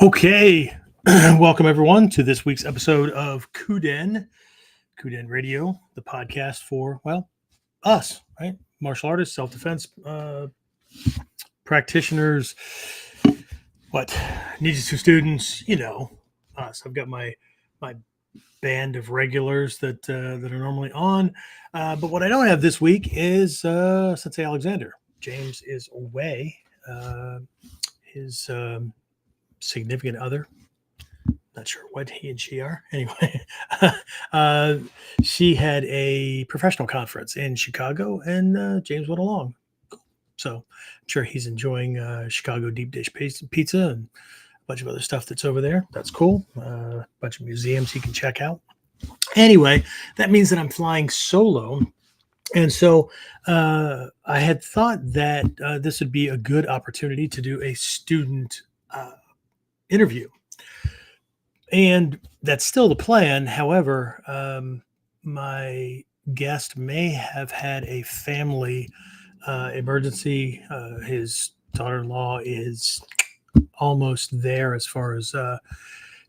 Okay, welcome everyone to this week's episode of KUDEN Radio, the podcast for, well, us, right? Martial artists, self-defense practitioners, Ninjutsu students, us. I've got my band of regulars that are normally on, but what I don't have this week is Sensei Alexander. James is away. His significant other, not sure what he and she are. Anyway, she had a professional conference in Chicago, and James went along. So I'm sure he's enjoying Chicago deep dish pizza and a bunch of other stuff that's over there. That's cool. A bunch of museums he can check out. Anyway, that means that I'm flying solo. And so I had thought that this would be a good opportunity to do a student interview. And that's still the plan. However, my guest may have had a family emergency. His daughter-in-law is almost there as far as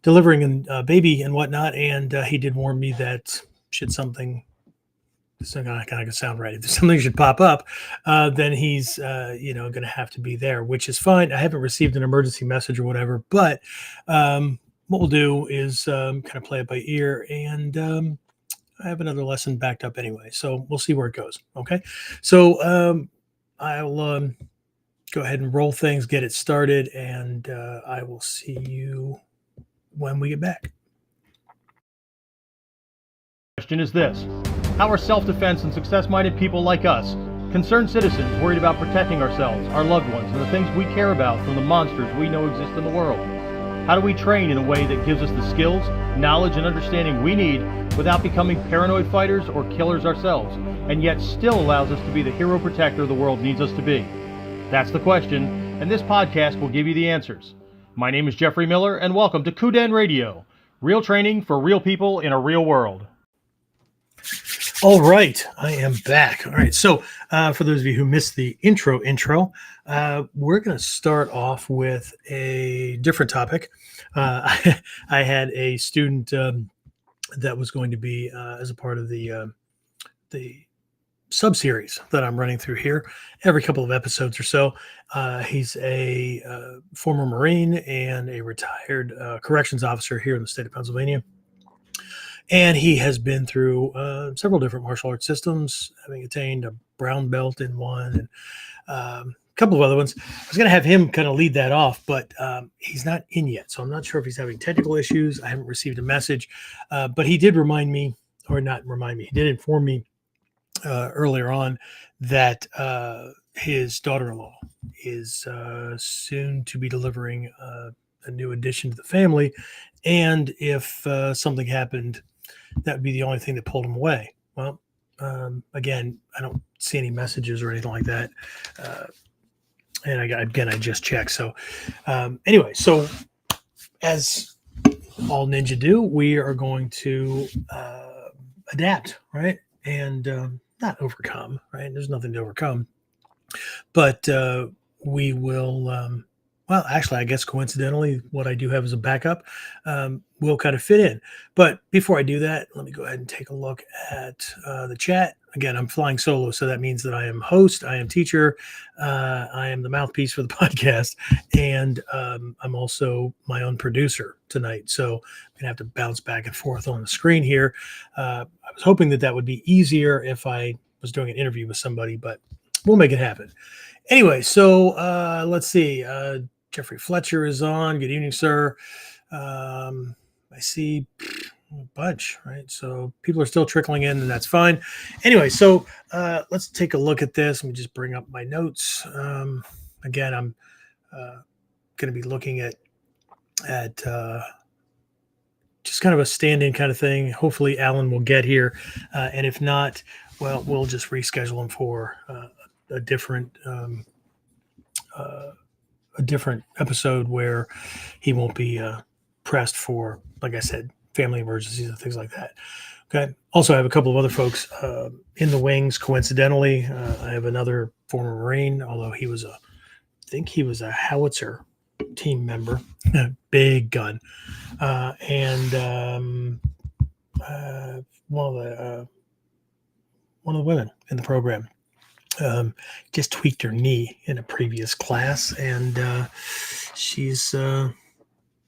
delivering a baby and whatnot. And he did warn me that should something, it's not going to sound right, if something should pop up, then he's going to have to be there, which is fine. I haven't received an emergency message or whatever, but what we'll do is kind of play it by ear, and I have another lesson backed up anyway, so we'll see where it goes. Okay, so I'll go ahead and roll things, get it started, and I will see you when we get back. Question is this: how are self-defense and success-minded people like us, concerned citizens worried about protecting ourselves, our loved ones, and the things we care about from the monsters we know exist in the world? How do we train in a way that gives us the skills, knowledge, and understanding we need without becoming paranoid fighters or killers ourselves, and yet still allows us to be the hero protector the world needs us to be? That's the question, and this podcast will give you the answers. My name is Jeffrey Miller, and welcome to KUDEN Radio, real training for real people in a real world. All right, I am back. All right, so for those of you who missed the intro, we're going to start off with a different topic. I had a student that was going to be as a part of the sub-series that I'm running through here every couple of episodes or so. He's a former Marine and a retired corrections officer here in the state of Pennsylvania. And he has been through several different martial arts systems, having attained a brown belt in one and a couple of other ones. I was going to have him kind of lead that off, but he's not in yet. So I'm not sure if he's having technical issues. I haven't received a message, but he did remind me, or not remind me, he did inform me earlier on that his daughter-in-law is soon to be delivering a new addition to the family. And if something happened, that would be the only thing that pulled him away. Well, again, I don't see any messages or anything like that. And I just checked. So anyway, so as all ninja do, we are going to adapt, right? And not overcome, right? There's nothing to overcome. But we will... well, actually, I guess coincidentally, what I do have as a backup will kind of fit in. But before I do that, let me go ahead and take a look at the chat. Again, I'm flying solo, so that means that I am host, I am teacher, I am the mouthpiece for the podcast, and I'm also my own producer tonight. So I'm going to have to bounce back and forth on the screen here. I was hoping that would be easier if I was doing an interview with somebody, but we'll make it happen. Anyway, so let's see. Jeffrey Fletcher is on. Good evening, sir. I see a bunch, right? So people are still trickling in, and that's fine. Anyway, so let's take a look at this. Let me just bring up my notes. Again, I'm going to be looking at just kind of a stand-in kind of thing. Hopefully, Alan will get here, and if not, well, we'll just reschedule him for a different episode where he won't be pressed for, like I said, family emergencies and things like that. Okay. Also, I have a couple of other folks in the wings. Coincidentally, I have another former Marine, although I think he was a howitzer team member, big gun, and one of the women in the program just tweaked her knee in a previous class, and she's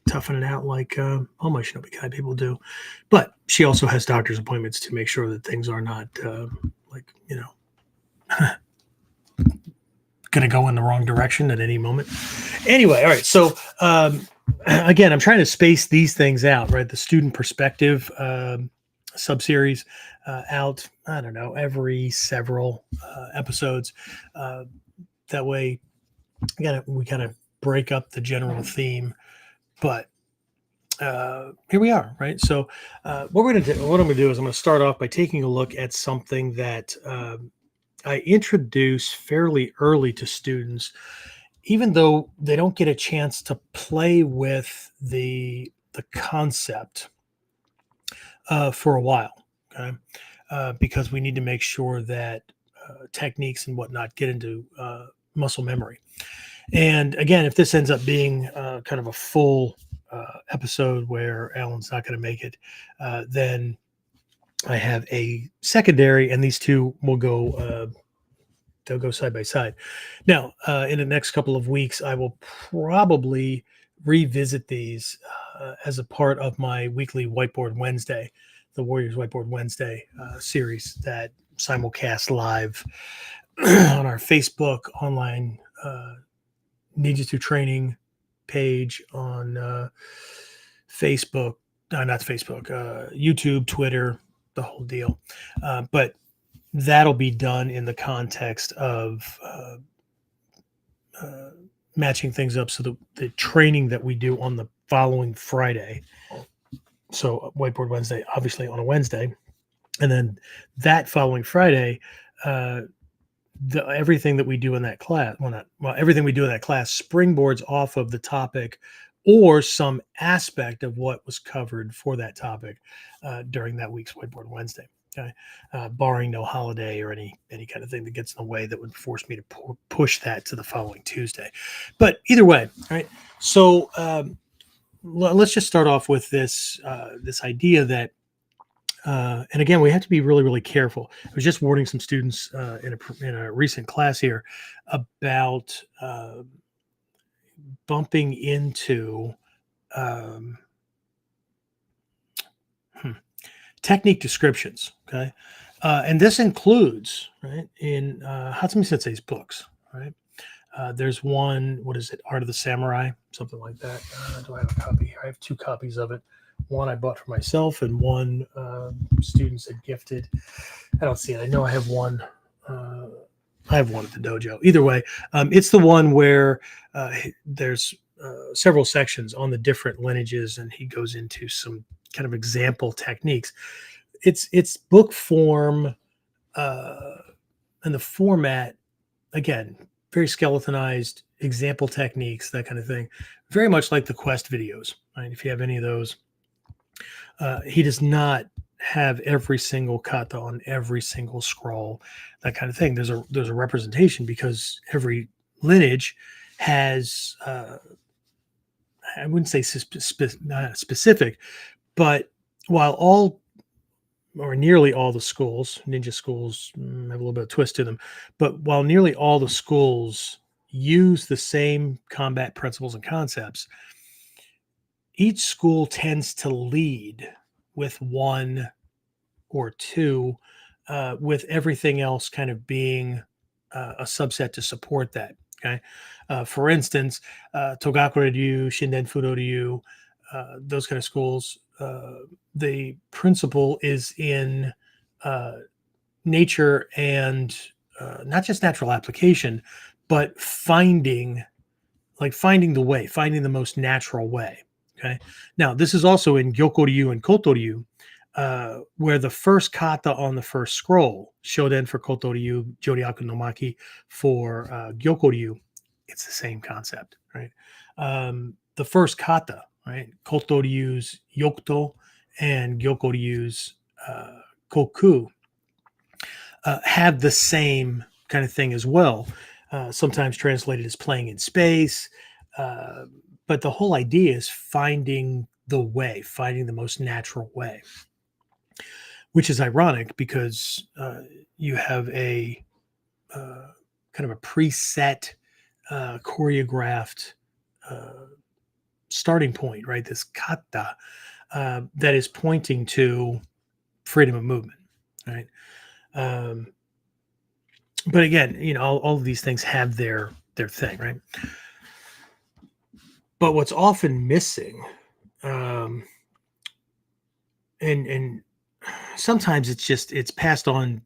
toughing it out like almost Shinobi Kai people do. But she also has doctor's appointments to make sure that things are not like, going to go in the wrong direction at any moment. Anyway, all right. So again, I'm trying to space these things out, right? The student perspective subseries out, I don't know, every several episodes. That way we kind of break up the general theme. But here we are, right? So what I'm going to do is I'm going to start off by taking a look at something that I introduce fairly early to students, even though they don't get a chance to play with the concept for a while, okay? Because we need to make sure that techniques and whatnot get into muscle memory. And again, if this ends up being kind of a full episode where Alan's not going to make it, then I have a secondary, and these two will go. They'll go side by side. Now, in the next couple of weeks, I will probably revisit these as a part of my weekly Whiteboard Wednesday, the Warriors Whiteboard Wednesday series that simulcast live on our Facebook online Ninjutsu training page, on Facebook, not Facebook, YouTube, Twitter, the whole deal. But that'll be done in the context of matching things up. So the training that we do on the following Friday, so Whiteboard Wednesday, obviously on a Wednesday, and then that following Friday, everything that we do in that class, everything we do in that class springboards off of the topic or some aspect of what was covered for that topic during that week's Whiteboard Wednesday. Okay, barring no holiday or any kind of thing that gets in the way that would force me to push that to the following Tuesday. But either way, all right. So let's just start off with this idea that, and again, we have to be really, really careful. I was just warning some students in a recent class here about bumping into technique descriptions, okay? And this includes, right, in Hatsumi Sensei's books, right? There's one, what is it, Art of the Samurai, something like that. Do I have a copy here? I have 2 copies of it. One I bought for myself, and one students had gifted. I don't see it. I know I have one. I have one at the dojo. Either way, it's the one where there's several sections on the different lineages, and he goes into some kind of example techniques. It's book form, and the format, again, very skeletonized example techniques, that kind of thing. Very much like the Quest videos, right? If you have any of those, he does not have every single kata on every single scroll, that kind of thing. There's a representation because every lineage has, I wouldn't say specific, but while all or nearly all the schools, ninja schools, have a little bit of twist to them, but while nearly all the schools use the same combat principles and concepts, each school tends to lead with 1 or 2, with everything else kind of being a subset to support that. Okay. For instance, Togakure Ryu, Shinden Fudo Ryu, those kind of schools, the principle is in nature and not just natural application, but finding the way, finding the most natural way. Okay. Now, this is also in Gyoko Ryu and Koto Ryu, where the first kata on the first scroll, Shoden for Koto Ryu, Joryaku no Maki for Gyoko Ryu, it's the same concept, right? The first kata, right? Koto Ryu's Yokuto and Gyoko Ryu's Koku have the same kind of thing as well. Sometimes translated as playing in space, Uh, but the whole idea is finding the way, finding the most natural way, which is ironic because you have a kind of a preset, choreographed starting point, right? This kata that is pointing to freedom of movement, right? Um, but again, all of these things have their thing, right? But what's often missing, um, and sometimes it's passed on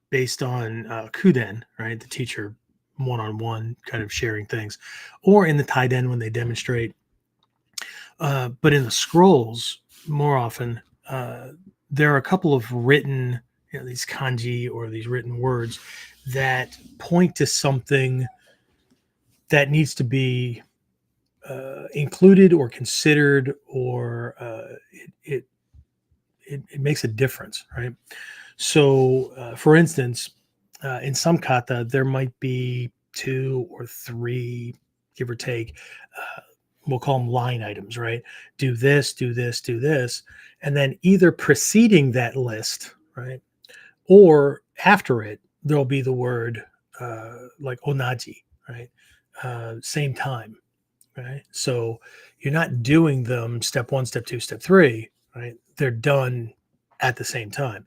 based on KUDEN, right? The teacher one-on-one kind of sharing things, or in the Taiden when they demonstrate. But in the scrolls, more often, there are a couple of written, these kanji or these written words that point to something that needs to be included or considered, or it makes a difference, right? So, for instance, in some kata, there might be 2 or 3, give or take. We'll call them line items, right? Do this, do this, do this, and then either preceding that list, right, or after it, there'll be the word like onaji, right? Same time, right? So you're not doing them step 1, step 2, step 3, right? They're done at the same time.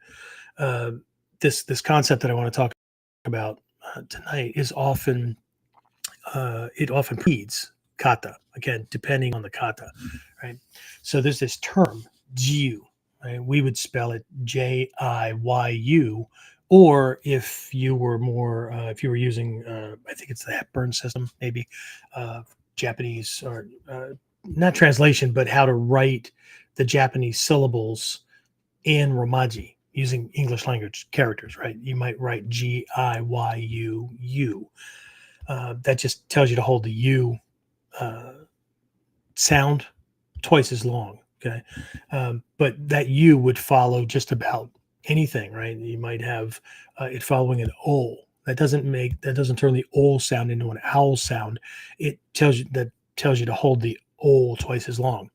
Uh, this concept that I want to talk about tonight is often it often precedes kata, again depending on the kata, right? So there's this term jiu, right? We would spell it Jiyu, or if you were more if you were using I think it's the Hepburn system, maybe Japanese, or not translation, but how to write the Japanese syllables in Romaji using English language characters, right? You might write Giyu. That just tells you to hold the U uh, sound twice as long. Okay. But that U would follow just about anything, right? You might have it following an O. That doesn't turn the O sound into an owl sound. It tells you to hold the O twice as long.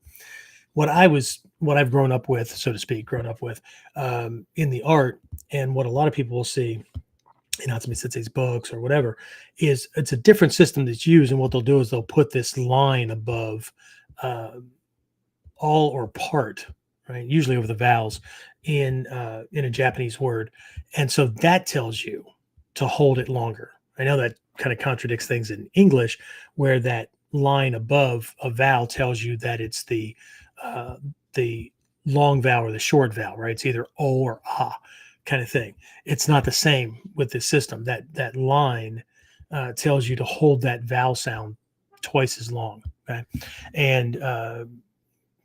What I've grown up with, so to speak, in the art, and what a lot of people will see in Natsumi Sensei's books or whatever, is it's a different system that's used. And what they'll do is they'll put this line above uh, all or part, right? Usually over the vowels in a Japanese word, and so that tells you to hold it longer. I know that kind of contradicts things in English, where that line above a vowel tells you that it's the long vowel or the short vowel, right? It's either O or ah kind of thing. It's not the same with this system. That line tells you to hold that vowel sound twice as long. Okay, and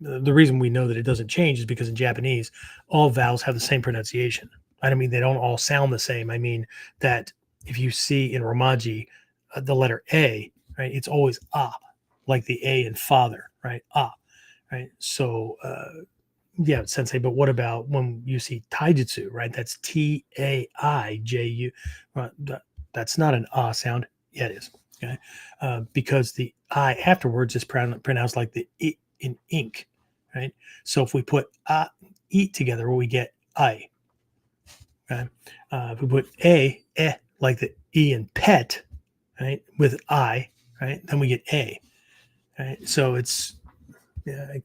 the reason we know that it doesn't change is because in Japanese, all vowels have the same pronunciation. I don't mean they don't all sound the same. I mean that if you see in Romaji the letter A, right, it's always ah, like the A in father, right? Ah, right. So yeah, sensei. But what about when you see taijutsu, right? That's Taiju. That's not an ah sound. Yeah, it is. Okay, because the I afterwards is pronounced like the I in ink, right? So if we put eat together, we get I. Okay, if we put like the E in pet, right, with I, right, then we get a. Right, so it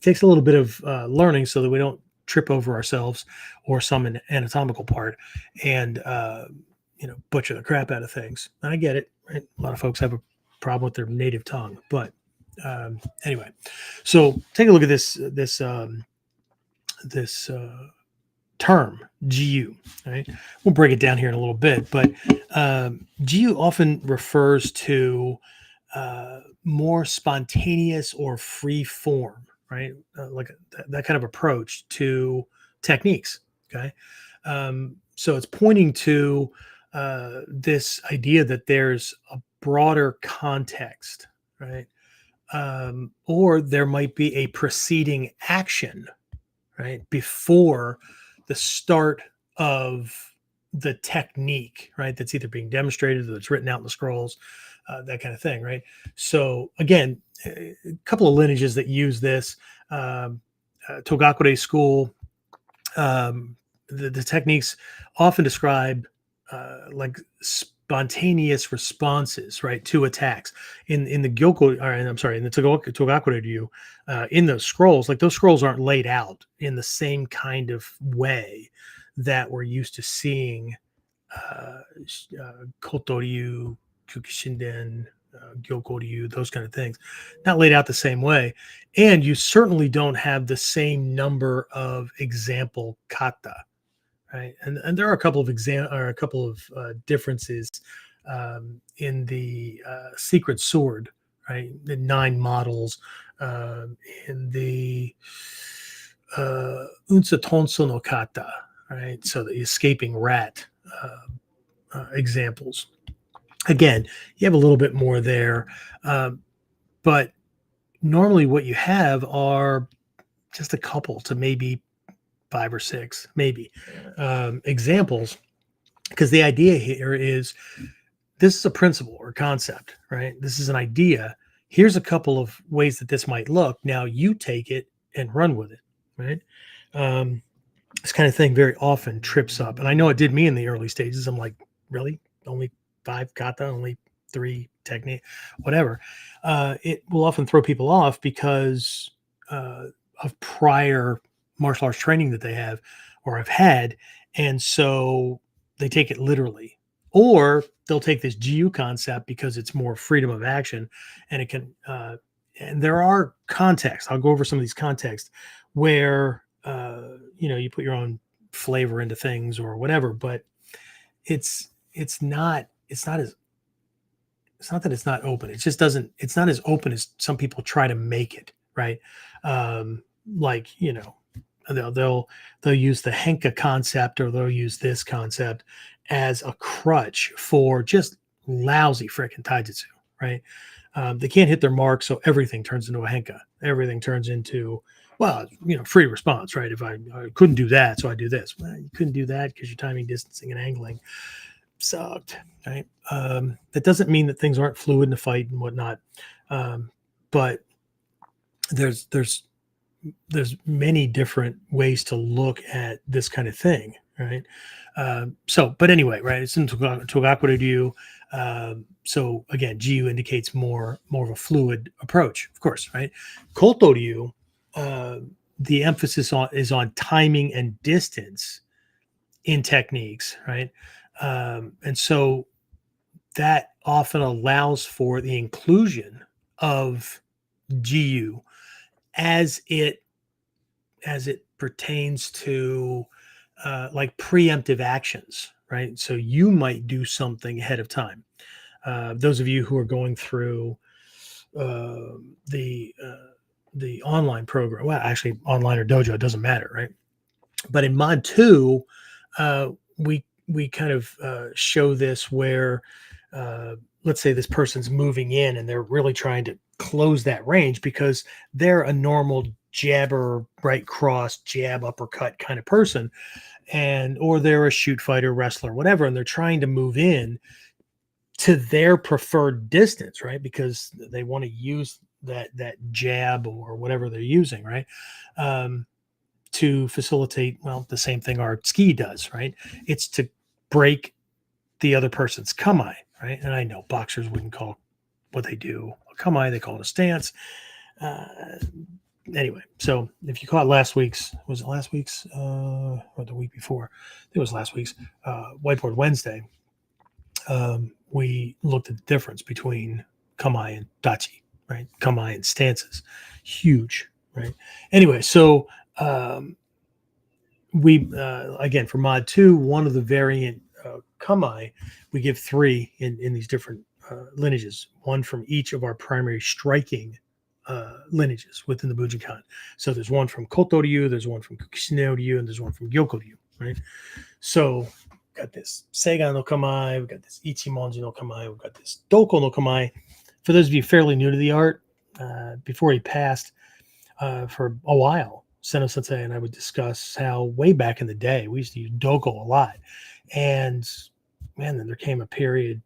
takes a little bit of learning so that we don't trip over ourselves or some anatomical part and butcher the crap out of things. And I get it. Right? A lot of folks have a problem with their native tongue, but anyway. So take a look at this term GU. Right? We'll break it down here in a little bit, but GU often refers to more spontaneous or free form, right? Like that kind of approach to techniques. Okay. So it's pointing to this idea that there's a broader context, right? Or there might be a preceding action, right? Before the start of the technique, right? That's either being demonstrated or that's written out in the scrolls, that kind of thing, right? So again, a couple of lineages that use this. Togakure school, the techniques often describe like spontaneous responses, right, to attacks. In the Gyoko, or I'm sorry, in the Togakure Ryu, in those scrolls, like those scrolls aren't laid out in the same kind of way that we're used to seeing Kotoryu, Kukishinden, Gyokoryu, those kind of things, not laid out the same way. And you certainly don't have the same number of example kata, right? And there are a couple of differences in the Secret Sword, right? The 9 models, in the Unsa Tonso no kata, right? So the escaping rat examples. Again, you have a little bit more there, but normally what you have are just a couple to maybe 5 or 6, maybe examples, because the idea here is this is a principle or concept, right? This is an idea. Here's a couple of ways that this might look. Now you take it and run with it, right? This kind of thing very often trips up. And I know it did me in the early stages. I'm like, really? Only 5 kata, only 3 technique, whatever. It will often throw people off because of prior martial arts training that they have or have had. And so they take it literally. Or they'll take this GU concept because it's more freedom of action, and it can, and there are contexts. I'll go over some of these contexts where, you put your own flavor into things or whatever, but it's not that it's not open. It just doesn't, it's not as open as some people try to make it, right? Like, they'll use the Henka concept, or they'll use this concept as a crutch for just lousy freaking taijutsu, right? They can't hit their mark, so everything turns into a Henka. Everything turns into, well, free response, right? If I couldn't do that, so I do this. Well, you couldn't do that because your timing, distancing, and angling sucked, right? That doesn't mean that things aren't fluid in the fight and whatnot, but there's many different ways to look at this kind of thing, right? But anyway, right, it's in Togakure Ryu. So again, GU indicates more of a fluid approach, of course, right? Koto Ryu, the emphasis is on timing and distance in techniques, right? And so that often allows for the inclusion of GU as it pertains to like preemptive actions, right? So you might do something ahead of time. Those of you who are going through the online program, well, actually online or dojo, it doesn't matter, right? But in Mod 2, we kind of show this where, let's say this person's moving in and they're really trying to close that range because they're a normal jabber, right cross, jab, uppercut kind of person, or they're a shoot fighter, wrestler, whatever, and they're trying to move in to their preferred distance, right? Because they want to use that jab or whatever they're using, right? To facilitate, well, the same thing our ski does, right? It's to break the other person's kamae, right? And I know boxers wouldn't call what they do a kamae, they call it a stance. Anyway, so if you caught last week's, was it last week's or the week before? It was last week's Whiteboard Wednesday. We looked at the difference between kamae and dachi, right? Kamae and stances, huge, right? Anyway, so we again, for Mod 2, one of the variant kamae, we give 3 in these different lineages, one from each of our primary striking lineages within the Bujinkan. So there's one from Koto Ryu, there's one from Kukishine Ryu, and there's one from Gyoko Ryu, right? So we've got this Seigan no Kamae, we've got this Ichimonji no Kamae, we've got this Doko no Kamae. For those of you fairly new to the art, before he passed, for a while, Seno Sensei and I would discuss how way back in the day, we used to use Doko a lot. And man, then there came a period,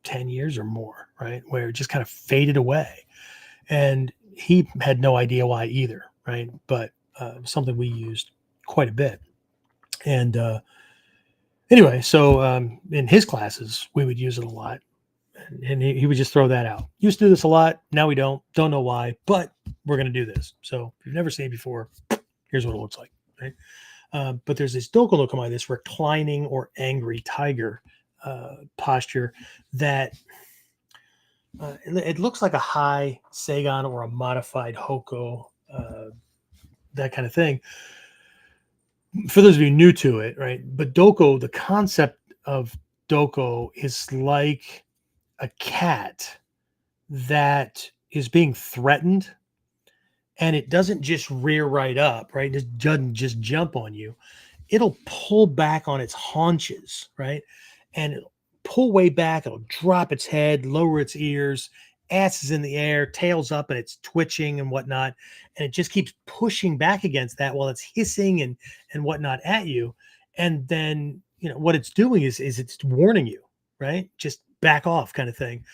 10 years or more, right, where it just kind of faded away. And he had no idea why either, right? But something we used quite a bit. And anyway, so in his classes, we would use it a lot. And he would just throw that out. Used to do this a lot. Now we don't know why, but we're going to do this. So if you've never seen it before, here's what it looks like, right? But there's this doko no kamae, this reclining or angry tiger posture that it looks like a high Seigan or a modified Hoko, that kind of thing. For those of you new to it, right? But doko, the concept of doko is like a cat that is being threatened, and it doesn't just rear right up, right? It doesn't just jump on you. It'll pull back on its haunches, right? And it'll pull way back. It'll drop its head, lower its ears, ass is in the air, tail's up, and it's twitching and whatnot. And it just keeps pushing back against that while it's hissing and whatnot at you. And then, what it's doing is it's warning you, right? Just back off kind of thing.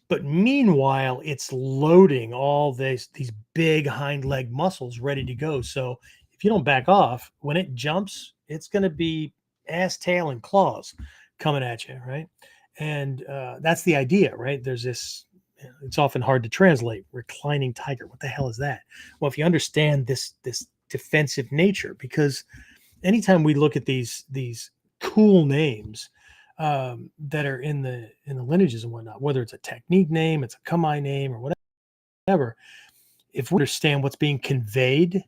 But meanwhile, it's loading all these big hind leg muscles ready to go. So if you don't back off, when it jumps, it's going to be ass, tail, and claws coming at you, right? And that's the idea, right? There's this. It's often hard to translate. Reclining tiger. What the hell is that? Well, if you understand this defensive nature, because anytime we look at these cool names that are in the lineages and whatnot, whether it's a technique name, it's a kamae name, or whatever, if we understand what's being conveyed,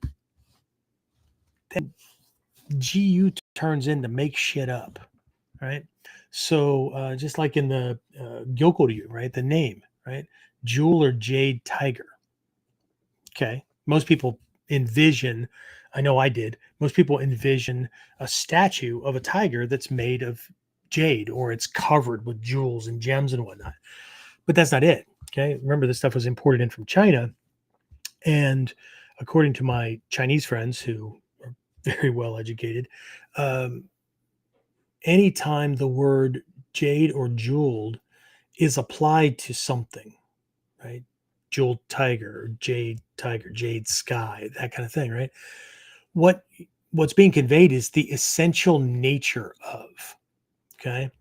then GU turns into make shit up, right? So just like in the Gyokoryu, right, the name, right, jewel or jade tiger. Okay, most people envision, I know I did, most people envision a statue of a tiger that's made of jade, or it's covered with jewels and gems and whatnot. But that's not it. Okay. Remember, this stuff was imported in from China. And according to my Chinese friends who are very well educated, anytime the word jade or jeweled is applied to something, right? Jeweled tiger, jade sky, that kind of thing, right? What's being conveyed is the essential nature of, okay,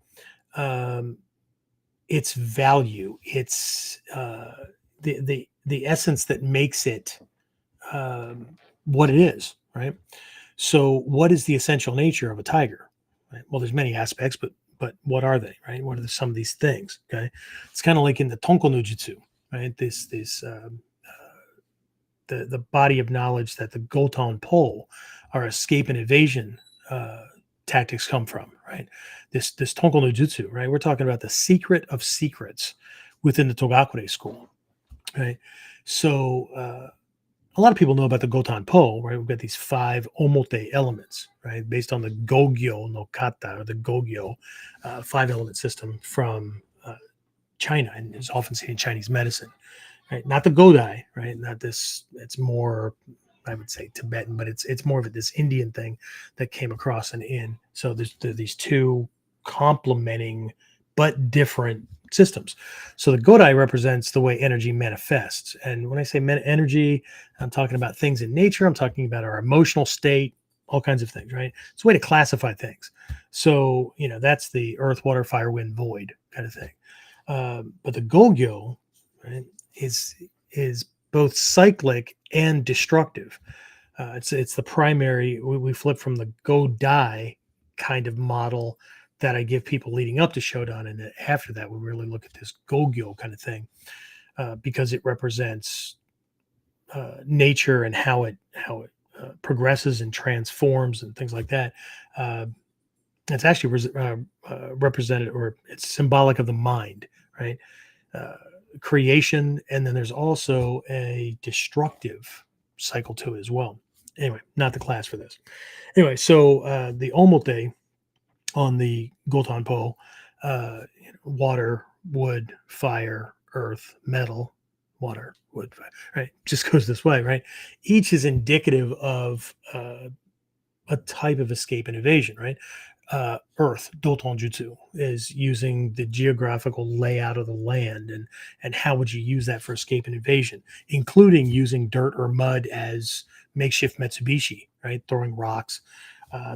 its value, its the essence that makes it what it is, right? So, what is the essential nature of a tiger? Right? Well, there's many aspects, but what are they, right? What are some of these things? Okay, it's kind of like in the Tonko no Jutsu, right? This the body of knowledge that the Goton pole, our escape and evasion tactics come from, right? This Tonko no Jutsu, right? We're talking about the secret of secrets within the Togakure school, right? So a lot of people know about the Gotan Po, right? We've got these 5 omote elements, right? Based on the Gogyo no Kata, or the Gogyo 5-element system from China, and is often seen in Chinese medicine, right? Not the Godai, right? Not this. It's more, I would say, Tibetan, but it's more of this Indian thing that came across and in. So there's these 2 complementing but different systems. So the Godai represents the way energy manifests. And when I say energy, I'm talking about things in nature. I'm talking about our emotional state, all kinds of things, right? It's a way to classify things. So, that's the earth, water, fire, wind, void kind of thing. But the Gogyo, right, is both cyclic and destructive. It's the primary. We flip from the Godai kind of model that I give people leading up to Shodan, and after that, we really look at this Gogyo kind of thing because it represents nature and how it progresses and transforms and things like that. It's actually represented, or it's symbolic of the mind, right? Creation, and then there's also a destructive cycle to it as well. Anyway, not the class for this. Anyway, so the omote on the Gotan Po, water, wood, fire, earth, metal, water, wood, fire, right? Just goes this way, right? Each is indicative of a type of escape and evasion, right? Earth, Doton Jutsu, is using the geographical layout of the land, and how would you use that for escape and invasion, including using dirt or mud as makeshift Mitsubishi, right? Throwing rocks,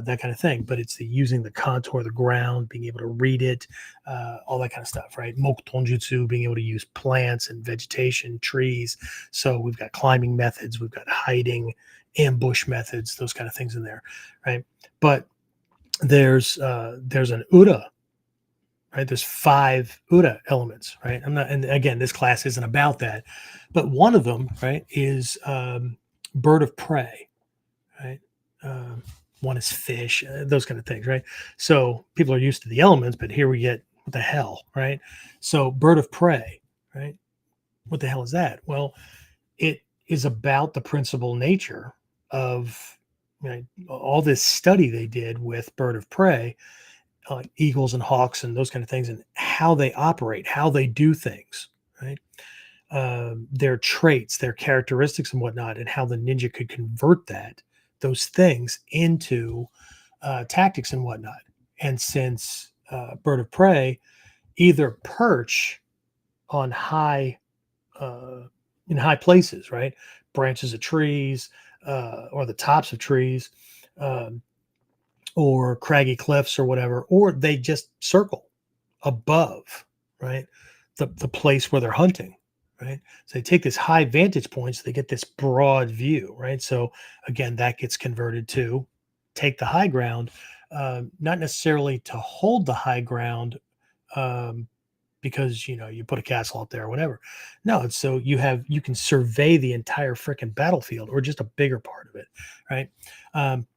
that kind of thing. But it's using the contour of the ground, being able to read it, all that kind of stuff, right? Mokuton Jutsu, being able to use plants and vegetation, trees. So we've got climbing methods, we've got hiding, ambush methods, those kind of things in there, right? But there's an Uda, right? There's 5 Uda elements, right? I'm not, and again, this class isn't about that, but one of them, right, is bird of prey, right? Um, One is fish, those kind of things, right? So people are used to the elements, but here we get what the hell, right? So bird of prey, right? What the hell is that? Well, it is about the principal nature of, you know, all this study they did with bird of prey, eagles and hawks and those kind of things, and how they operate, how they do things, right? Their traits, their characteristics, and whatnot, and how the ninja could convert those things into tactics and whatnot. And since bird of prey either perch on uh, in high places, right, branches of trees, or the tops of trees, um, or craggy cliffs or whatever, or they just circle above, right, the place where they're hunting, right? So they take this high vantage point, so they get this broad view, right? So again, that gets converted to take the high ground, not necessarily to hold the high ground, um, because you put a castle up there or whatever. No, it's so you can survey the entire freaking battlefield or just a bigger part of it, right?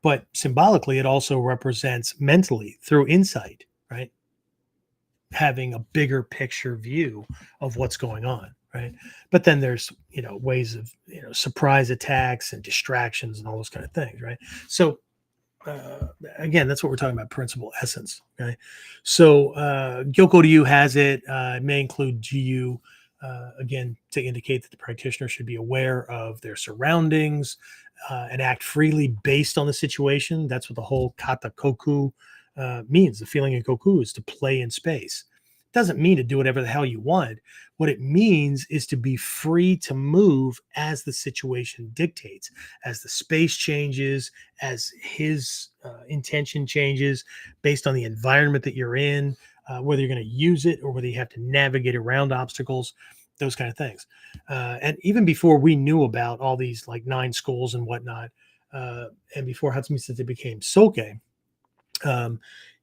But symbolically, it also represents mentally through insight, right? Having a bigger picture view of what's going on, right? But then there's ways of surprise attacks and distractions and all those kind of things, right? So again, that's what we're talking about, principle essence. Okay. So Gyoko Ryu has it. It may include GU, again, to indicate that the practitioner should be aware of their surroundings and act freely based on the situation. That's what the whole kata koku means. The feeling in koku is to play in space. It doesn't mean to do whatever the hell you want. What it means is to be free to move as the situation dictates, as the space changes, as his intention changes based on the environment that you're in, whether you're going to use it or whether you have to navigate around obstacles, those kind of things. And even before we knew about all these like 9 schools and whatnot, and before Hatsumi Sensei became Soke,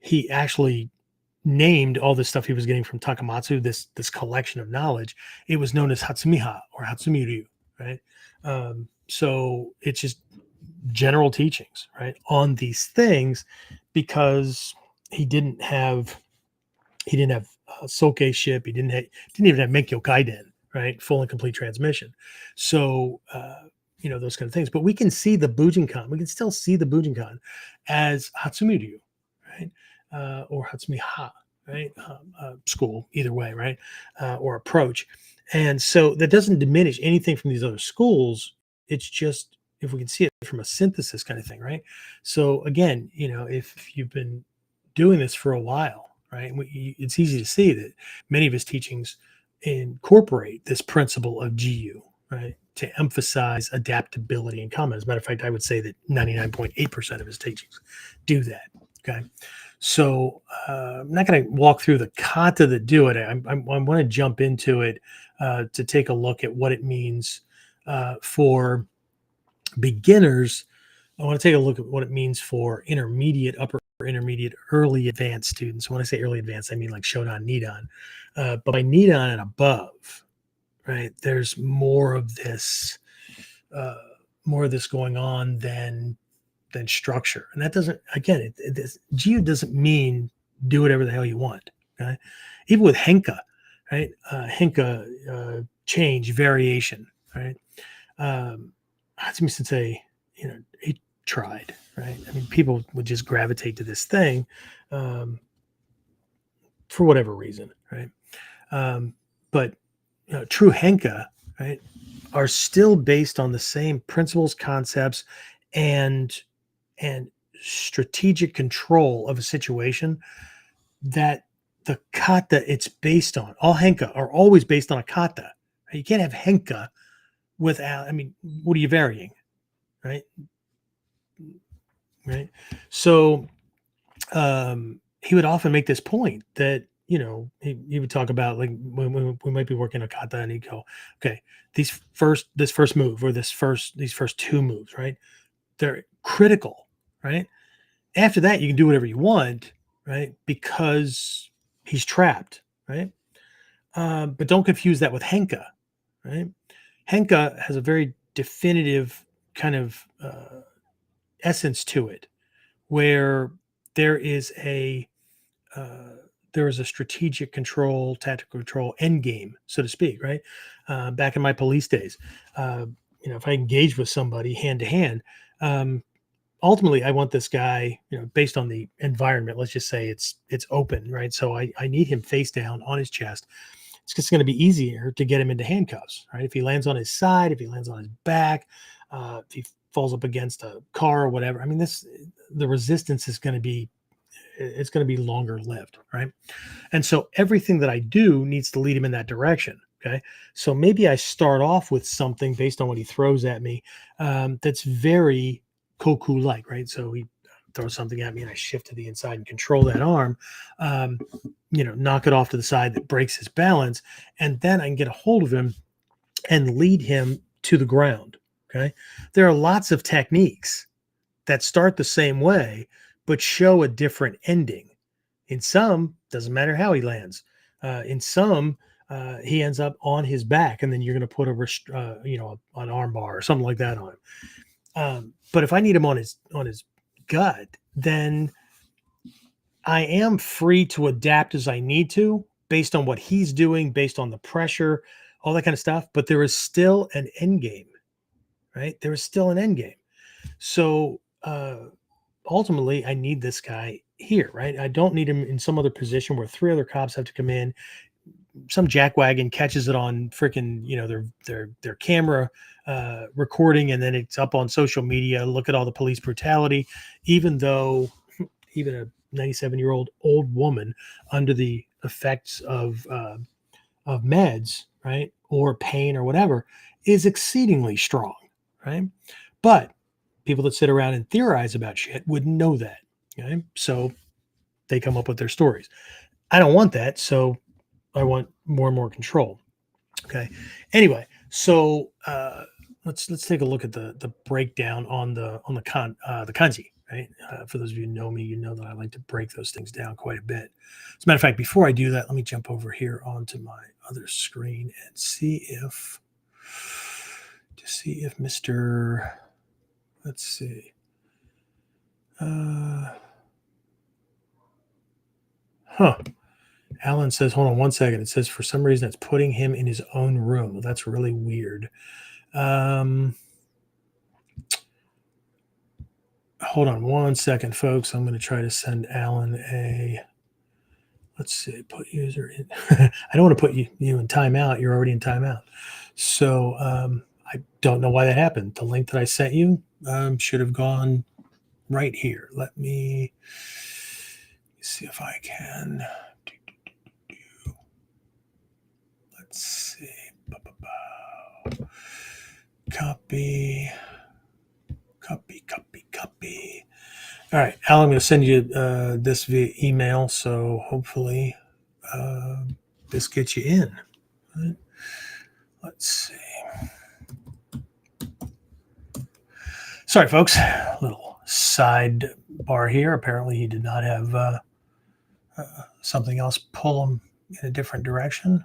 he actually named all this stuff he was getting from Takamatsu, this collection of knowledge. It was known as Hatsumiha or Hatsumi-ryu, right? So it's just general teachings, right, on these things, because he didn't have Soke ship, didn't even have Menkyo Kaiden, right, full and complete transmission. So those kind of things. But we can see the Bujinkan. We can still see the Bujinkan as Hatsumi-ryu, right, or Hatsumi-ha, right, school, either way, right, or approach. And so that doesn't diminish anything from these other schools. It's just if we can see it from a synthesis kind of thing, right? So again, if you've been doing this for a while, right, it's easy to see that many of his teachings incorporate this principle of GU, right, to emphasize adaptability and common. As a matter of fact, I would say that 99.8% of his teachings do that. Okay. So I'm not going to walk through the kata that do it. I want to jump into it to take a look at what it means for beginners. I want to take a look at what it means for intermediate, upper intermediate, early advanced students. When I say early advanced, I mean like Shodan, Nidan. But by Nidan and above, right, there's more of this going on than structure. And that doesn't, again, GU doesn't mean do whatever the hell you want. Okay. Even with Henka, right? Henka, change, variation, right? Hatsumi Sensei, he tried, right? I mean, people would just gravitate to this thing for whatever reason, right? But true Henka, right, are still based on the same principles, concepts, and strategic control of a situation that the kata it's based on, all henka are always based on a kata. You can't have henka without, I mean, what are you varying? Right. Right. So he would often make this point that, he would talk about, like, when we might be working a kata, and he'd go, okay, this first move, or these first two moves, right? They're critical, right? After that, you can do whatever you want, right? Because he's trapped, right? But don't confuse that with henka, right? Henka has a very definitive kind of essence to it, where there is a strategic control, tactical control end game, so to speak, right? Back in my police days, if I engage with somebody hand to hand, ultimately I want this guy, based on the environment, let's just say it's open, right? So I need him face down on his chest. It's just going to be easier to get him into handcuffs, right? If he lands on his side, if he lands on his back, if he falls up against a car or whatever, I mean, the resistance is going to be, it's going to be longer lived, right? And so everything that I do needs to lead him in that direction. Okay. So maybe I start off with something based on what he throws at me, that's very Koku like, right? So he throws something at me and I shift to the inside and control that arm, knock it off to the side that breaks his balance. And then I can get a hold of him and lead him to the ground. Okay. There are lots of techniques that start the same way, but show a different ending. In some, doesn't matter how he lands. In some, he ends up on his back, and then you're going to put an arm bar or something like that on him. But if I need him on his gut, then I am free to adapt as I need to, based on what he's doing, based on the pressure, all that kind of stuff. But there is still an end game, right? There is still an end game. So ultimately, I need this guy here, right? I don't need him in some other position where three other cops have to come in. Some jackwagon catches it on freaking, their camera recording, and then it's up on social media. Look at all the police brutality, even though even a 97-year-old old woman under the effects of meds, right, or pain or whatever, is exceedingly strong, right? But people that sit around and theorize about shit wouldn't know that. Okay. So they come up with their stories. I don't want that. So I want more and more control. Okay. Anyway, so let's take a look at the breakdown on the kanji, right? For those of you who know me, you know that I like to break those things down quite a bit. As a matter of fact, before I do that, let me jump over here onto my other screen and see if Mr. Let's see. Alan says, hold on one second. It says for some reason it's putting him in his own room. Well, that's really weird. Hold on one second, folks. I'm going to try to send Alan let's see, put user in. I don't want to put you in timeout. You're already in timeout. So I don't know why that happened. The link that I sent you should have gone right here. Let me see if I can. Let's see. Copy. All right, Al, I'm going to send you this via email, so hopefully this gets you in. Right. Let's see. Sorry, folks. A little sidebar here. Apparently, he did not have something else pull him in a different direction.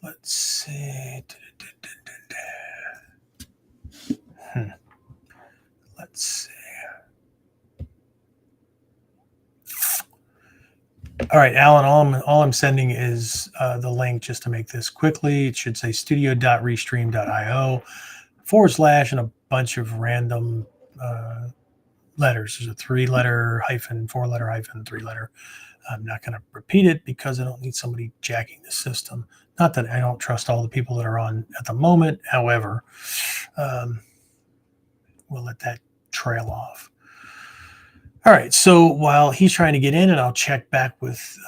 Let's see. Let's see. All right, Alan, all I'm sending is the link just to make this quickly. It should say studio.restream.io / and a bunch of random letters. There's a 3-letter hyphen, 4-letter hyphen, 3-letter. I'm not going to repeat it because I don't need somebody jacking the system. Not that I don't trust all the people that are on at the moment. However, we'll let that trail off. All right. So while he's trying to get in, and I'll check back with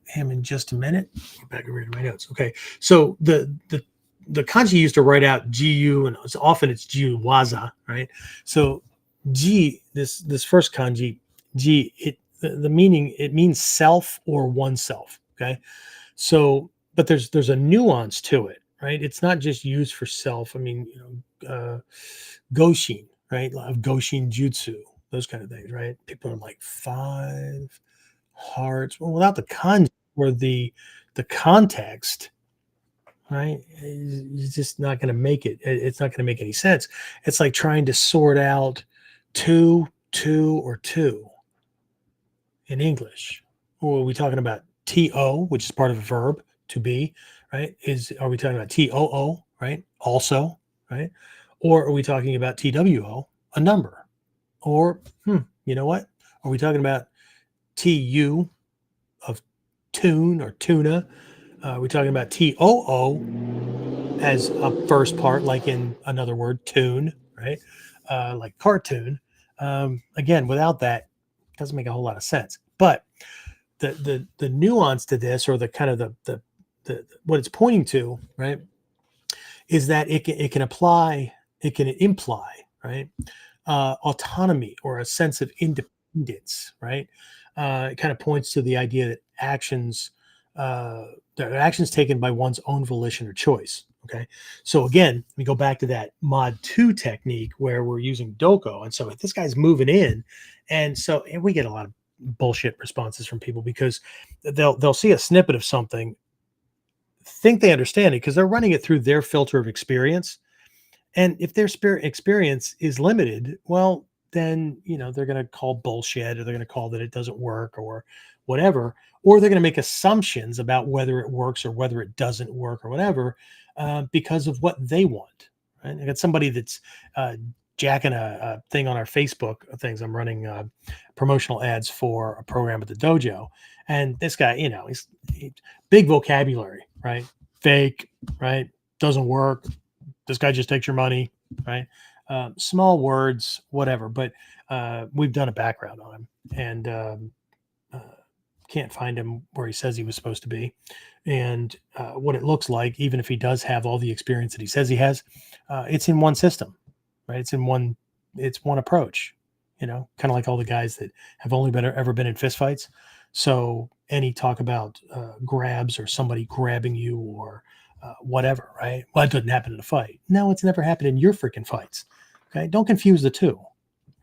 him in just a minute. Get back over to my notes. Okay. So the kanji used to write out GU, and often it's GU waza, right? So G, this first kanji, G, the meaning, it means self or oneself. Okay. So, but there's a nuance to it, right? It's not just used for self. I mean, Goshin, right? Of Goshin Jutsu, those kind of things, right? People are like 5 hearts. Well, without the kanji or the context, right? It's just not going to make it. It's not going to make any sense. It's like trying to sort out two, or two in English. Or are we talking about to, which is part of a verb, to be, right? Are we talking about too, right? Also, right? Or are we talking about two, a number? Or you know what? Are we talking about tu of tune or tuna? Are we talking about too as a first part, like in another word, tune, right? Like cartoon. Again, without that, it doesn't make a whole lot of sense. But the nuance to this, or the kind of the what it's pointing to, right, is that it can apply, it can imply, right, autonomy or a sense of independence, right? It kind of points to the idea that there are actions taken by one's own volition or choice. Okay, so again, we go back to that mod 2 technique where we're using doko, and so if this guy's moving in, and we get a lot of bullshit responses from people because they'll see a snippet of something, think they understand it because they're running it through their filter of experience, and if their experience is limited, well, then they're going to call bullshit, or they're going to call that it doesn't work, or whatever, or they're going to make assumptions about whether it works or whether it doesn't work or whatever, because of what they want. Right? I got somebody that's jacking a thing on our Facebook things. I'm running promotional ads for a program at the dojo, and this guy, he's big vocabulary, right? Fake, right? Doesn't work. This guy just takes your money, right? Small words, whatever. But we've done a background on him, and can't find him where he says he was supposed to be. And what it looks like, even if he does have all the experience that he says he has, it's in one system, right? It's one approach, kind of like all the guys that have only ever been in fistfights. So any talk about grabs or somebody grabbing you or whatever, right? Well, it doesn't happen in a fight. No, it's never happened in your freaking fights. Okay, don't confuse the two.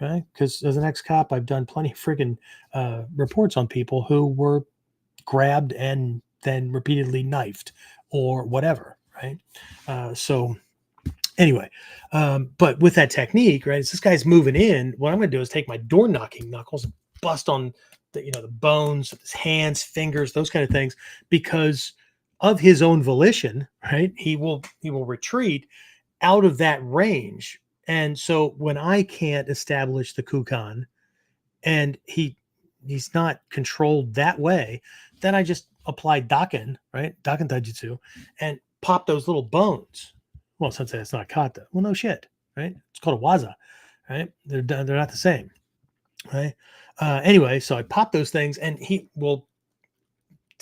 Okay, because as an ex-cop, I've done plenty of freaking reports on people who were grabbed and then repeatedly knifed or whatever, right? So anyway, but with that technique, right? This guy's moving in. What I'm going to do is take my door knocking knuckles, and bust on the bones of his hands, fingers, those kind of things, because of his own volition, right? He will retreat out of that range. And so when I can't establish the kukan, and he's not controlled that way, then I just apply daken, right? Daken taijutsu, and pop those little bones. Well, since it's not kata, well, no shit, right? It's called a waza, right? They're not the same, right? Anyway, so I pop those things, and he will,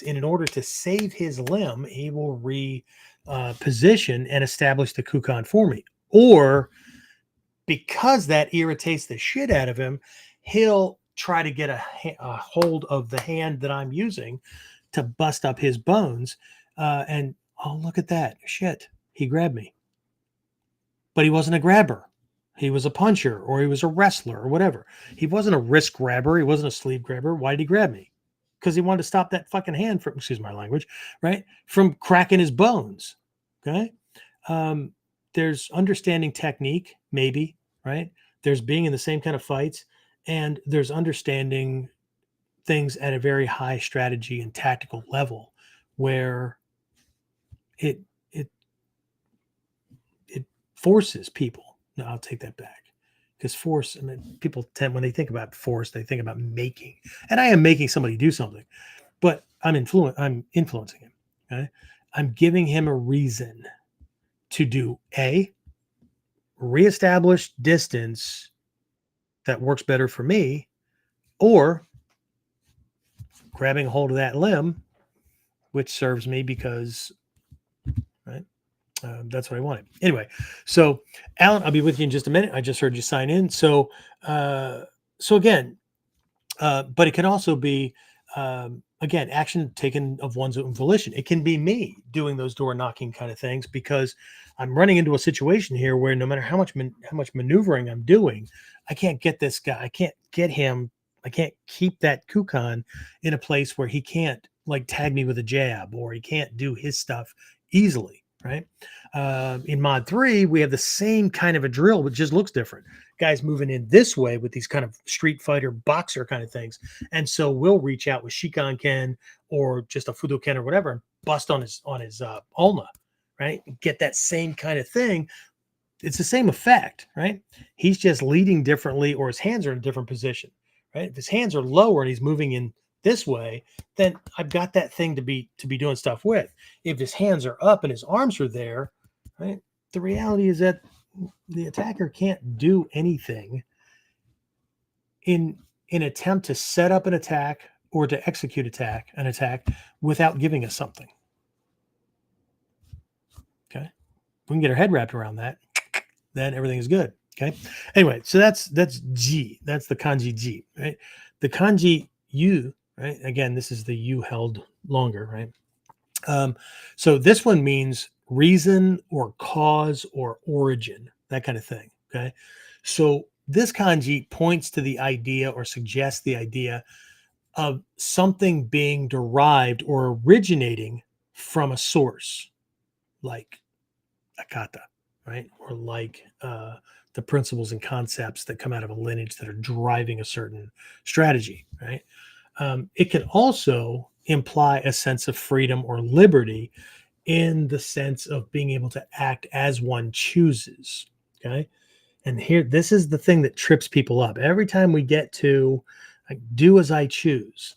in order to save his limb, he will reposition and establish the kukan for me. Or because that irritates the shit out of him, he'll try to get a hold of the hand that I'm using to bust up his bones. And oh, look at that. Shit. He grabbed me. But he wasn't a grabber. He was a puncher, or he was a wrestler, or whatever. He wasn't a wrist grabber. He wasn't a sleeve grabber. Why did he grab me? Because he wanted to stop that fucking hand from, excuse my language, right, from cracking his bones. Okay. There's understanding technique, maybe, right? There's being in the same kind of fights, and there's understanding things at a very high strategy and tactical level where it forces people. No, I'll take that back. Because force, I mean, people tend, when they think about force, they think about making. And I am making somebody do something, but I'm influencing him. Okay? I'm giving him a reason to do A, reestablish distance that works better for me, or grabbing hold of that limb, which serves me because, right, that's what I wanted. Anyway, so Alan, I'll be with you in just a minute. I just heard you sign in. So, again, but it can also be, again, action taken of one's own volition. It can be me doing those door knocking kind of things because I'm running into a situation here where no matter how much maneuvering I'm doing, I can't get this guy. I can't get him. I can't keep that Kukan in a place where he can't like tag me with a jab or he can't do his stuff easily. Right. In mod 3, we have the same kind of a drill, but just looks different. Guys moving in this way with these kind of street fighter boxer kind of things. And so we'll reach out with Shikan Ken or just a Fudo Ken or whatever and bust on his ulna, right? Get that same kind of thing. It's the same effect, right? He's just leading differently or his hands are in a different position, right? If his hands are lower and he's moving in this way, then I've got that thing to be doing stuff with. If his hands are up and his arms are there, right? The reality is that the attacker can't do anything in attempt to set up an attack or to execute an attack without giving us something. Okay. If we can get our head wrapped around that, then everything is good. Okay. Anyway, so that's G. That's the kanji G, right? The kanji U, right? Again, this is the U held longer, right? So this one means reason or cause or origin, that kind of thing. Okay. So this kanji points to the idea or suggests the idea of something being derived or originating from a source like akata, right? Or like the principles and concepts that come out of a lineage that are driving a certain strategy, right? It can also imply a sense of freedom or liberty in the sense of being able to act as one chooses. Okay. And here, this is the thing that trips people up. Every time we get to like, do as I choose,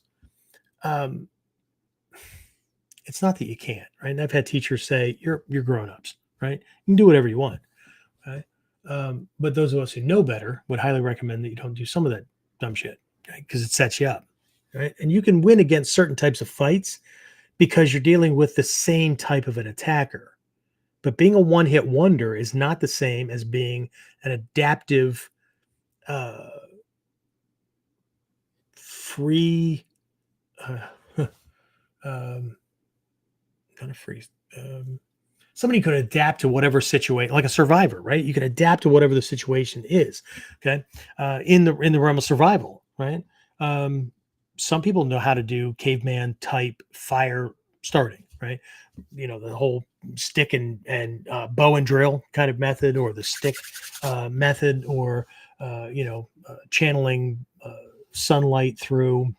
it's not that you can't, right? And I've had teachers say, you're grown-ups, right? You can do whatever you want, right? But those of us who know better would highly recommend that you don't do some of that dumb shit, right? Because it sets you up, right? And you can win against certain types of fights because you're dealing with the same type of an attacker. But being a one-hit wonder is not the same as being an adaptive, free, kind of free. Somebody could adapt to whatever situation, like a survivor, right? You can adapt to whatever the situation is. Okay, in the realm of survival, right? Some people know how to do caveman type fire starting, right? You know, the whole stick and bow and drill kind of method, or the stick method, or channeling sunlight through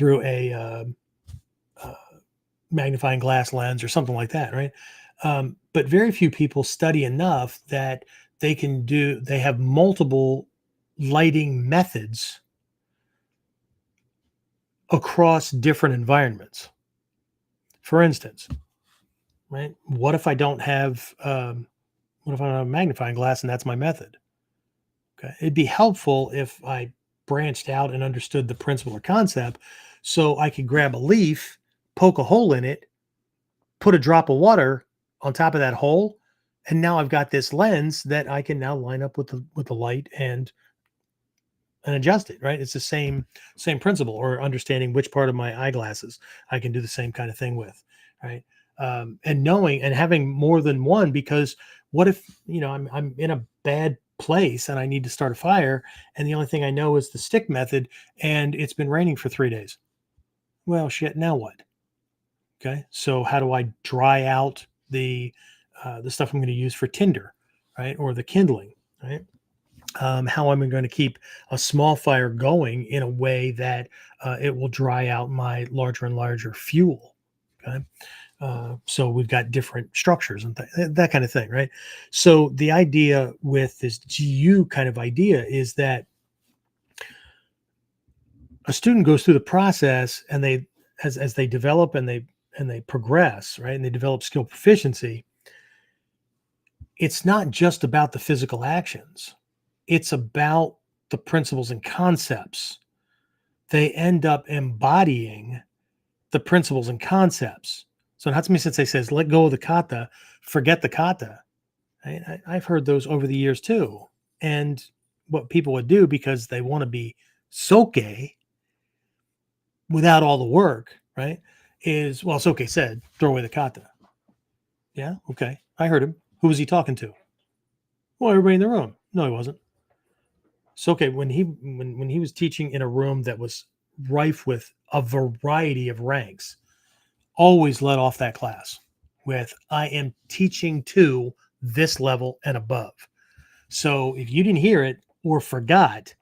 a magnifying glass lens or something like that, right? But very few people study enough that they have multiple lighting methods across different environments. For instance, right? What if I don't have a magnifying glass and that's my method? Okay. It'd be helpful if I branched out and understood the principle or concept so I could grab a leaf, poke a hole in it, put a drop of water on top of that hole, and now I've got this lens that I can now line up with the light and adjust it, right? It's the same principle, or understanding which part of my eyeglasses I can do the same kind of thing with, right? And knowing and having more than one, because what if, I'm in a bad place and I need to start a fire and the only thing I know is the stick method and it's been raining for 3 days. Well, shit, now what? Okay. So how do I dry out the stuff I'm going to use for tinder, right? Or the kindling, right? How am I going to keep a small fire going in a way that it will dry out my larger and larger fuel? Okay. So we've got different structures and that kind of thing, right? So the idea with this GU kind of idea is that a student goes through the process and they, as they develop and they progress, right? And they develop skill proficiency. It's not just about the physical actions. It's about the principles and concepts they end up embodying the principles and concepts. So Natsumi Sensei says, let go of the kata, forget the kata. I've heard those over the years too. And what people would do because they want to be soke without all the work, right? Is, well, Soke said, throw away the kata. Yeah, okay. I heard him. Who was he talking to? Well, everybody in the room. No, he wasn't. Soke, when he was teaching in a room that was rife with a variety of ranks, always led off that class with, I am teaching to this level and above. So if you didn't hear it or forgot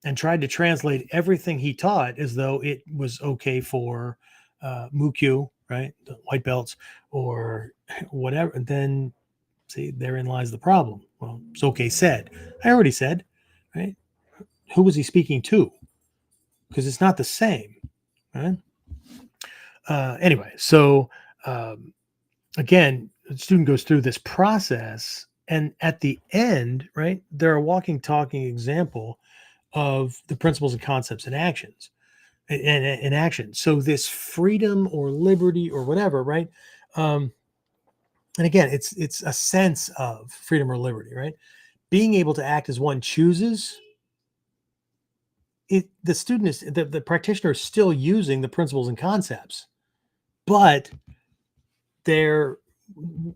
and tried to translate everything he taught as though it was okay for Mukyu, right, the white belts or whatever, then see, therein lies the problem. Well, Soke said, I already said, right? Who was he speaking to? Because it's not the same, right? Anyway, so again, the student goes through this process, and at the end, right, they're a walking, talking example of the principles and concepts and actions in action. So this freedom or liberty or whatever, right? And again, it's a sense of freedom or liberty, right? Being able to act as one chooses. The student is the practitioner is still using the principles and concepts, but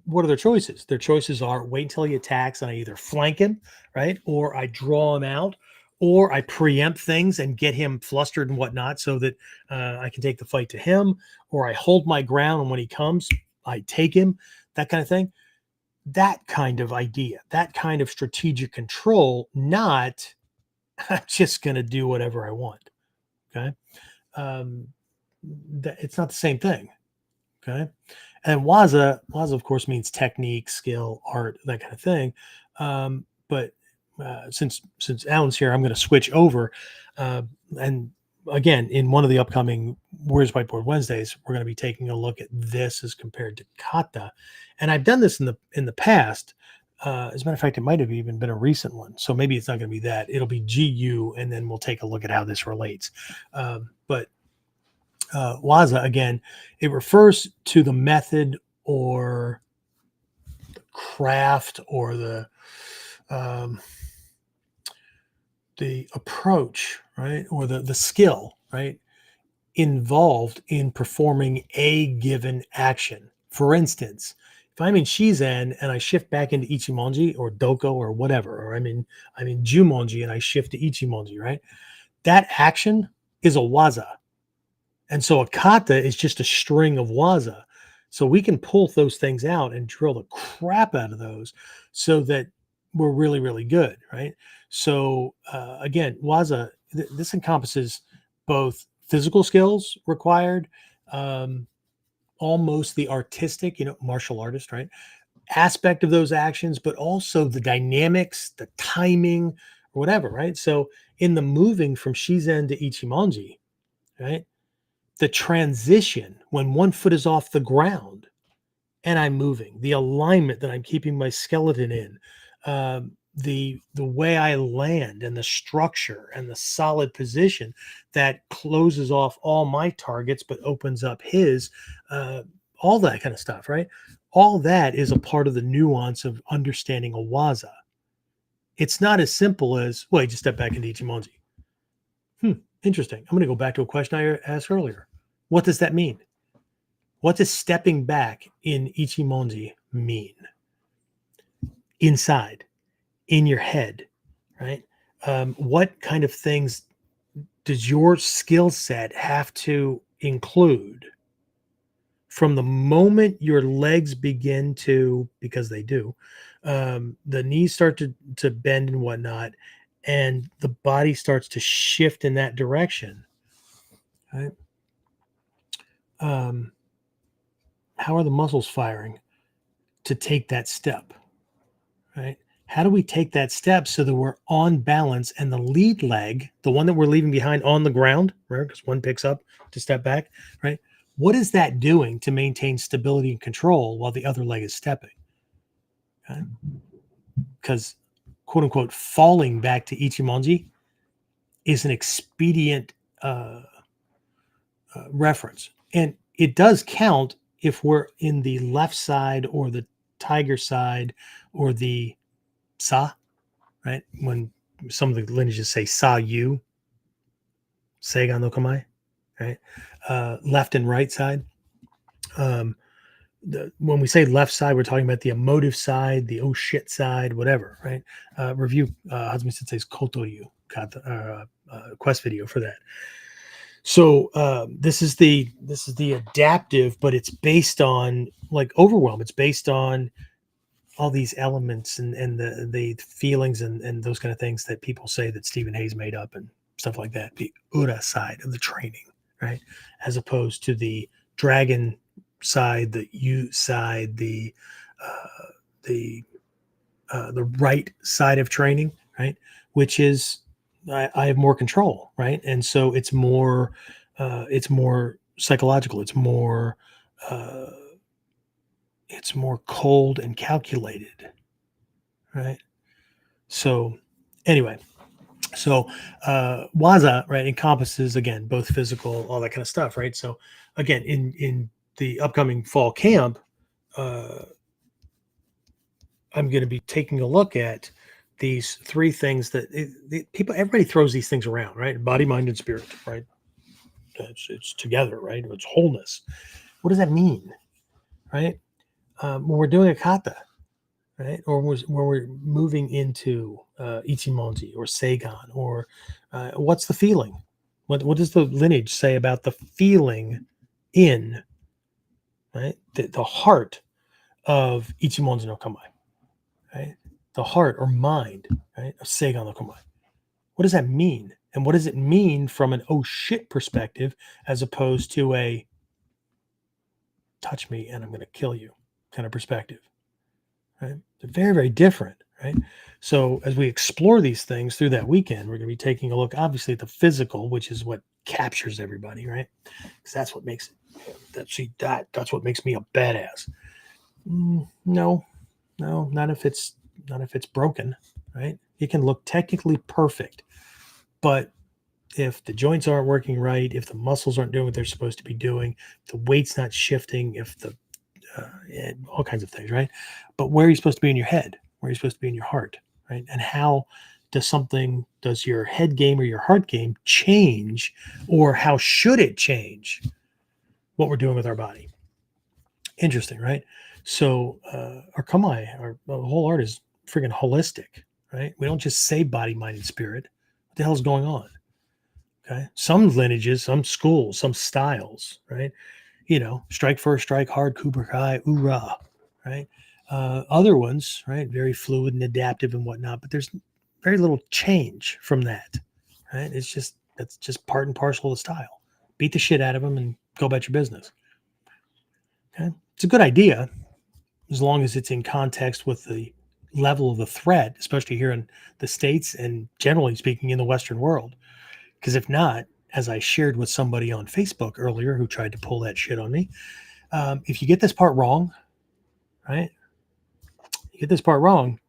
what are their choices? Their choices are wait until he attacks and I either flank him, right? Or I draw him out, or I preempt things and get him flustered and whatnot so that I can take the fight to him, or I hold my ground and when he comes, I take him, that kind of thing. That kind of idea, that kind of strategic control, not I'm just going to do whatever I want. Okay. It's not the same thing. Okay. And waza, of course, means technique, skill, art, that kind of thing. But since Alan's here, I'm going to switch over. And again, in one of the upcoming Warriors Whiteboard Wednesdays, we're going to be taking a look at this as compared to kata. And I've done this in the past. As a matter of fact, it might have even been a recent one. So maybe it's not going to be that. It'll be GU, and then we'll take a look at how this relates. But waza, again, it refers to the method or the craft or the approach, right? Or the skill, right? Involved in performing a given action. For instance, if I'm in Shizen and I shift back into Ichimonji or Doko or whatever, or I'm in Jumonji and I shift to Ichimonji, right? That action is a waza. And so a kata is just a string of waza. So we can pull those things out and drill the crap out of those so that we're really, really good, right? So again, waza, this encompasses both physical skills required, almost the artistic, martial artist, right, aspect of those actions, but also the dynamics, the timing, or whatever, right? So in the moving from Shizen to Ichimonji, right, the transition when one foot is off the ground and I'm moving, the alignment that I'm keeping my skeleton in, the way I land and the structure and the solid position that closes off all my targets but opens up his, all that kind of stuff, right? All that is a part of the nuance of understanding a waza. It's not as simple as, well, you just step back into Ichimonji. Interesting. I'm going to go back to a question I asked earlier. What does that mean? What does stepping back in Ichimonji mean? Inside, in your head, right? What kind of things does your skill set have to include from the moment your legs begin to, because they do, the knees start to bend and whatnot, and the body starts to shift in that direction, right? How are the muscles firing to take that step, right? How do we take that step so that we're on balance and the lead leg, the one that we're leaving behind on the ground, right? Because one picks up to step back, right? What is that doing to maintain stability and control while the other leg is stepping? Okay? Because, quote unquote, falling back to Ichimonji is an expedient uh, reference. And it does count if we're in the left side or the tiger side or the sa, right? When some of the lineages say sa yu, seigan no kamai, right? Left and right side. When we say left side, we're talking about the emotive side, the oh shit side, whatever, right? Review Hazumi Sensei's Kotoryu quest video for that. So this is the adaptive, but it's based on like overwhelm. It's based on all these elements and the feelings and those kind of things that people say that Stephen Hayes made up and stuff like that. The Ura side of the training, right, as opposed to the dragon side, the U side, the right side of training, right, which is I have more control, right, and so it's more psychological. It's more cold and calculated, right? So anyway, so waza, right, encompasses again both physical, all that kind of stuff, right? So again, in the upcoming fall camp, I'm going to be taking a look at these three things that everybody throws these things around, right? Body, mind, and spirit, right? It's together, right? It's wholeness. What does that mean, right? When we're doing a kata, right? Or when we're moving into ichimonji or seigan, or what's the feeling? What does the lineage say about the feeling in, right, the heart of ichimonji no kamai, right? The heart or mind, right, of seigan no kamai. What does that mean? And what does it mean from an oh shit perspective as opposed to a touch me and I'm going to kill you kind of perspective, right? They're very, very different, right? So as we explore these things through that weekend, we're going to be taking a look, obviously, at the physical, which is what captures everybody, right? Because that's what makes that's what makes me a badass. No, not if it's broken, right? It can look technically perfect, but if the joints aren't working right, if the muscles aren't doing what they're supposed to be doing, if the weight's not shifting, if the all kinds of things, right? But where are you supposed to be in your head? Where are you supposed to be in your heart, right? And how does your head game or your heart game change, or how should it change what we're doing with our body? Interesting, right? So our kamai, our whole art is freaking holistic, right? We don't just say body, mind, and spirit. What the hell's going on? Okay. Some lineages, some schools, some styles, right? Strike first, strike hard, Kubra Kai, oorah, right? Other ones, right? Very fluid and adaptive and whatnot, but there's very little change from that, right? That's just part and parcel of the style. Beat the shit out of them and go about your business. Okay. It's a good idea as long as it's in context with the level of the threat, especially here in the States and generally speaking in the Western world. Because if not, as I shared with somebody on Facebook earlier who tried to pull that shit on me, if you get this part wrong, right? You get this part wrong,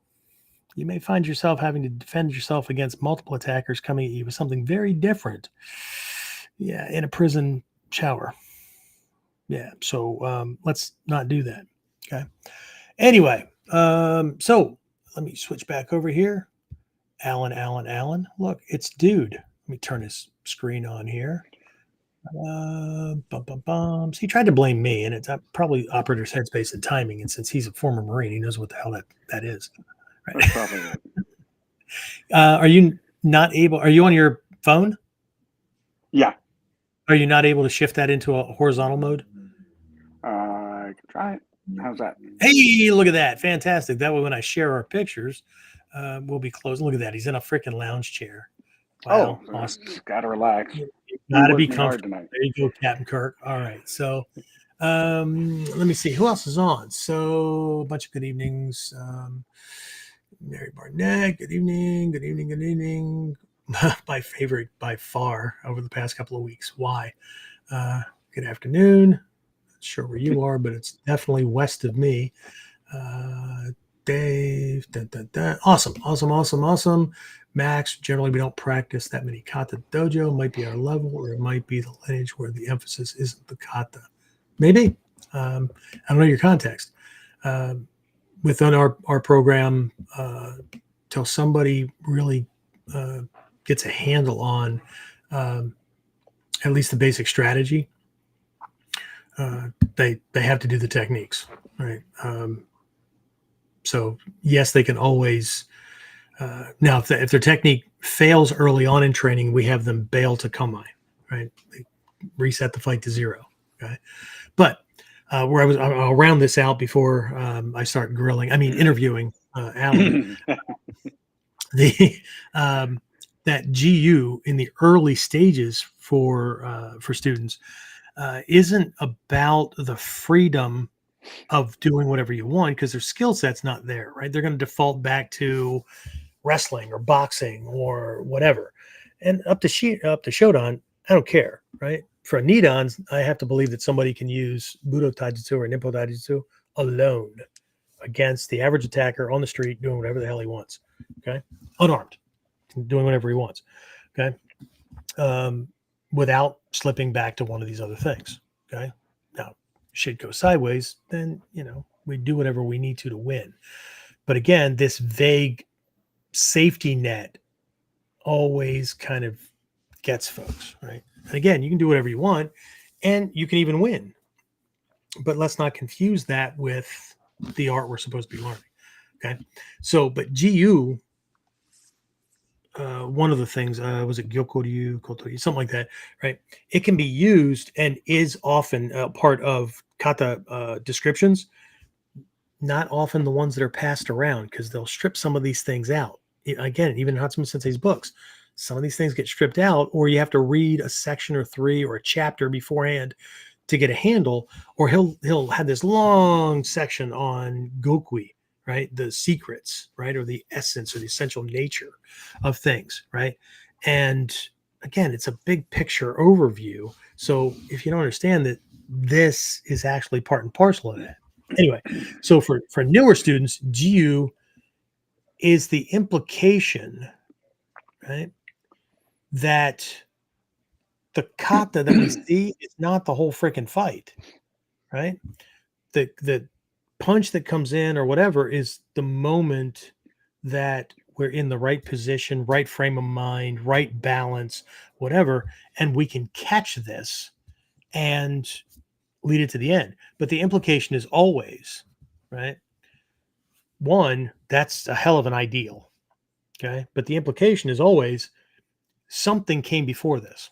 you may find yourself having to defend yourself against multiple attackers coming at you with something very different. Yeah, in a prison shower. Yeah, so let's not do that. Okay. Anyway, so let me switch back over here. Alan. Look, it's dude. Let me turn his screen on here. So he tried to blame me, and it's probably operator's headspace and timing. And since he's a former Marine, he knows what the hell that is. Right? That's probably it. Are you not able? Are you on your phone? Yeah. Are you not able to shift that into a horizontal mode? I can try it. How's that? Hey, look at that! Fantastic. That way, when I share our pictures, we'll be close. Look at that. He's in a freaking lounge chair. Wow, awesome. Gotta relax. Gotta be comfortable. There you go, Captain Kirk. All right. So let me see who else is on. So a bunch of good evenings. Mary Barnett, good evening. My favorite by far over the past couple of weeks. Why? Good afternoon. Not sure where you are, but it's definitely west of me. Dave. Awesome. Max, generally we don't practice that many kata dojo. Might be our level, or it might be the lineage where the emphasis isn't the kata. Maybe. I don't know your context. Within our program, till somebody really gets a handle on at least the basic strategy, they have to do the techniques, right? So yes, they can always. Now, if their technique fails early on in training, we have them bail to kamae, right? They reset the fight to 0. Okay, but I'll round this out before I start interviewing Alan. The that GU in the early stages for students isn't about the freedom of doing whatever you want, because their skill set's not there, right? They're going to default back to wrestling or boxing or whatever. And up to Shodan, I don't care, right? For Nidans, I have to believe that somebody can use Budo Taijutsu or Nimpo Taijutsu alone against the average attacker on the street doing whatever the hell he wants, okay? Unarmed, doing whatever he wants, okay? Without slipping back to one of these other things, okay? Now, shit goes sideways, then, we do whatever we need to win. But again, this vague safety net always kind of gets folks, right? And again, you can do whatever you want and you can even win, but let's not confuse that with the art we're supposed to be learning. Okay. So, but GU, one of the things, was it Gyokoryu, Kotoryu, something like that, right? It can be used and is often part of kata descriptions, not often the ones that are passed around, because they'll strip some of these things out. Again, even in Hatsumi Sensei's books, some of these things get stripped out, or you have to read a section or 3 or a chapter beforehand to get a handle, or he'll have this long section on Gokui, right? The secrets, right? Or the essence or the essential nature of things, right? And again, it's a big picture overview. So if you don't understand that this is actually part and parcel of that. Anyway, so for newer students, GU is the implication, right, that the kata that we see is not the whole freaking fight, right? The punch that comes in or whatever is the moment that we're in the right position, right frame of mind, right balance, whatever, and we can catch this and lead it to the end. But the implication is always, right? One, that's a hell of an ideal. Okay. But the implication is always something came before this.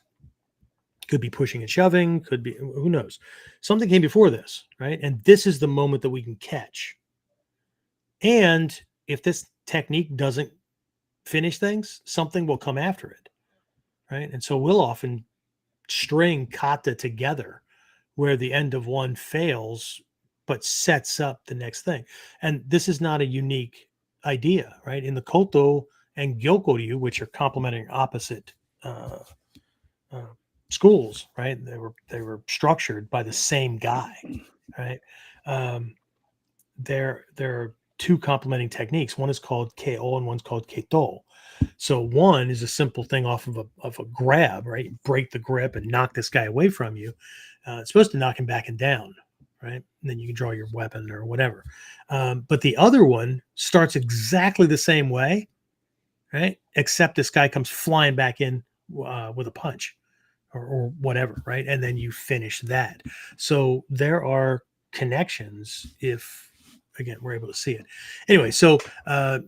Could be pushing and shoving, could be, who knows? Something came before this, right? And this is the moment that we can catch. And if this technique doesn't finish things, something will come after it, right? And so we'll often string kata together where the end of one fails but sets up the next thing. And this is not a unique idea, right? In the Koto and Gyokoryu, which are complementing opposite schools, right? They were structured by the same guy, right? There are 2 complementing techniques. One is called KO and one's called Keto. So one is a simple thing off of a grab, right? Break the grip and knock this guy away from you. It's supposed to knock him back and down, right? And then you can draw your weapon or whatever. But the other one starts exactly the same way, right? Except this guy comes flying back in with a punch or whatever, right? And then you finish that. So there are connections if, again, we're able to see it. Anyway, so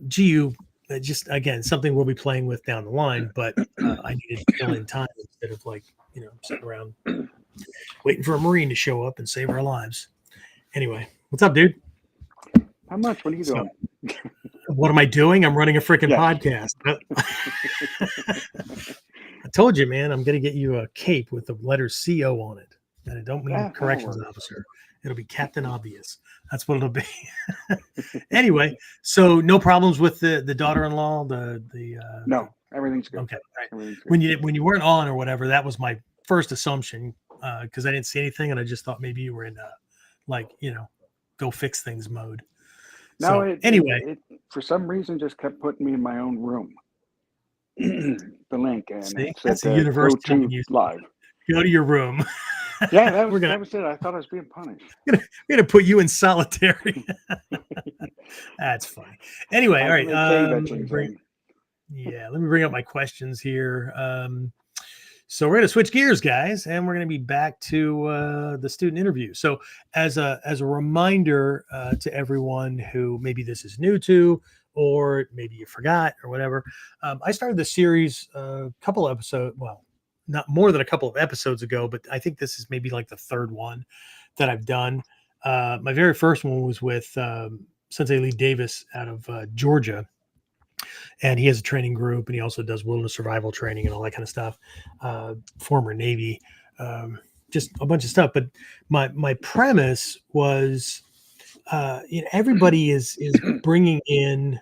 GU, just, again, something we'll be playing with down the line, but I needed to fill in time instead of sitting around waiting for a Marine to show up and save our lives. Anyway, what's up, dude? How much? What are you doing? What am I doing? I'm running a freaking podcast. I told you, man, I'm going to get you a cape with the letter CO on it. And I don't mean corrections officer. It'll be Captain Obvious. That's what it'll be. Anyway, so no problems with the daughter-in-law. No, everything's good. Okay, right. Everything's good. When you weren't on or whatever, that was my first assumption, because I didn't see anything, and I just thought maybe you were in go fix things mode. No, So anyway, it for some reason just kept putting me in my own room. The link, and see, it said that's the universe go telling to you, live. go to your room. Yeah, we're gonna that was it. I thought I was being punished. we're gonna put you in solitary. That's funny. Anyway, all Hiding right. in a cave, Let that's what me you're bring saying. let me bring up my questions here. So we're going to switch gears, guys, and we're going to be back to the student interview. So as a reminder to everyone who maybe this is new to, or maybe you forgot or whatever, I started the series a couple episodes, well, not more than a couple of episodes ago, but I think this is maybe like the third one that I've done. My very first one was with Sensei Lee Davis out of Georgia, and he has a training group, and he also does wilderness survival training and all that kind of stuff. Former Navy, just a bunch of stuff. But my premise was, everybody is bringing in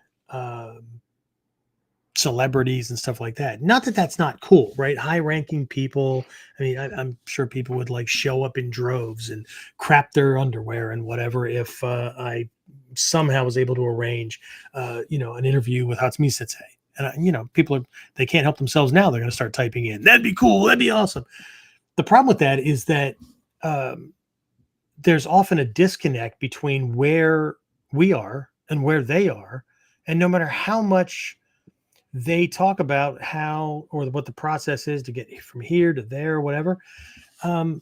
celebrities and stuff like that. Not that that's not cool, right? High ranking people. I mean, I'm sure people would like show up in droves and crap their underwear and whatever if I somehow was able to arrange, an interview with Hatsumi Sensei. And people they can't help themselves now. They're going to start typing in. That'd be cool. That'd be awesome. The problem with that is that there's often a disconnect between where we are and where they are, and no matter how much they talk about how or what the process is to get from here to there, whatever. A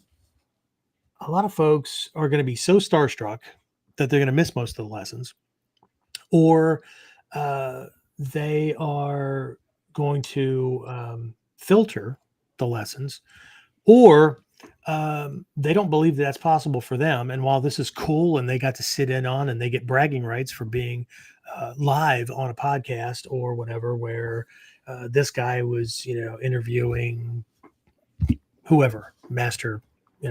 lot of folks are going to be so starstruck that they're going to miss most of the lessons, or they are going to filter the lessons, or they don't believe that that's possible for them. And while this is cool and they got to sit in on and they get bragging rights for being live on a podcast or whatever, where this guy was, interviewing whoever, master, they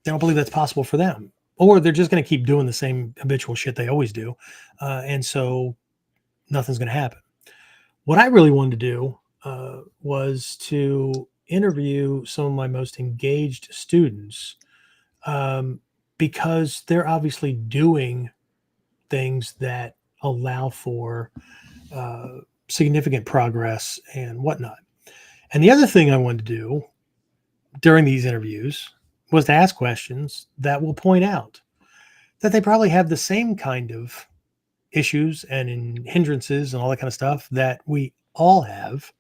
don't believe that's possible for them. Or they're just going to keep doing the same habitual shit they always do. And so nothing's going to happen. What I really wanted to do was to interview some of my most engaged students, because they're obviously doing things that allow for significant progress and whatnot. And the other thing I wanted to do during these interviews was to ask questions that will point out that they probably have the same kind of issues and hindrances and all that kind of stuff that we all have,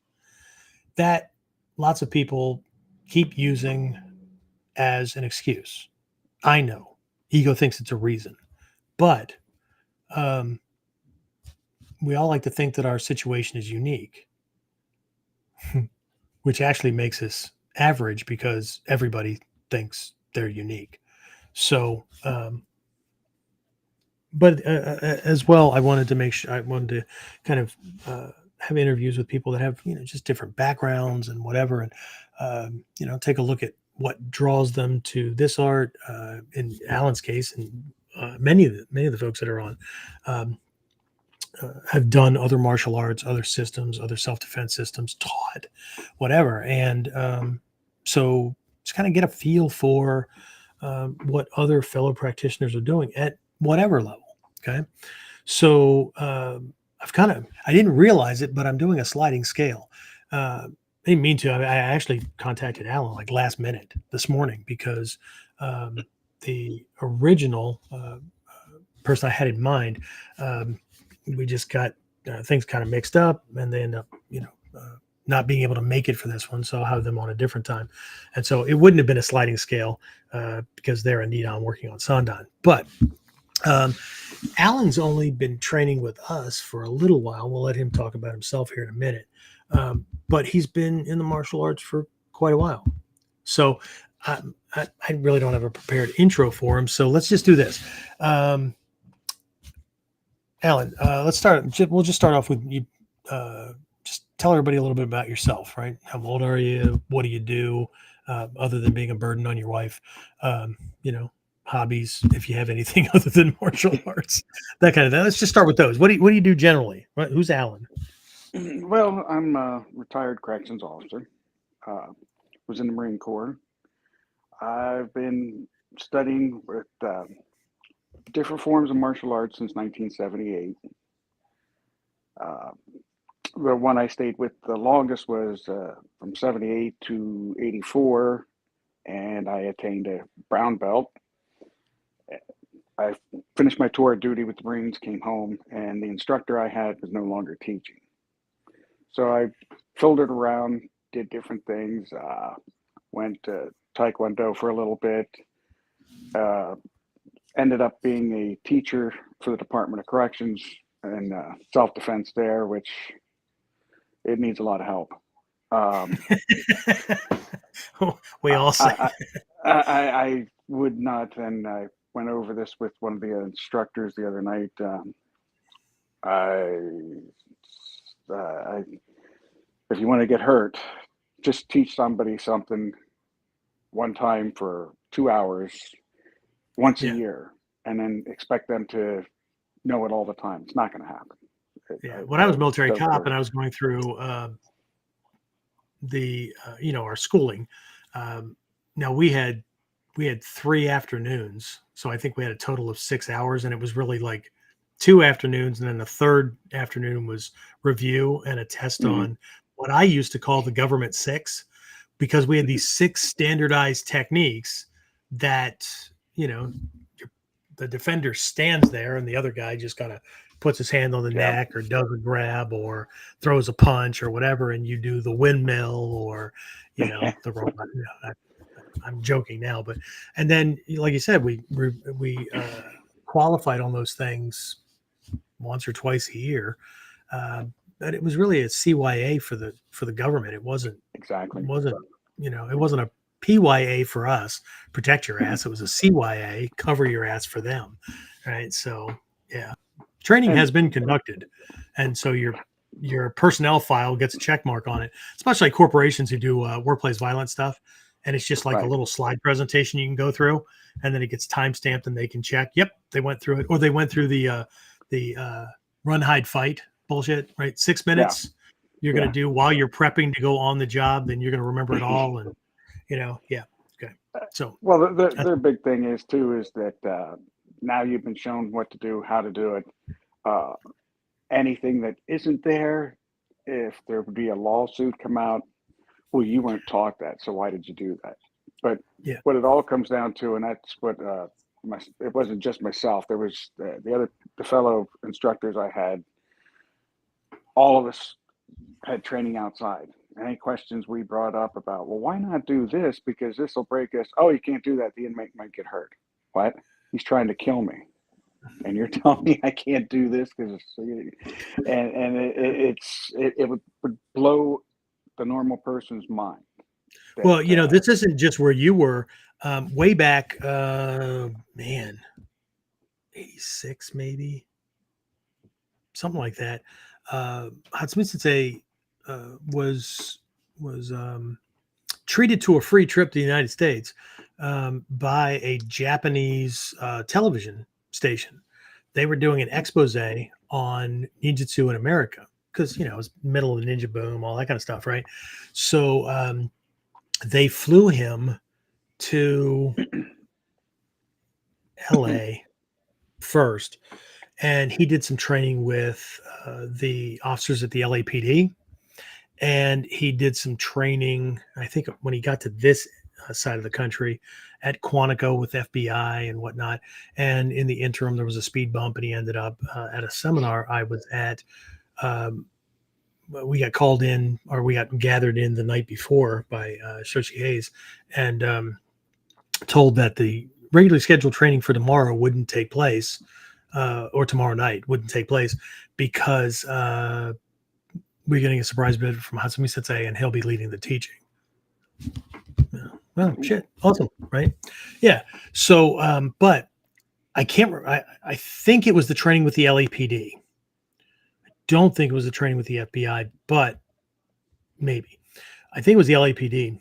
that lots of people keep using as an excuse. I know ego thinks it's a reason, but we all like to think that our situation is unique, which actually makes us average because everybody thinks they're unique. So, but as well, I wanted to kind of have interviews with people that have, just different backgrounds and whatever. And, take a look at what draws them to this art, in Alan's case, and many of the folks that are on, have done other martial arts, other systems, other self-defense systems, taught, whatever. And so just kind of get a feel for what other fellow practitioners are doing at whatever level. Okay. So I didn't realize it, but I'm doing a sliding scale. I didn't mean to. I actually contacted Alan like last minute this morning because the original person I had in mind, we just got things kind of mixed up, and they end up, not being able to make it for this one. So I'll have them on a different time. And so it wouldn't have been a sliding scale because they're indeed on working on Sandan. But Alan's only been training with us for a little while. We'll let him talk about himself here in a minute. But he's been in the martial arts for quite a while. So I really don't have a prepared intro for him. So let's just do this. Alan, let's start. We'll just start off with you. Just tell everybody a little bit about yourself, right? How old are you? What do you do other than being a burden on your wife? Hobbies, if you have anything other than martial arts, that kind of thing. Let's just start with those. What do you do generally? Who's Alan? Well, I'm a retired corrections officer. Was in the Marine Corps. I've been studying with different forms of martial arts since 1978. The one I stayed with the longest was from 78 to 84, and I attained a brown belt. I finished my tour of duty with the Marines, came home, and the instructor I had was no longer teaching. So I filtered around, did different things, went to Taekwondo for a little bit, ended up being a teacher for the Department of Corrections and self-defense there, which it needs a lot of help. We all say. I would not, and I went over this with one of the instructors the other night. If you want to get hurt, just teach somebody something one time for 2 hours once a year, and then expect them to know it all the time. It's not going to happen. When I was military cop and I was going through our schooling, now we had 3 afternoons, so I think we had a total of 6 hours, and it was really like 2 afternoons, and then the third afternoon was review and a test on what I used to call the government 6, because we had these 6 standardized techniques that, the defender stands there and the other guy just kind of puts his hand on the neck or does a grab or throws a punch or whatever, and you do the windmill or the robot. I'm joking now, and then like you said, we qualified on those things once or twice a year, but it was really a CYA for the government. It wasn't exactly. It wasn't a PYA for us, protect your ass. It was a CYA, cover your ass for them, right? So training has been conducted, and so your personnel file gets a check mark on it, especially corporations who do workplace violence stuff, and it's just like a little slide presentation you can go through, and then it gets time stamped and they can check, yep, they went through it, or they went through the run, hide, fight bullshit, right? 6 minutes you're going to do while you're prepping to go on the job, then you're going to remember it all, and okay. So their big thing is that now you've been shown what to do, how to do it. Anything that isn't there, if there would be a lawsuit come out, well, you weren't taught that, so why did you do that? But what it all comes down to, and that's what it wasn't just myself. There was the fellow instructors I had. All of us had training outside. Any questions we brought up about, well, why not do this? Because this will break us. Oh, you can't do that. The inmate might get hurt. What? He's trying to kill me. And you're telling me I can't do this because it would blow the normal person's mind. Well, this isn't just where you were. Way back, 86 maybe, something like that. Webb-Sensei was treated to a free trip to the United States by a Japanese television station. They were doing an expose on ninjutsu in America because it was middle of the ninja boom, all that kind of stuff, right? So they flew him to LA first, and he did some training with the officers at the LAPD, and he did some training, I think, when he got to this side of the country at Quantico with FBI and whatnot. And in the interim, there was a speed bump, and he ended up at a seminar I was at. We got called in, or we got gathered in the night before by Shoshi Hayes, and told that the regularly scheduled training for tomorrow wouldn't take place, or tomorrow night wouldn't take place, because we're getting a surprise visit from Webb-Sensei, and he'll be leading the teaching. Well, shit, awesome, right? Yeah. So, but I can't. I think it was the training with the LAPD. I don't think it was the training with the FBI, but maybe. I think it was the LAPD.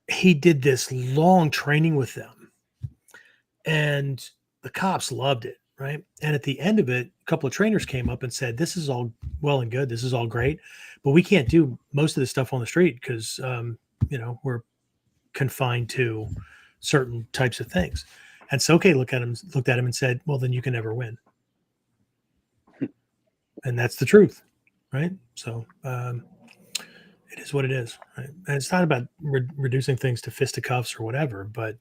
He did this long training with them, and the cops loved it, right? And at the end of it, a couple of trainers came up and said, "This is all well and good. This is all great, but we can't do most of this stuff on the street because we're confined to certain types of things." And Soke looked at him and said, well, then you can never win. And that's the truth, right? So it is what it is, right? And it's not about reducing things to fisticuffs or whatever, but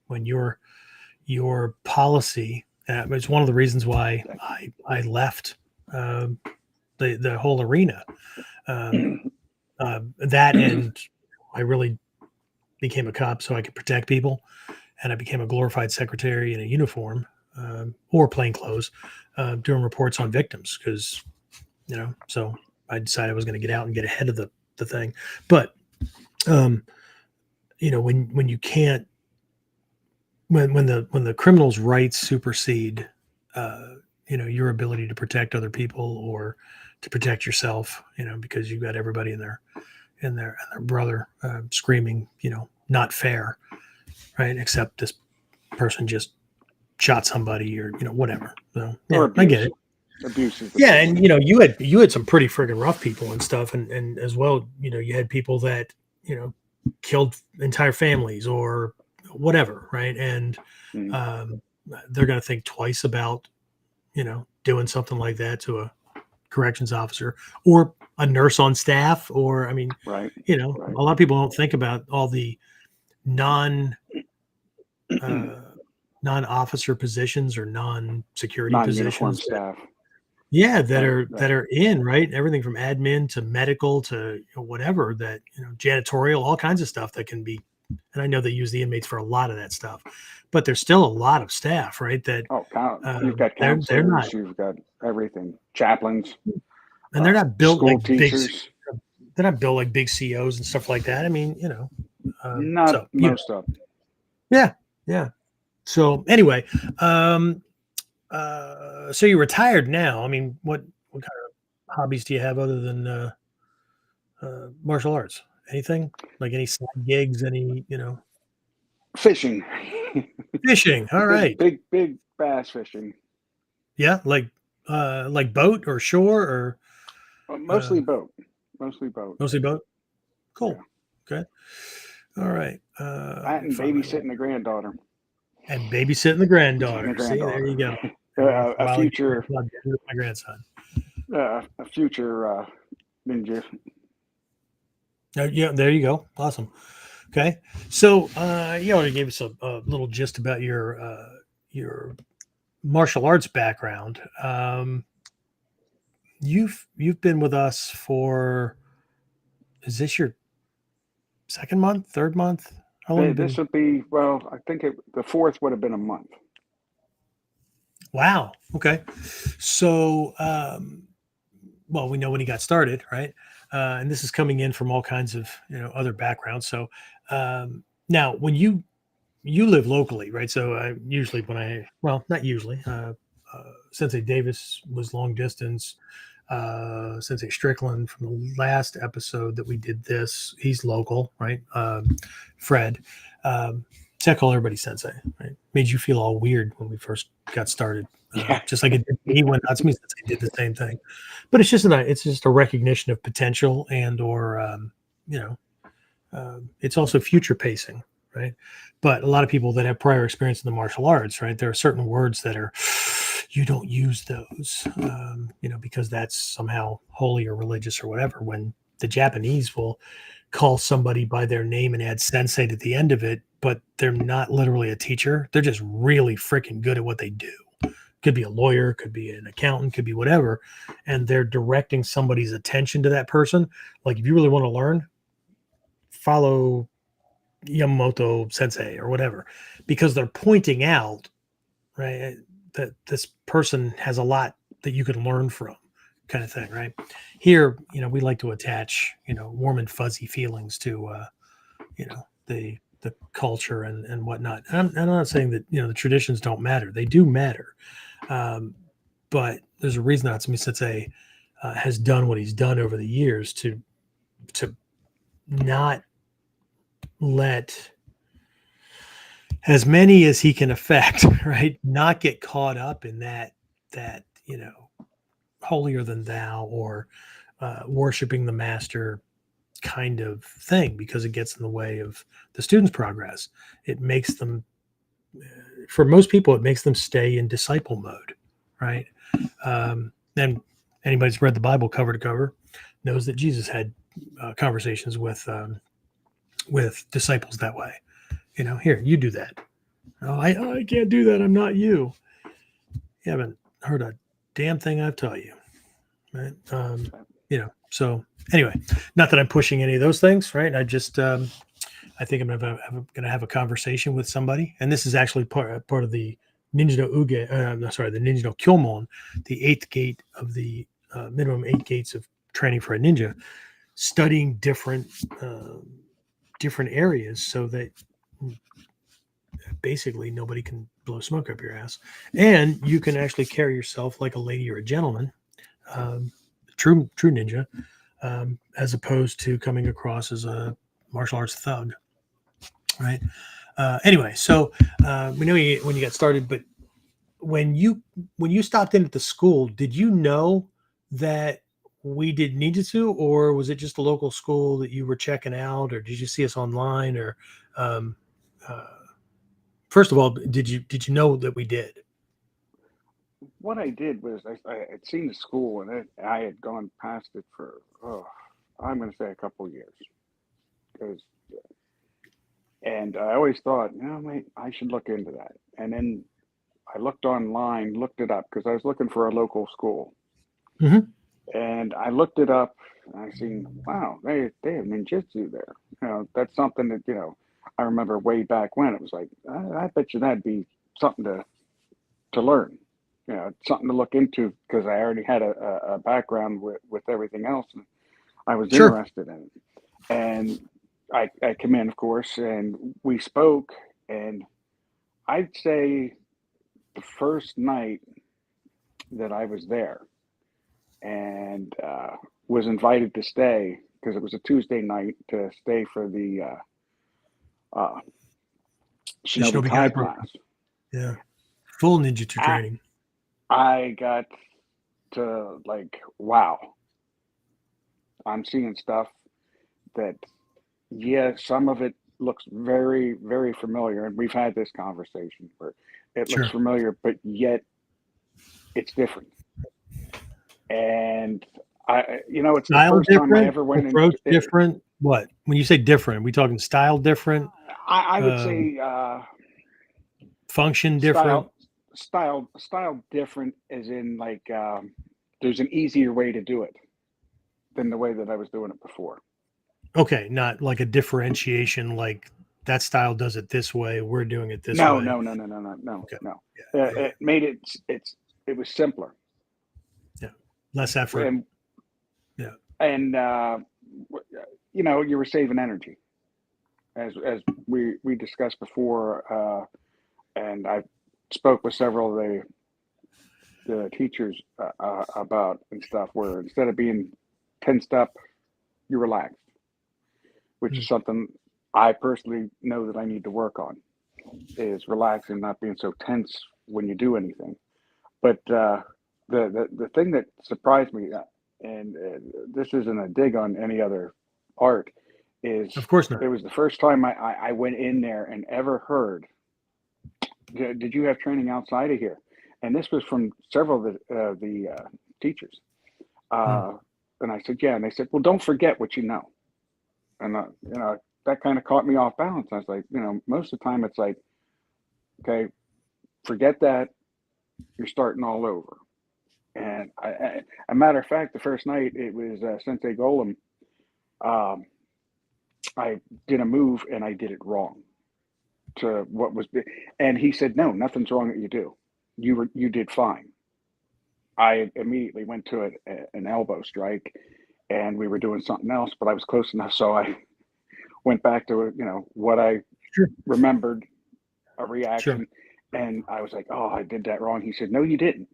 when your policy, it's one of the reasons why I left the whole arena. That and I really became a cop so I could protect people, and I became a glorified secretary in a uniform or plainclothes doing reports on victims because, so I decided I was going to get out and get ahead of the thing. But, when you can't, when the criminal's rights supersede, your ability to protect other people or to protect yourself, because you've got everybody in their brother screaming, not fair, right? Except this person just shot somebody or whatever. So yeah, I get it. Abuse is yeah, and you had some pretty friggin' rough people and stuff, and as well, you had people that killed entire families or whatever, right? And they're going to think twice about doing something like that to a corrections officer or a nurse on staff, or right. A lot of people don't think about all the non-officer positions or non-security positions staff. That are in, right? Everything from admin to medical to whatever, that janitorial, all kinds of stuff that can be. And I know they use the inmates for a lot of that stuff, but there's still a lot of staff, right? That you've got counselors, you've got everything, chaplains, and they're not built school like teachers. They're not built like big COs and stuff like that. Not most of them. Yeah. So anyway, so you're retired now. What kind of hobbies do you have other than martial arts? Anything like any side gigs? Any Fishing. Fishing. All right. Big bass fishing. Yeah, like boat or shore or mostly boat. Mostly boat. Cool. Yeah. Okay. All right. And babysitting the granddaughter. And babysitting the granddaughter. See, there you go. A future with my grandson. A future ninja. Yeah, there you go. Awesome. Okay, so you already gave us a little gist about your martial arts background. You've been with us for, is this your second month, third month? How long? This would be, I think the fourth would have been a month. Wow. Okay. So, we know when he got started, right? And this is coming in from all kinds of other backgrounds. So now, when you live locally, right? So usually not usually. Sensei Davis was long distance. Sensei Strickland from the last episode that we did this, he's local, right? Fred. I call everybody Sensei, right? Made you feel all weird when we first got started. Just like it did me when Natsumi Sensei did the same thing. But it's just a recognition of potential and or it's also future pacing, right? But a lot of people that have prior experience in the martial arts, right? There are certain words that are, you don't use those, because that's somehow holy or religious or whatever. When the Japanese will call somebody by their name and add sensei to the end of it, but they're not literally a teacher. They're just really freaking good at what they do. Could be a lawyer, could be an accountant, could be whatever. And they're directing somebody's attention to that person. Like if you really want to learn, follow Yamamoto Sensei or whatever, because they're pointing out, right, that this person has a lot that you can learn from, kind of thing, right? Here, we like to attach, warm and fuzzy feelings to, the culture and whatnot. And I'm not saying that, the traditions don't matter. They do matter. But there's a reason that Natsumi Sensei has done what he's done over the years to not let as many as he can affect, right? Not get caught up in that holier than thou or worshiping the master kind of thing, because it gets in the way of the students' progress. It makes them for most people, it makes them stay in disciple mode, right? And anybody's read the Bible cover to cover knows that Jesus had conversations with disciples that way. Here, you do that. Oh, I can't do that. I'm not you. You haven't heard a damn thing I've taught you, right? So anyway, not that I'm pushing any of those things, right? I just I think I'm gonna have a conversation with somebody, and this is actually part of the Ninja no Uge. The Ninja no Kyomon, the 8th gate of the minimum 8 gates of training for a ninja, studying different areas so that basically nobody can blow smoke up your ass, and you can actually carry yourself like a lady or a gentleman, true ninja, as opposed to coming across as a martial arts thug, right? Anyway, so we know when you got started, but when you stopped in at the school, did you know that we did ninjutsu, or was it just a local school that you were checking out, or did you see us online, or first of all, did you know that we did? What I did was I had seen the school, and I had gone past it for, I'm going to say a couple of years. And I always thought, wait, I should look into that. And then I looked online, looked it up, because I was looking for a local school. Mm-hmm. And I looked it up, and I seen, wow, they have ninjutsu there. That's something that, I remember way back when it was like, I bet you that'd be something to learn, something to look into, because I already had a background with everything else, and I was Sure. interested in it. And I come in, of course, and we spoke, and I'd say the first night that I was there and was invited to stay, because it was a Tuesday night, to stay for the Shinobi Kai class. Yeah. Full ninjutsu training. I got to wow. I'm seeing stuff that, some of it looks very, very familiar. And we've had this conversation where it looks familiar, but yet it's different. And it's style the first time I ever went approach different. What? When you say different, are we talking style different? I would say function different. Style different, as in there's an easier way to do it than the way that I was doing it before. Okay, not like a differentiation, like that style does it this way, we're doing it this way. No. Okay. No. Yeah. It made it was simpler. Yeah. Less effort. And you were saving energy, as we discussed before, and I spoke with several of the teachers about and stuff, where instead of being tensed up, you relaxed, which is something I personally know that I need to work on, is relaxing, not being so tense when you do anything. But the thing that surprised me, and this isn't a dig on any other art, is, of course not. It was the first time I went in there and ever heard, did you have training outside of here? And this was from several of the teachers. And I said, yeah. And they said, well, don't forget what you know. And, that kind of caught me off balance. I was like, most of the time it's like, okay, forget that. You're starting all over. And a matter of fact, the first night it was Sensei Golem. I did a move and I did it wrong to what was, and he said, no, nothing's wrong that you do. You did fine. I immediately went to an elbow strike, and we were doing something else, but I was close enough, so I went back to what I remembered, a reaction, and I was like, oh, I did that wrong. He said, no, you didn't.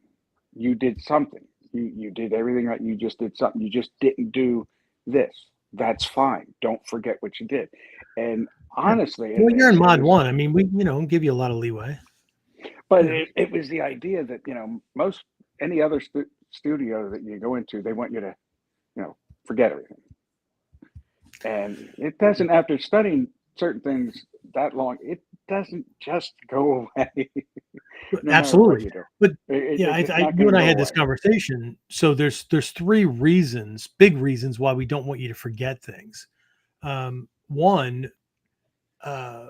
You did something. You did everything right. You just did something. You just didn't do this. That's fine. Don't forget what you did. And honestly, well, you're in mod 1. I mean, we give you a lot of leeway. But it was the idea that most any other studio that you go into, they want you to forget everything. And it doesn't. After studying certain things that long, it doesn't just go away, no matter what Absolutely. you do. But yeah, It's not you going to and I go had this away. conversation. So there's three reasons, big reasons why we don't want you to forget things. One, uh,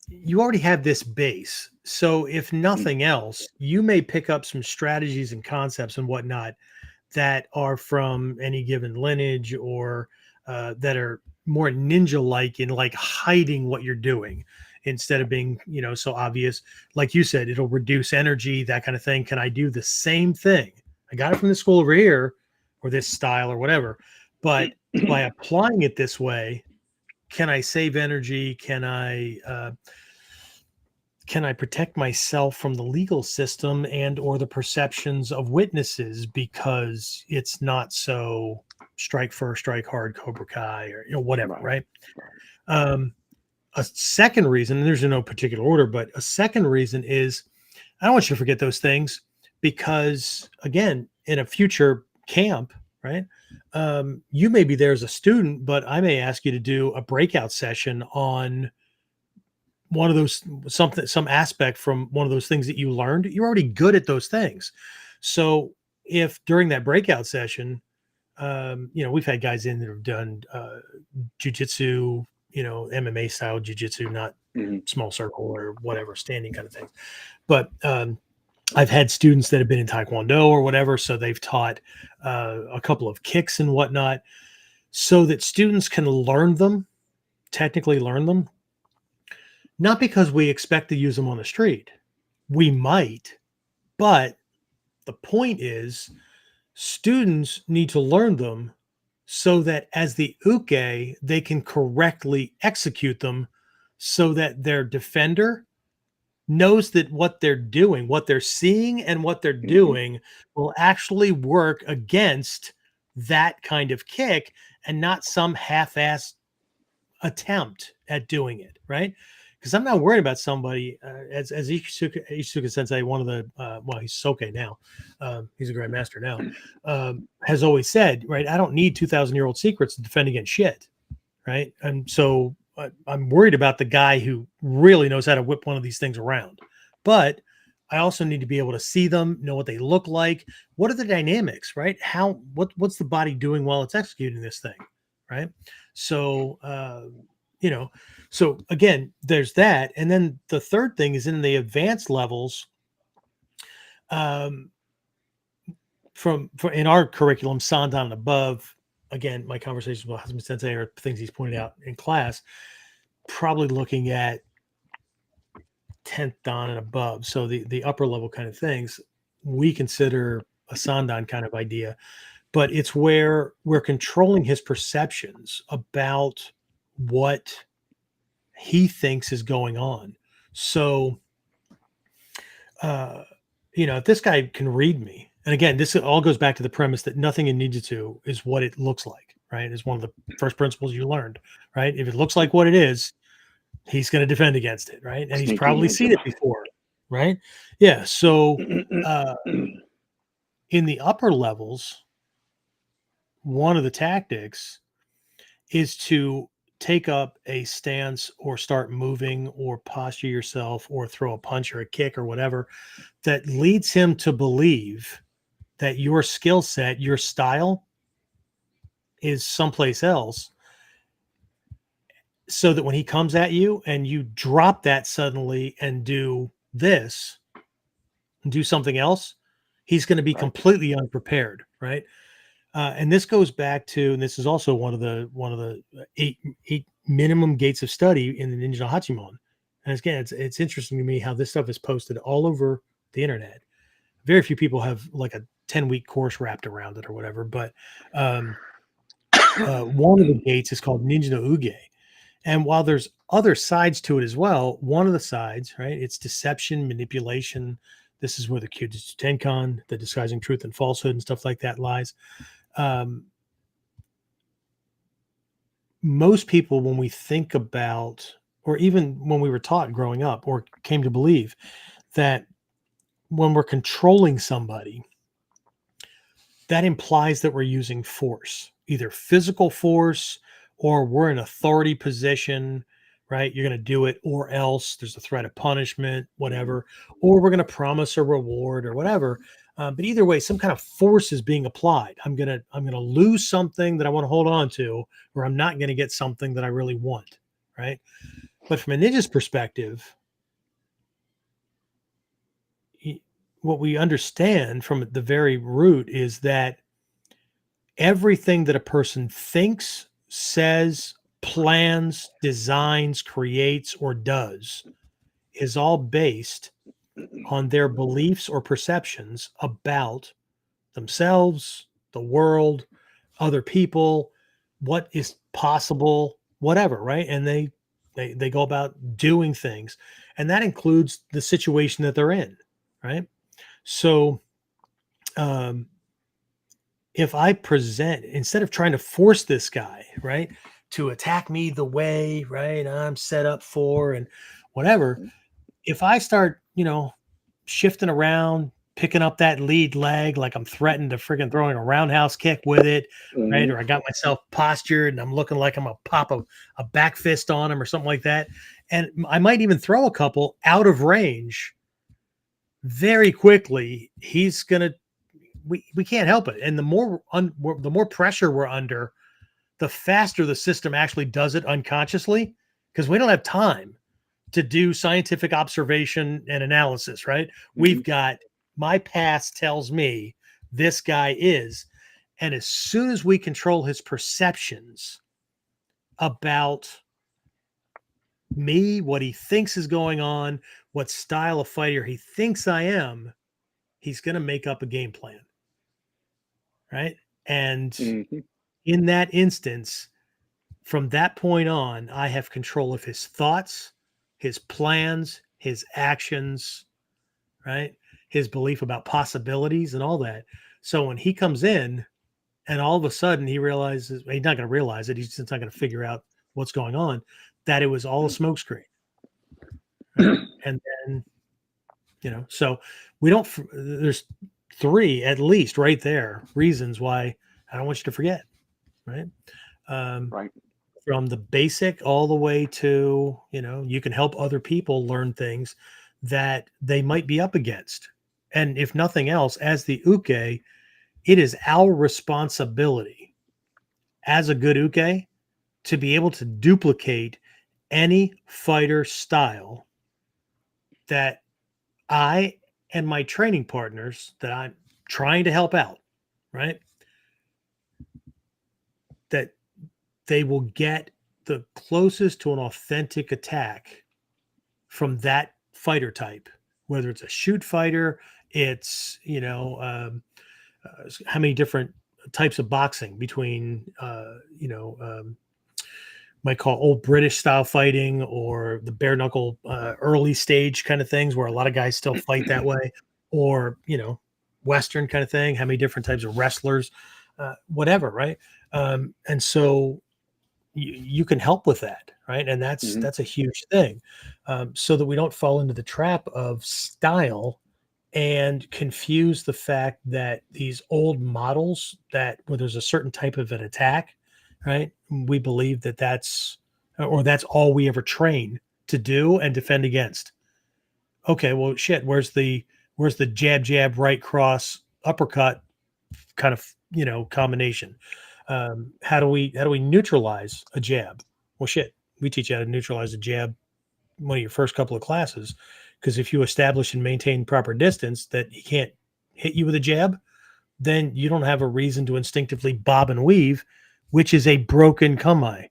you already have this base. So if Mm, nothing else, you may pick up some strategies and concepts and whatnot that are from any given lineage or that are more ninja like in like hiding what you're doing instead of being, so obvious. Like you said, it'll reduce energy, that kind of thing. Can I do the same thing? I got it from the school over here or this style or whatever. But by applying it this way, can I save energy? Can I protect myself from the legal system and or the perceptions of witnesses because it's not so strike first, strike hard, Cobra Kai, or whatever, right, right? right. Um, a second reason, and there's no particular order, but a second reason is I don't want you to forget those things because again, in a future camp, right? You may be there as a student, but I may ask you to do a breakout session on one of those some aspect from one of those things that you learned. You're already good at those things. So if during that breakout session, we've had guys in that have done jujitsu, MMA style jujitsu, not Hmm. small circle or whatever, standing kind of thing. But I've had students that have been in Taekwondo or whatever, so they've taught a couple of kicks and whatnot, so that students can learn them, technically learn them, not because we expect to use them on the street. We might, but the point is students need to learn them so that as the uke, they can correctly execute them so that their defender knows that what they're doing, what they're seeing, and what they're Hmm. doing will actually work against that kind of kick and not some half-assed attempt at doing it, right? Because I'm not worried about somebody as Ishisuka Sensei, one of the well, he's Soke now, he's a grandmaster now, has always said, right? I don't need 2,000-year-old secrets to defend against shit, right? And so I'm worried about the guy who really knows how to whip one of these things around, but I also need to be able to see them, know what they look like, what are the dynamics, right? What's the body doing while it's executing this thing, right? So you know, so again, there's that, and then the third thing is in the advanced levels. Um, from in our curriculum, Sandan and above. Again, my conversations with Hasumi Sensei are things he's pointed out in class. Probably looking at 10th dan and above, so the upper level kind of things we consider a Sandan kind of idea, but it's where we're controlling his perceptions about what he thinks is going on. So, uh, if this guy can read me, and again, this all goes back to the premise that nothing in Ninjutsu is what it looks like, right? Is one of the first principles you learned, right? If it looks like what it is, he's going to defend against it, right? And he's Sneaky probably ninja. seen it before, right? Yeah. So, uh, in the upper levels, one of the tactics is to take up a stance or start moving or posture yourself or throw a punch or a kick or whatever that leads him to believe that your skill set, your style is someplace else. So that when he comes at you and you drop that suddenly and do this and do something else, he's going to be Right. completely unprepared, right? And this goes back to, and this is also one of the eight minimum gates of study in the Ninja Hachimon. And again, it's interesting to me how this stuff is posted all over the internet. Very few people have like a 10-week course wrapped around it or whatever. But one of the gates is called Ninja no Uge. And while there's other sides to it as well, one of the sides, right, it's deception, manipulation. This is where the Kyujutsu Tenkan, the disguising truth and falsehood and stuff like that lies. Most people, when we think about, or even when we were taught growing up or came to believe that when we're controlling somebody, that implies that we're using force, either physical force or we're in authority position, right? You're going to do it or else there's a threat of punishment, whatever, or we're going to promise a reward or whatever. But either way, some kind of force is being applied. I'm going to lose something that I want to hold on to, or I'm not going to get something that I really want, right? But from a ninja's perspective, what we understand from the very root is that everything that a person thinks, says, plans, designs, creates, or does is all based on their beliefs or perceptions about themselves, the world, other people, what is possible, whatever, right? And they go about doing things, and that includes the situation that they're in, right? So if I present, instead of trying to force this guy, right, to attack me the way, right, I'm set up for and whatever, if I start, shifting around, picking up that lead leg like I'm threatened to freaking throwing a roundhouse kick with it, right, or I got myself postured and I'm looking like I'm going to pop a back fist on him or something like that, and I might even throw a couple out of range, very quickly he's going to, we can't help it. And the more pressure we're under, the faster the system actually does it unconsciously, because we don't have time to do scientific observation and analysis, right? We've got, my past tells me this guy is, and as soon as we control his perceptions about me, what he thinks is going on, what style of fighter he thinks I am, he's going to make up a game plan. Right. And in that instance, from that point on, I have control of his thoughts, his plans, his actions, right? His belief about possibilities and all that. So when he comes in and all of a sudden he realizes, he's not going to realize it, he's just not going to figure out what's going on, that it was all a smokescreen. Right? And then, so we don't, there's 3 at least right there reasons why I don't want you to forget, right? Right. From the basic all the way to, you can help other people learn things that they might be up against. And if nothing else, as the uke, it is our responsibility as a good uke to be able to duplicate any fighter style that I and my training partners that I'm trying to help out, right? That they will get the closest to an authentic attack from that fighter type, whether it's a shoot fighter, it's, how many different types of boxing between, might call old British style fighting or the bare knuckle early stage kind of things where a lot of guys still fight that way, or, Western kind of thing, how many different types of wrestlers, whatever. Right. And so you can help with that. Right. And that's a huge thing. So that we don't fall into the trap of style and confuse the fact that these old models that where there's a certain type of an attack, right? We believe that that's all we ever train to do and defend against. Okay, well, shit. Where's the jab, right cross, uppercut kind of, combination? How do we neutralize a jab? Well, shit. We teach you how to neutralize a jab one of your first couple of classes, because if you establish and maintain proper distance that he can't hit you with a jab, then you don't have a reason to instinctively bob and weave, which is a broken kamae,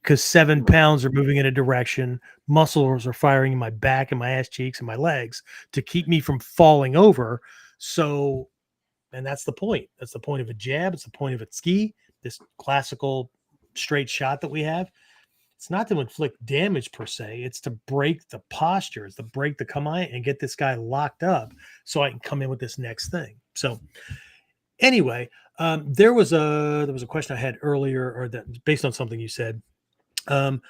because 7 pounds are moving in a direction, muscles are firing in my back and my ass cheeks and my legs to keep me from falling over. So, and that's the point. That's the point of a jab. It's the point of a ski, this classical straight shot that we have. It's not to inflict damage per se. It's to break the posture. It's to break the kamae and get this guy locked up so I can come in with this next thing. So anyway, there was a question I had earlier, or that based on something you said. How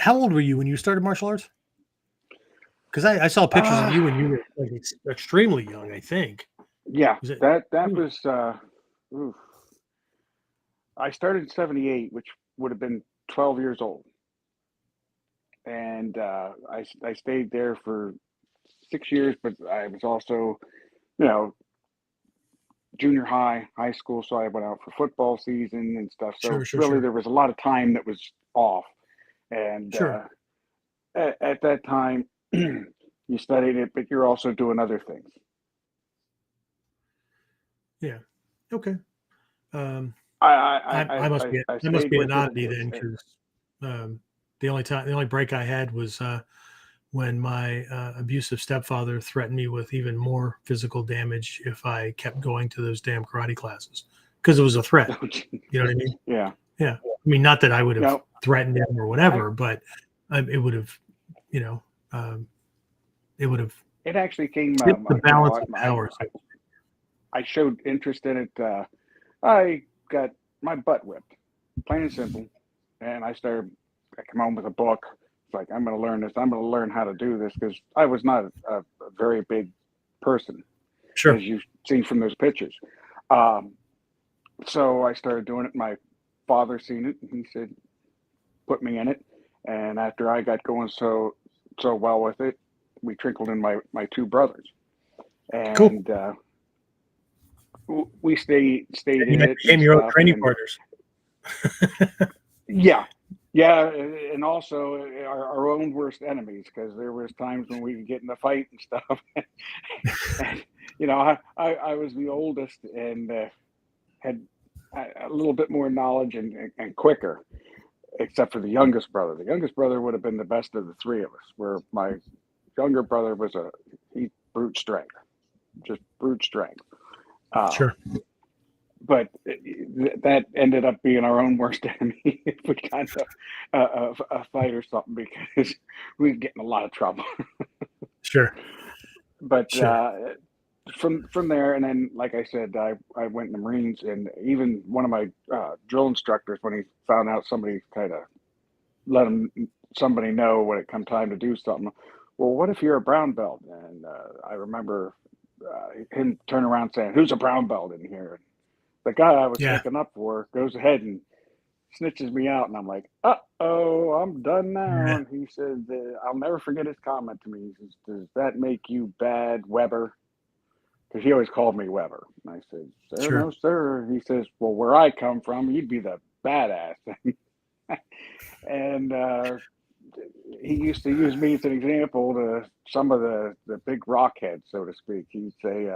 old were you when you started martial arts? Because I saw pictures of you when you were like extremely young, I think. Yeah, Was it? that Ooh, was oof. I started in '78, which would have been 12 years old, and I stayed there for 6 years. But I was also, you know, junior high, high school, so I went out for football season and stuff. sure, So sure, really, sure, there was a lot of time that was off, and sure. at that time, you studied it, but you're also doing other things. Yeah. Okay. Um, I I I I I must I, be I I must stayed be an with it. oddity then, because the only break I had was when my abusive stepfather threatened me with even more physical damage if I kept going to those damn karate classes, because it was a threat. You know what I mean? Yeah. Yeah. I mean, not that I would have No, threatened him or I whatever, but it would have, you know, um, it would have it actually came. tipped the balance of powers. I showed interest in it. I got my butt whipped, plain and simple, and I started. I come home with a book. It's like I'm going to learn this. I'm going to learn how to do this because I was not a very big person, Sure. as you've seen from those pictures. Um, so I started doing it. My father seen it, and he said, "Put me in it." And after I got going so well with it, we trickled in my two brothers, Cool. and we stayed You in guys it and became your own stuff. training And partners. yeah, yeah, and also our own worst enemies because there was times when we would get in a fight and stuff. And I was the oldest and had a little bit more knowledge and quicker, except for the youngest brother. The youngest brother would have been the best of the three of us, where my younger brother was he brute strength, just brute strength. Uh, Sure. but that ended up being our own worst enemy if we got into a fight or something because we'd get in a lot of trouble. Sure. But Sure. from there, and then like I said, I went in the Marines, and even one of my drill instructors, when he found out somebody kind of let him somebody know when it come time to do something. Well, what if you're a brown belt? And I remember him turn around saying, "Who's a brown belt in here?" The guy I was Yeah. sticking up for goes ahead and snitches me out, and I'm like, "Uh-oh, I'm done now." Yeah. And he said, "I'll never forget his comment to me. He says, 'Does that make you bad, Weber?'" Because he always called me Weber. And I said, "Sir, Sure. no, sir." He says, "Well, where I come from, you'd be the badass." And he used to use me as an example to some of the big rockheads, so to speak. He'd say,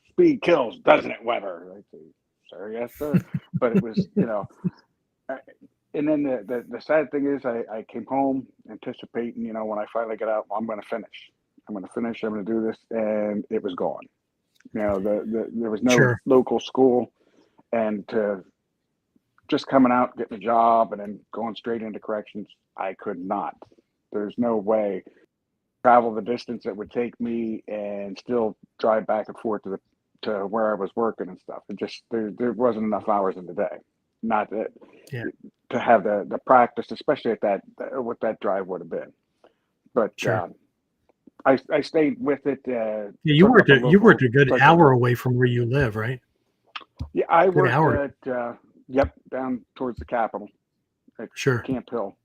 "Speed kills, doesn't it, Weber?" I'd say, "Sir, yes, sir." But it was, and then the sad thing is, I came home anticipating, when I finally get out, well, I'm going to finish. I'm going to finish. I'm going to do this, and it was gone. There was no Sure. local school, and to just coming out, getting a job, and then going straight into corrections, I could not. There's no way travel the distance it would take me and still drive back and forth to where I was working and stuff. It just there wasn't enough hours in the day. Not that Yeah. to have the practice, especially at what that drive would have been. But Sure. I stayed with it. Yeah. You Took worked up a you worked local. a good Took a hour away from where you live, right? Yeah, I Good worked hour. at yep, down towards the Capitol at Sure. Camp Hill.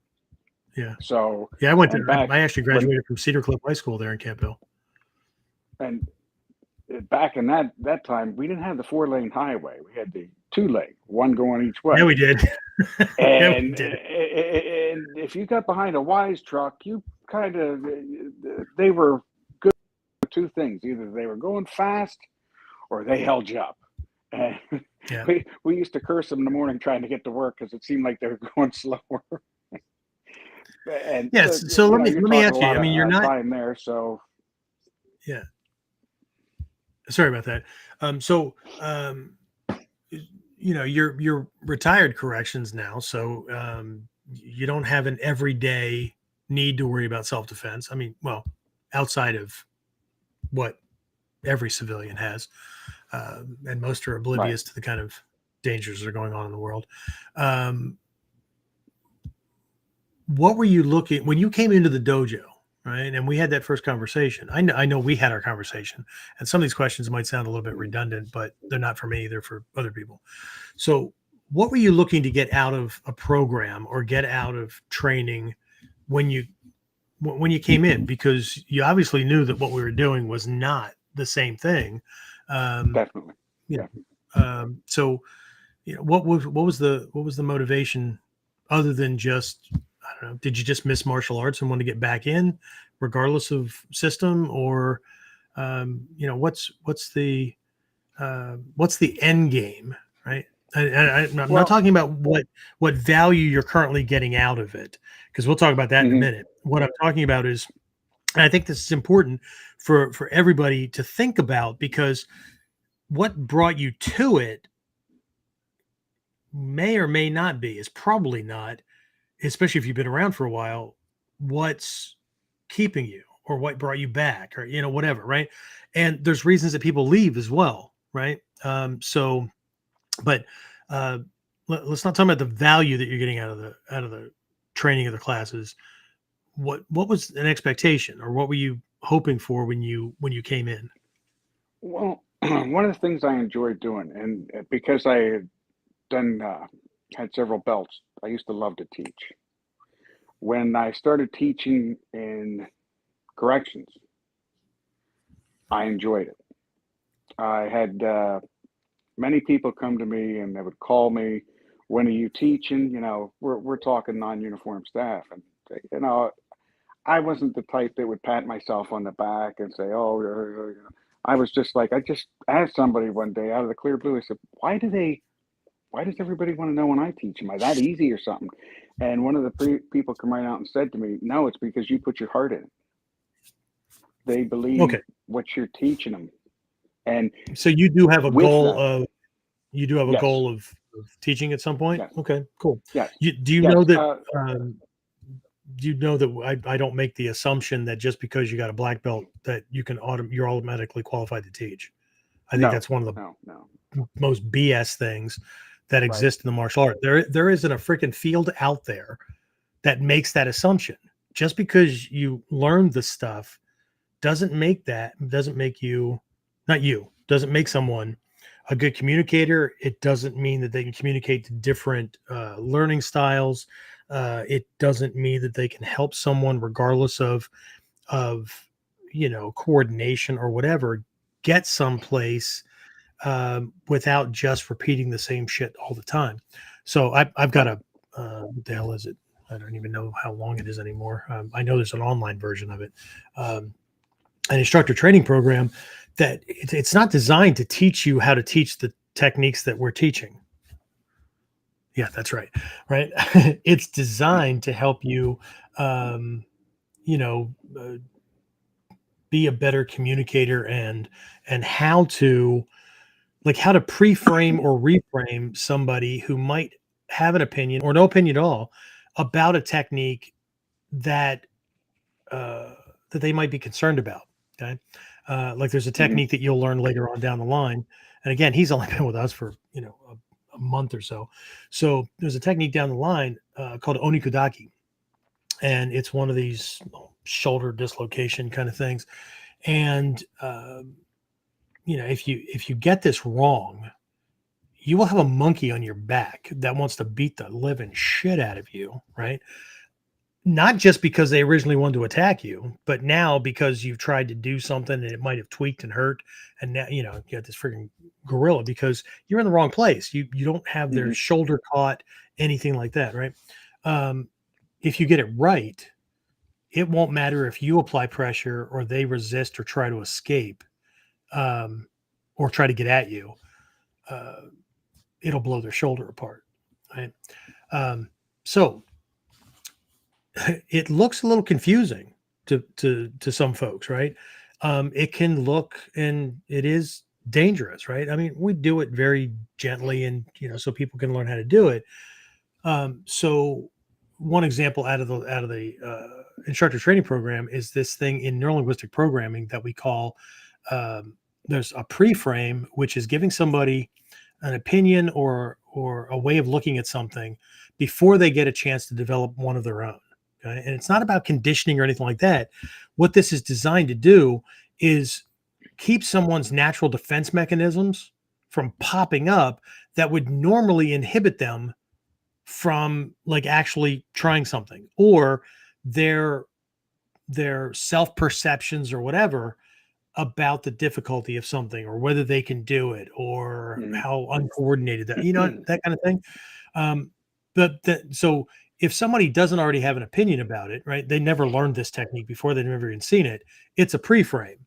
Yeah. So Yeah. I went to. and back I actually when graduated from Cedar Cliff High School there in Camp Hill. and back in that time, we didn't have the 4-lane highway. We had the 2-lane, one going each way. Yeah, we did. Yeah, we And did. if you got behind a Wise truck, you kind of they were good for two things: either they were going fast or they held you up. And Yeah. we used to curse them in the morning trying to get to work because it seemed like they were going slower. And so Yes. So you're let me talking a ask you. lot I mean, you're of not. time there. So Yeah. Sorry about that. So you're retired corrections now, so you don't have an everyday need to worry about self-defense. I mean, well, outside of what every civilian has, and most are right. oblivious to the kind of dangers that are going on in the world. Um, what were you looking when you came into the dojo? right? And we had that first conversation. I know we had our conversation, and some of these questions might sound a little bit redundant, but they're not for me; they're for other people. So, what were you looking to get out of a program or get out of training when you came in? Because you obviously knew that what we were doing was not the same thing. Definitely. You Yeah. so what was the motivation other than just, I don't know, did you just miss martial arts and want to get back in regardless of system, or what's the end game, right? I'm not Well, talking about what value you're currently getting out of it, because we'll talk about that in a mhm. minute. What I'm talking about is, and I think this is important for everybody to think about, because what brought you to it may or may not be, is probably not, especially if you've been around for a while, what's keeping you or what brought you back, or whatever, right? And there's reasons that people leave as well, right? But uh let's not talk about the value that you're getting out of the training of the classes. What was an expectation, or what were you hoping for when you came in? Well, one of the things I enjoyed doing, and because I had done had several belts, I used to love to teach. When I started teaching in corrections, I enjoyed it. I had many people come to me and they would call me, "When are you teaching?" We're talking non-uniform staff, and I wasn't the type that would pat myself on the back and say, "Oh," I was just like, I just asked somebody one day out of the clear blue. I said, Why does everybody want to know when I teach? Am I that easy or something?" And one of the people come right out and said to me, "No, it's because you put your heart in it. They believe Okay, what you're teaching them." And so you do have a with goal that, of you do have a yes, goal of teaching at some point. yes, Okay, cool. yes, Do you know yes. that I don't make the assumption that just because you got a black belt that you're automatically qualified to teach. I think No, that's one of no, no. the most BS things that Right. exist in the martial art. There isn't a freaking field out there that makes that assumption. Just because you learned the stuff doesn't make you, not you, doesn't make someone a good communicator. It doesn't mean that they can communicate to different learning styles. It doesn't mean that they can help someone regardless of coordination or whatever, get someplace without just repeating the same shit all the time. So I've got Right. a what the hell is it? I don't even know how long it is anymore. I know there's an online version of it, an instructor training program that it's not designed to teach you how to teach the techniques that we're teaching. Yeah, that's right. Right. It's designed to help you, um, you know, uh, be a better communicator, and how to pre-frame or reframe somebody who might have an opinion or no opinion at all about a technique that uh, that they might be concerned about. Okay, like there's a Hmm. technique that you'll learn later on down the line, and again, he's only been with us for a month or so. So there's a technique down the line called onikudaki, and it's one of these shoulder dislocation kind of things. And if you get this wrong, you will have a monkey on your back that wants to beat the living shit out of you, right? Not just because they originally wanted to attack you, but now because you've tried to do something and it might have tweaked and hurt, and now you got this freaking gorilla because you're in the wrong place. You don't have their Hmm. shoulder caught, anything like that, right? Um, if you get it right, it won't matter if you apply pressure or they resist or try to escape, um, or try to get at you. Uh, it'll blow their shoulder apart, right? So it looks a little confusing to some folks, right? It can look, and it is dangerous, right? I mean, we do it very gently, and so people can learn how to do it. So one example out of the instructor training program is this thing in neurolinguistic programming that we call, there's a pre-frame, which is giving somebody an opinion or a way of looking at something before they get a chance to develop one of their own. Okay. And it's not about conditioning or anything like that. What this is designed to do is keep someone's natural defense mechanisms from popping up that would normally inhibit them from like actually trying something, or their self perceptions or whatever about the difficulty of something, or whether they can do it, or how uncoordinated that, that kind of thing. So if somebody doesn't already have an opinion about it, right, they never learned this technique before, they've never even seen it, it's a pre-frame.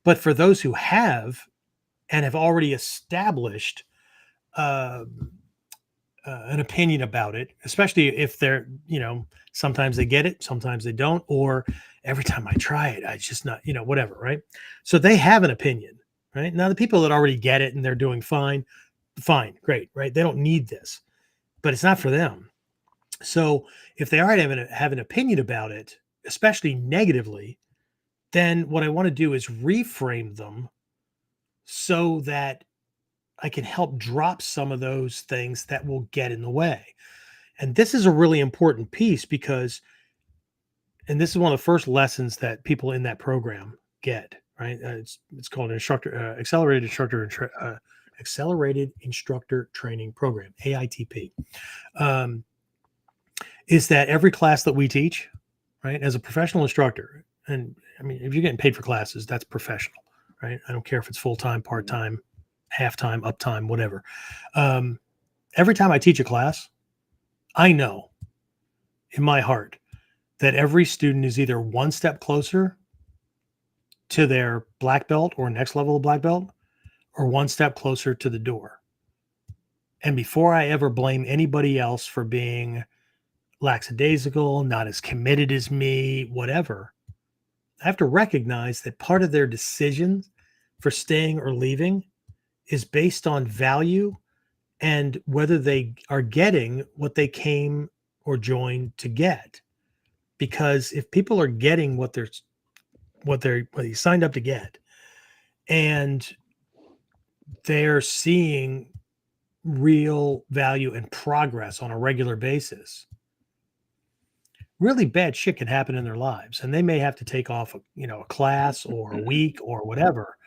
But for those who have and have already established an opinion about it, especially if they're, sometimes they get it, sometimes they don't, or every time I try it, I just not, whatever, right? So they have an opinion, right? Now the people that already get it and they're doing fine, great, right? They don't need this, but it's not for them. So if they already have an opinion about it, especially negatively, then what I want to do is reframe them so that I can help drop some of those things that will get in the way. And this is a really important piece because, and this is one of the first lessons that people in that program get, right? It's called an accelerated instructor training program, AITP. Is that every class that we teach, right, as a professional instructor, and I mean, if you're getting paid for classes, that's professional, right? I don't care if it's full-time, part-time, half-time, uptime, whatever. Every time I teach a class, I know in my heart that every student is either one step closer to their black belt or next level of black belt, or one step closer to the door. And before I ever blame anybody else for being lackadaisical, not as committed as me, whatever, I have to recognize that part of their decision for staying or leaving is based on value and whether they are getting what they came or joined to get. Because if people are getting what they signed up to get, and they're seeing real value and progress on a regular basis, really bad shit can happen in their lives, and they may have to take off a class or a week or whatever,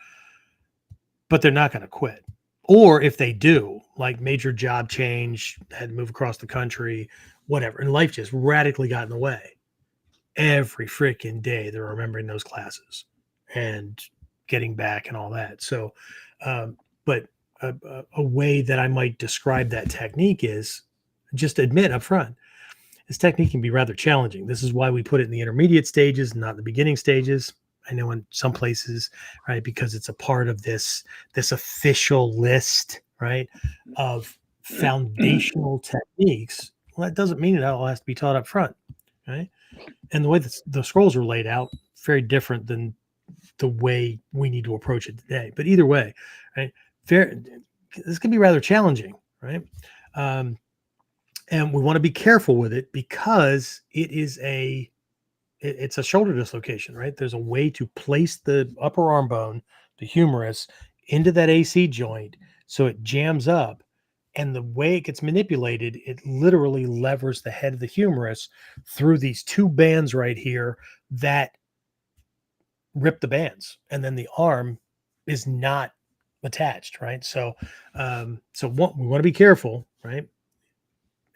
but they're not going to quit. Or if they do, like major job change, had to move across the country, whatever, and life just radically got in the way, every freaking day they're remembering those classes and getting back and all that. So but a way that I might describe that technique is just admit up front, this technique can be rather challenging. This is why we put it in the intermediate stages, not the beginning stages. I know in some places, right, because it's a part of this official list, right, of foundational techniques. Well, that doesn't mean it all has to be taught up front, right? And the way that the scrolls are laid out, very different than the way we need to approach it today. But either way, right, this can be rather challenging, right? And we want to be careful with it because it's a shoulder dislocation, right? There's a way to place the upper arm bone, the humerus, into that AC joint so it jams up. And the way it gets manipulated, it literally levers the head of the humerus through these two bands right here that rip the bands. And then the arm is not attached, right? So, we want to be careful, right?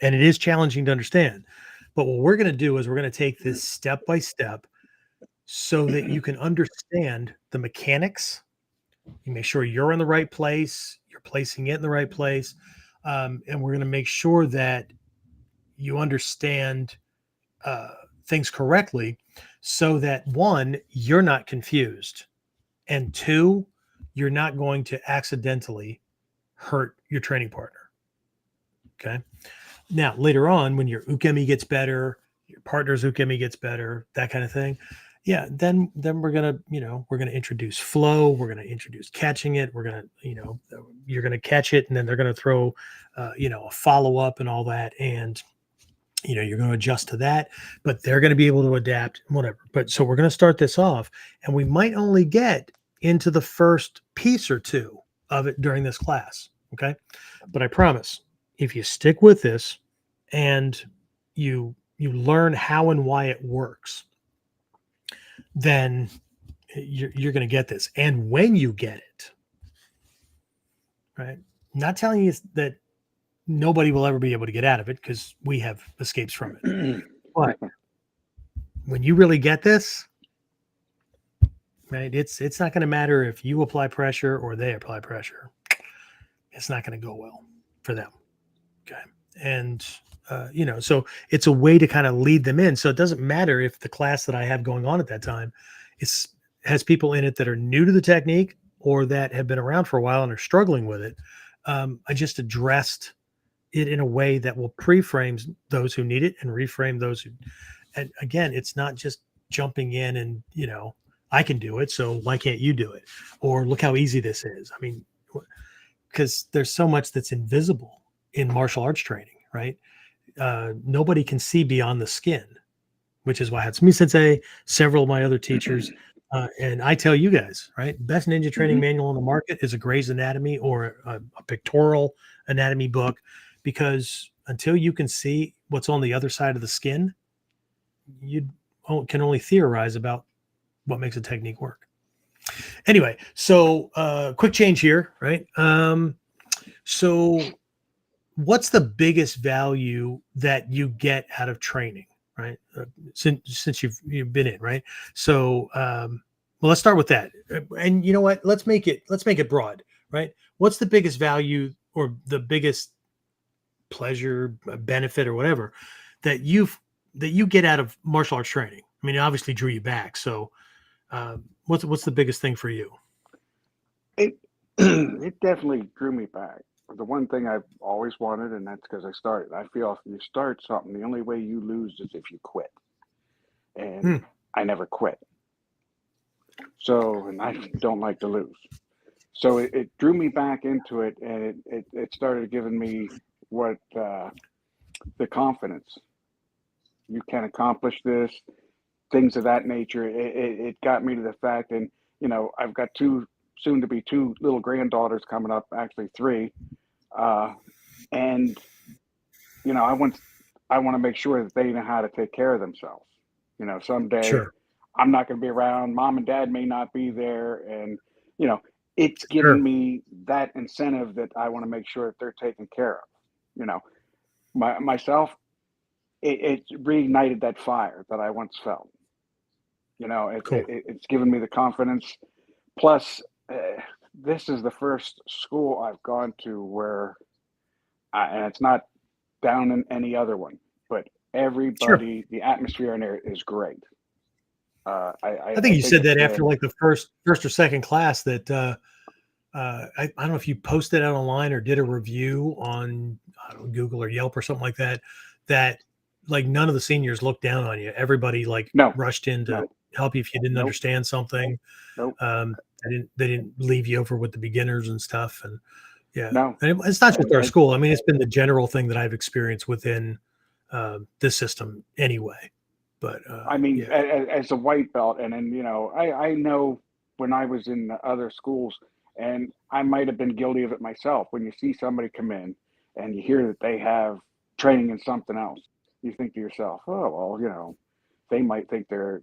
And it is challenging to understand. But what we're going to do is we're going to take this step by step so that you can understand the mechanics. You make sure you're in the right place, you're placing it in the right place. And we're going to make sure that you understand things correctly so that, one, you're not confused, and two, you're not going to accidentally hurt your training partner. Okay. Now, later on, when your ukemi gets better, your partner's ukemi gets better, that kind of thing. Yeah. Then we're going to introduce flow. We're going to introduce catching it. We're going to, you're going to catch it, and then they're going to throw, a follow-up and all that. And, you're going to adjust to that, but they're going to be able to adapt, whatever. But so we're going to start this off, and we might only get into the first piece or two of it during this class. Okay. But I promise, if you stick with this and you you learn how and why it works, then you're going to get this. And when you get it, right? I'm not telling you that nobody will ever be able to get out of it, because we have escapes from it. But when you really get this, right, it's not going to matter if you apply pressure or they apply pressure. It's not going to go well for them. Okay. And, so it's a way to kind of lead them in. So it doesn't matter if the class that I have going on at that time has people in it that are new to the technique or that have been around for a while and are struggling with it. I just addressed it in a way that will pre-frame those who need it and reframe those who, and again, it's not just jumping in and, I can do it, so why can't you do it? Or look how easy this is. I mean, because there's so much that's invisible in martial arts training, right? Nobody can see beyond the skin, which is why Hatsumi Sensei, several of my other teachers, and I tell you guys, right? Best ninja training manual on the market is a Gray's Anatomy or a pictorial anatomy book, because until you can see what's on the other side of the skin, you can only theorize about what makes a technique work. Anyway, so quick change here, right? So what's the biggest value that you get out of training, right? Since you've been in, right? So, well, let's start with that. And you know what? Let's make it broad, right? What's the biggest value or the biggest pleasure, benefit, or whatever that you get out of martial arts training? I mean, it obviously drew you back. So, what's the biggest thing for you? It it definitely drew me back. The one thing I've always wanted, and that's because I started. I feel if you start something, the only way you lose is if you quit. And I never quit. So, and I don't like to lose. So it drew me back into it, and it started giving me what the confidence. You can accomplish this, things of that nature. It got me to the fact, and I've got soon to be two little granddaughters coming up, actually three, and I want to make sure that they know how to take care of themselves. Someday Sure. I'm not going to be around, mom and dad may not be there, and it's given Sure. me that incentive that I want to make sure that they're taken care of. Myself, it reignited that fire that I once felt. Cool. It's given me the confidence. Plus, this is the first school I've gone to where, and it's not down in any other one, but Sure. everybody, the atmosphere in there is great. I think you said that after like the first or second class that I don't know if you posted out online or did a review on, I don't know, Google or Yelp or something like that, that like none of the seniors looked down on you. Everybody like No, rushed in to no, help you if you didn't nope, understand something. nope, They didn't leave you over with the beginners and stuff. And yeah, no. and it's not just And, our and school. I mean, it's been the general thing that I've experienced within this system anyway. But I mean, yeah, as a white belt, and then I know when I was in the other schools, and I might have been guilty of it myself. When you see somebody come in and you hear that they have training in something else, you think to yourself, oh well, they might think they're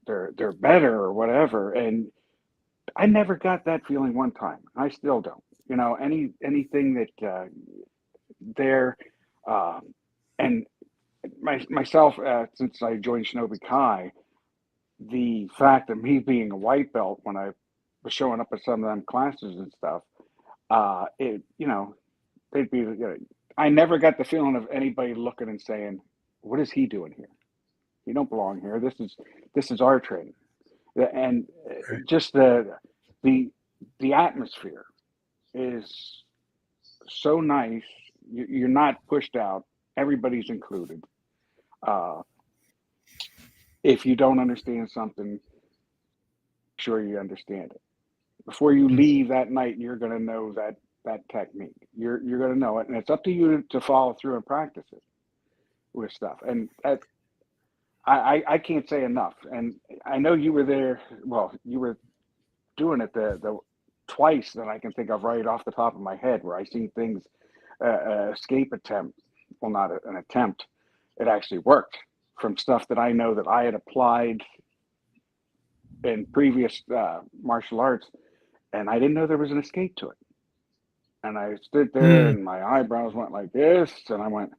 better or whatever. And I never got that feeling one time. I still don't. Anything that they're and myself, since I joined Shinobi Kai, the fact of me being a white belt when I was showing up at some of them classes and stuff, they'd be, I never got the feeling of anybody looking and saying, "What is he doing here? He don't belong here. This is our training." And right. just the atmosphere is so nice. You're not pushed out. Everybody's included. If you don't understand something, sure you understand it. Before you leave that night, you're going to know that technique. You're going to know it, and it's up to you to follow through and practice it with stuff. And I can't say enough. And I know you were there. Well, you were doing it the twice that I can think of right off the top of my head, where I seen things escape attempt. Well, not an attempt. It actually worked. from stuff that I know that I had applied in previous martial arts, and I didn't know there was an escape to it. And I stood there, Mm, and my eyebrows went like this, and I went,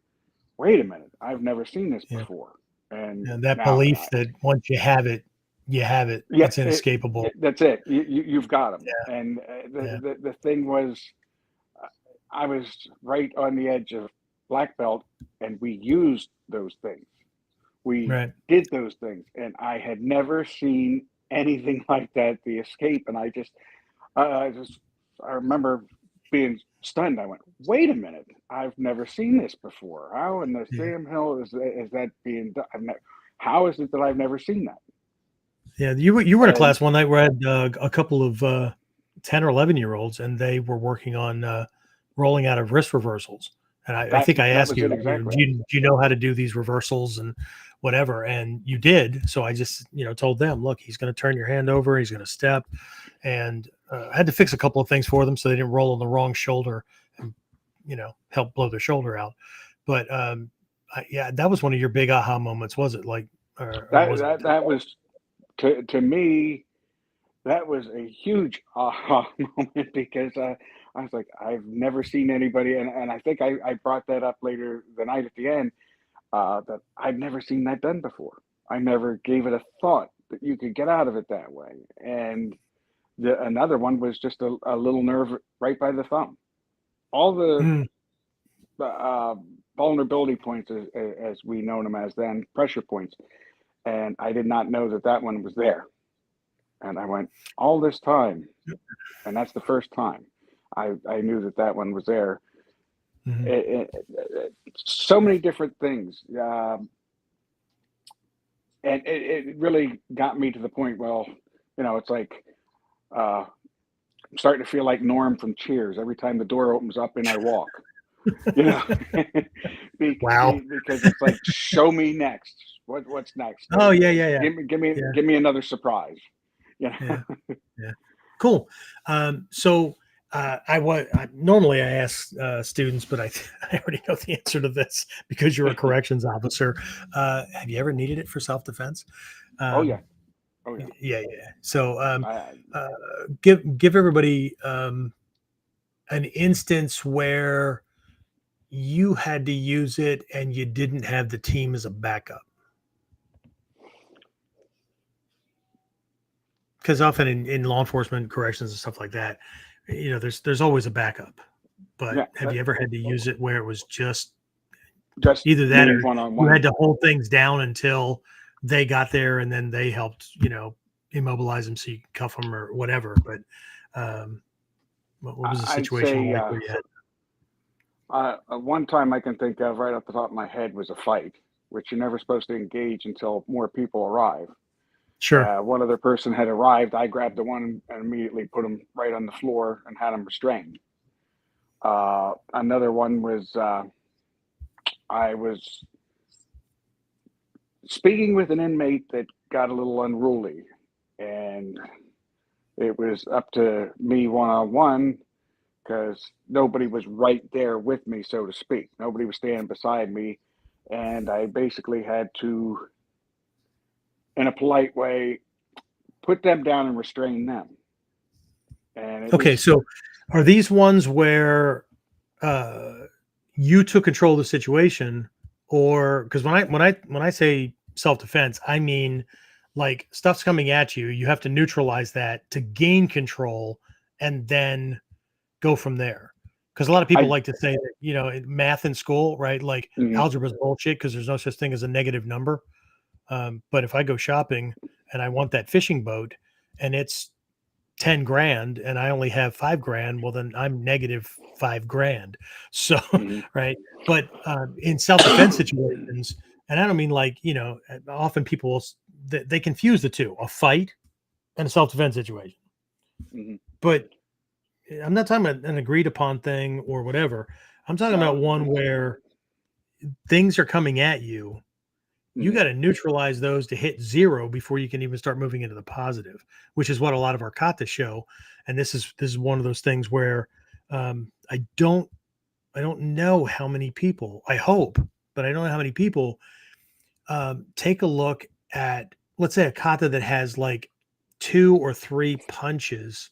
"Wait a minute! I've never seen this yeah. before." And And that now, belief that once you have it, you have it. yeah, It's inescapable. that's it. You've got them. Yeah. And Yeah. the thing was, uh, I was right on the edge of black belt, and we used those things. We Right. did those things, and I had never seen anything like that. The escape, and I remember being stunned. I went, "Wait a minute! I've never seen this before. How in the Yeah. damn hell is that being done? How is it that I've never seen that?" Yeah. You were in a And class one night where I had a couple of 10 or 11-year-olds, and they were working on rolling out of wrist reversals. And I think I that asked was it you, exactly. do you know how to do these reversals and whatever? And you did. So I just, told them, look, he's going to turn your hand over. He's going to step. And I had to fix a couple of things for them so they didn't roll on the wrong shoulder and, help blow their shoulder out. But yeah, that was one of your big aha moments, was it? Like, or That was it? that was to me, that was a huge aha moment because I was like, I've never seen anybody, and I think I brought that up later the night at the end, that I've never seen that done before. I never gave it a thought that you could get out of it that way. And another one was just a little nerve right by the thumb. All the Mm, uh, vulnerability points, as we know them as then, pressure points, and I did not know that that one was there. And I went all this time, and that's the first time I knew that that one was there. mhm. So many different things, and it really got me to the point. Well, it's like I'm starting to feel like Norm from Cheers every time the door opens up and I walk. You know, Wow. because it's like, show me next. What's next? Oh, yeah, yeah, yeah. Yeah, Give me another surprise. You know? yeah, yeah. Cool. So normally I ask students, but I already know the answer to this because you're a corrections officer. Have you ever needed it for self-defense? Oh yeah, Um, oh yeah. yeah, yeah. So I, uh, give everybody an instance where you had to use it and you didn't have the team as a backup. Because often in law enforcement, corrections and stuff like that, there's always a backup. But yeah, have you ever had to use it where it was just just either that me or one on you one. had to hold things down until they got there and then they helped, immobilize them so you could cuff them or whatever. But what was the I'd situation say like where you had? one time I can think of right off the top of my head was a fight, which you're never supposed to engage until more people arrive. Sure. One other person had arrived. I grabbed the one and immediately put him right on the floor and had him restrained. Another one was I was speaking with an inmate that got a little unruly, and it was up to me one on one because nobody was right there with me, so to speak. Nobody was standing beside me, and I basically had to, in a polite way, put them down and restrain them. And it Okay. was So are these ones where uh, you took control of the situation, or because when I say self-defense, I mean like stuff's coming at you, you have to neutralize that to gain control and then go from there. Because a lot of people I like to say that, in math in school, right? Like mhm, algebra is bullshit because there's no such thing as a negative number. But if I go shopping and I want that fishing boat and it's 10 grand and I only have 5 grand, well, then I'm negative 5 grand. So, mhm. right. But in self defense situations, and I don't mean like, often people they confuse the two, a fight and a self defense situation. Mhm. But I'm not talking about an agreed upon thing or whatever. I'm talking about No. one where things are coming at you. You Mhm. got to neutralize those to hit zero before you can even start moving into the positive, which is what a lot of our katas show. And this is one of those things where I don't know how many people. I hope, but I don't know how many people take a look at, let's say, a kata that has like 2 or 3 punches.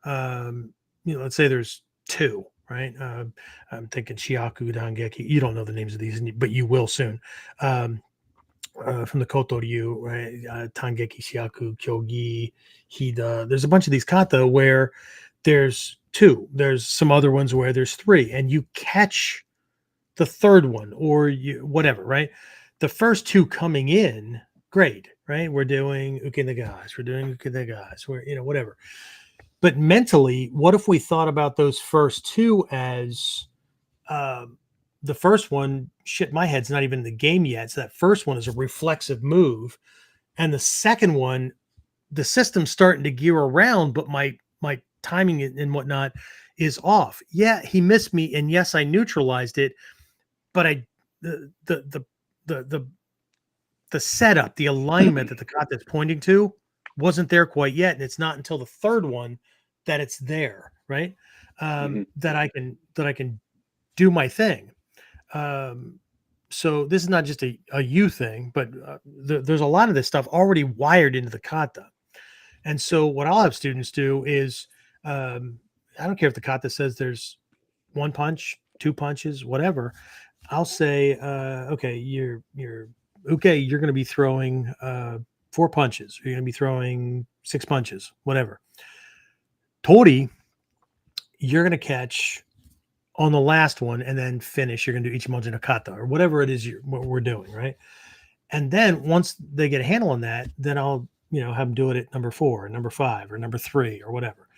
Let's say there's 2, right? I'm thinking Shiaku, Dangeki. You don't know the names of these, but you will soon. From the Koto Ryu, right? Tangeki, Shiaku, Kyogi, Hida. There's a bunch of these kata where there's 2. There's some other ones where there's 3, and you catch the third one or whatever, right? The first 2 coming in, great, right? We're doing ukenegas, we're doing ukenegas, we're whatever. But mentally, what if we thought about those first 2 as the first one, shit, my head's not even in the game yet. So that first one is a reflexive move. And the second one, the system's starting to gear around, but my timing and whatnot is off. Yeah, he missed me, and yes, I neutralized it, but the setup, the alignment that the kata is pointing to wasn't there quite yet, and it's not until the third one that it's there, right? That I can do my thing. So this is not just a you thing, but there's a lot of this stuff already wired into the kata. And so what I'll have students do is, I don't care if the kata says there's 1 punch, 2 punches, whatever. I'll say, okay, you're going to be throwing 4 punches. You're going to be throwing 6 punches, whatever. Tori, you're going to catch on the last one and then finish. You're going to do Ichimonji no kata or whatever it is what we're doing, right? And then once they get a handle on that, then I'll have them do it at number 4 or number 5 or number 3 or whatever.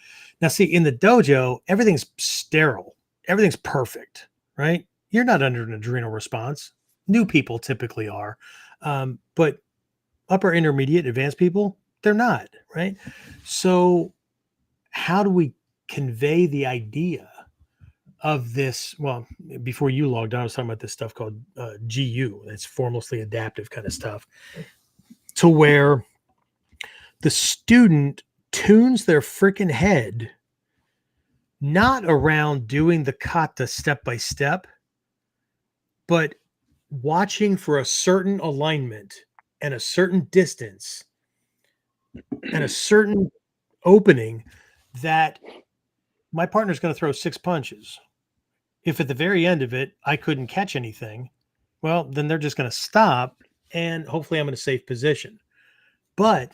Now, see, in the dojo, everything's sterile. Everything's perfect, right? You're not under an adrenal response. New people typically are. But upper, intermediate, advanced people, they're not, right? So how do we convey the idea of this? Well, before you logged on, I was talking about this stuff called GU. It's formlessly adaptive kind of stuff, to where the student tunes their freaking head not around doing the kata step by step, but watching for a certain alignment and a certain distance and a certain opening that my partner's going to throw 6 punches. If at the very end of it, I couldn't catch anything, well, then they're just going to stop, and hopefully I'm in a safe position. But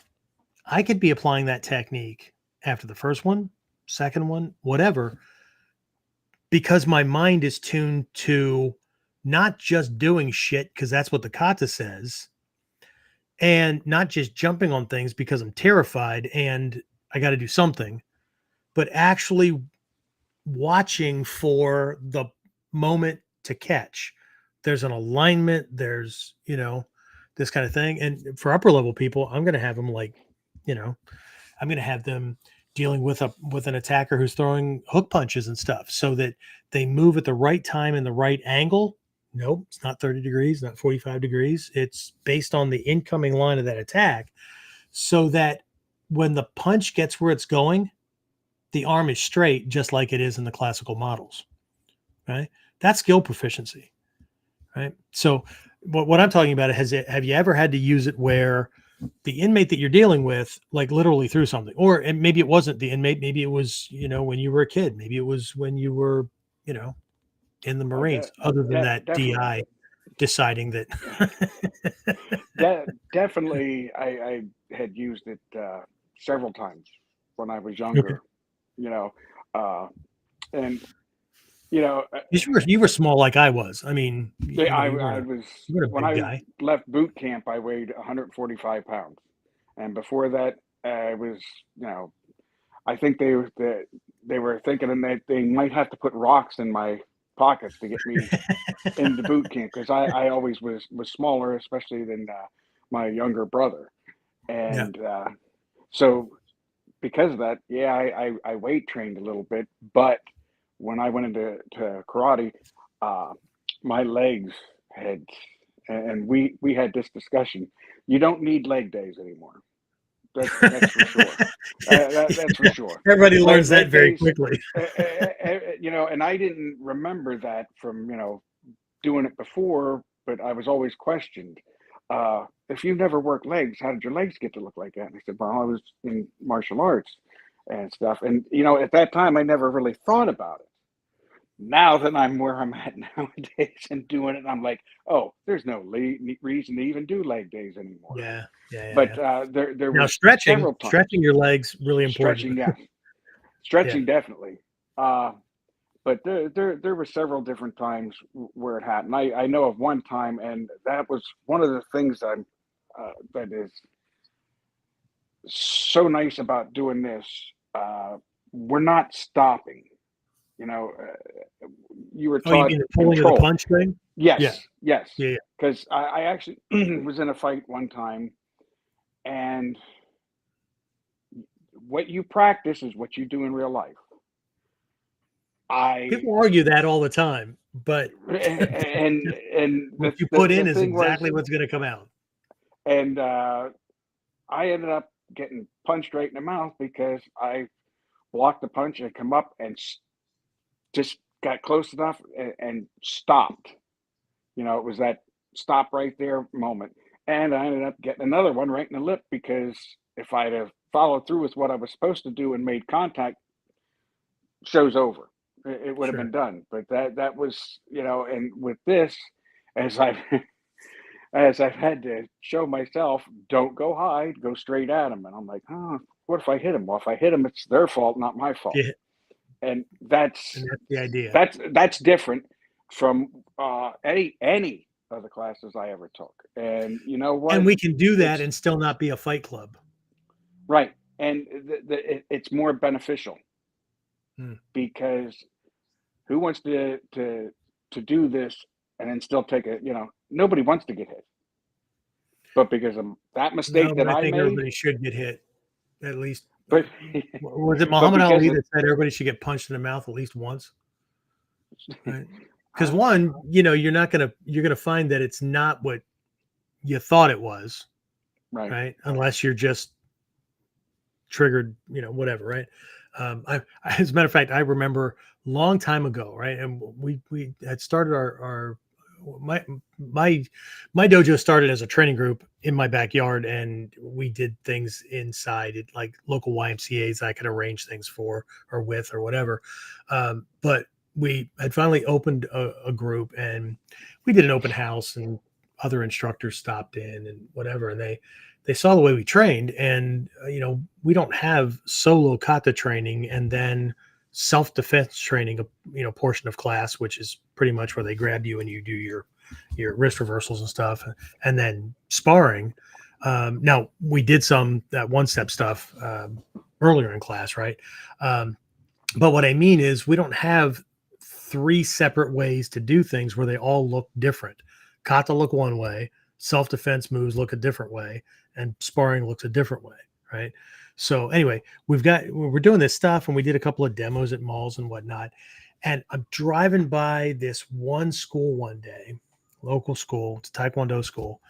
I could be applying that technique after the first one, second one, whatever, because my mind is tuned to not just doing shit because that's what the kata says, and not just jumping on things because I'm terrified and I got to do something, but actually watching for the moment to catch. There's an alignment, there's, this kind of thing. And for upper level people, I'm going to have them I'm going to have them dealing with an attacker who's throwing hook punches and stuff so that they move at the right time and the right angle. Nope, it's not 30 degrees, not 45 degrees. It's based on the incoming line of that attack, so that when the punch gets where it's going, the arm is straight, just like it is in the classical models, right? That's skill proficiency, right? So what I'm talking about is, have you ever had to use it where the inmate that you're dealing with, like, literally threw something, or and maybe it wasn't the inmate, maybe it was, when you were a kid, maybe it was when you were, in the Marines, other than that DI deciding that. Definitely, I had used it several times when I was younger, and you were small like I was. I mean, I was, when I guy. left boot camp, I weighed 145 pounds, and before that, I was, I think they were thinking that they might have to put rocks in my pockets to get me into boot camp, because I always was smaller, especially than my younger brother, and so because of that, I weight trained a little bit. But when I went into karate, my legs had, and we had this discussion. You don't need leg days anymore. That's for sure. That's for sure. Everybody learns that very quickly. And I didn't remember that from doing it before, but I was always questioned. if you never worked legs, how did your legs get to look like that? And I said, well, I was in martial arts and stuff. And, at that time, I never really thought about it. Now that I'm where I'm at nowadays and doing it, I'm like, oh, there's no reason to even do leg days anymore. Yeah. But Yeah. there Now was stretching, several times. stretching your legs, really important. Stretching, yeah. Stretching, definitely. But there were several different times where it happened. I know of one time, and that was one of the things that is so nice about doing this. We're not stopping. You were Oh, you taught mean the pulling of the control. punch thing? Yeah. Yes. Yeah. Because I actually was in a fight one time, and what you practice is what you do in real life. People argue that all the time, but and what you put in the is thing exactly was, what's going to come out. and I ended up getting punched right in the mouth because I blocked the punch and come up and just got close enough and stopped. It was that stop right there moment. And I ended up getting another one right in the lip because if I'd have followed through with what I was supposed to do and made contact, show's over. It would have Sure. been done. But that was, and with this, as I've as I've had to show myself, don't go hide, go straight at them. And I'm like, oh, what if I hit them? Well, if I hit them, it's their fault, not my fault. Yeah. And And that's that's the idea. that's different from any of the classes I ever took. And you know what? And we can do that It's and still not be a fight club. right, and it's more beneficial Hmm. because who wants to do this and then still take it? Nobody wants to get hit, but because of that No, mistake but that I I think made, everybody should get hit at least. but Was it but Muhammad because Ali of that said everybody should get punched in the mouth at least once? Right? Because uh, one, you're gonna find that it's not what you thought it was, right, right? Unless you're just triggered, whatever, right? As a matter of fact, I remember long time ago, right? And we had started our my my my dojo started as a training group in my backyard, and we did things inside it, like local YMCA's I could arrange things for or with or whatever. But we had finally opened a group, and we did an open house, and other instructors stopped in and whatever, and they saw the way we trained, and we don't have solo kata training and then self-defense training, portion of class, which is pretty much where they grab you and you do your wrist reversals and stuff, and then sparring. Now we did some that one step stuff earlier in class, right? But what I mean is we don't have three separate ways to do things where they all look different. Kata look one way, self-defense moves look a different way, and sparring looks a different way, right? So anyway, we're doing this stuff, and we did a couple of demos at malls and whatnot. And I'm driving by this one school one day, local school, it's a Taekwondo school,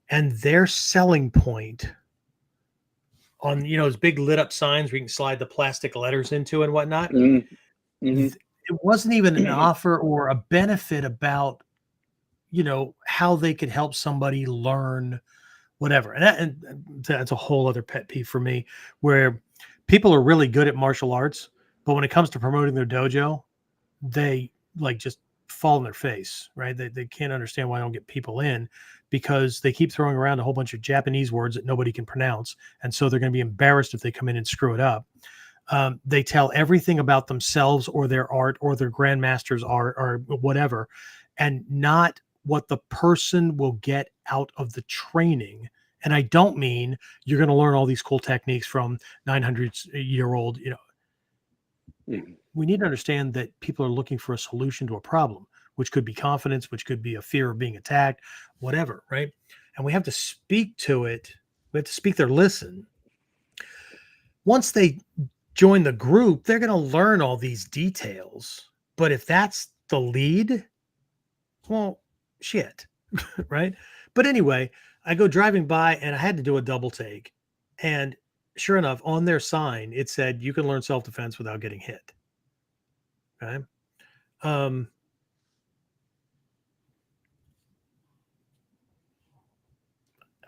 and their selling point on those big lit up signs where you can slide the plastic letters into and whatnot. mm-hmm. It wasn't even an offer or a benefit about how they could help somebody learn whatever. And that's a whole other pet peeve for me, where people are really good at martial arts, but when it comes to promoting their dojo, they just fall on their face, right? They can't understand why I don't get people in, because they keep throwing around a whole bunch of Japanese words that nobody can pronounce. And so they're going to be embarrassed if they come in and screw it up. They tell everything about themselves or their art or their grandmaster's art or whatever, and not what the person will get out of the training. And I don't mean you're going to learn all these cool techniques from 900-year-old, We need to understand that people are looking for a solution to a problem, which could be confidence, which could be a fear of being attacked, whatever, right? And we have to speak to it. We have to speak their listen. Once they join the group, they're going to learn all these details. But if that's the lead, well, shit, right? But anyway, I go driving by and I had to do a double take. And sure enough, on their sign, it said, you can learn self-defense without getting hit. Okay.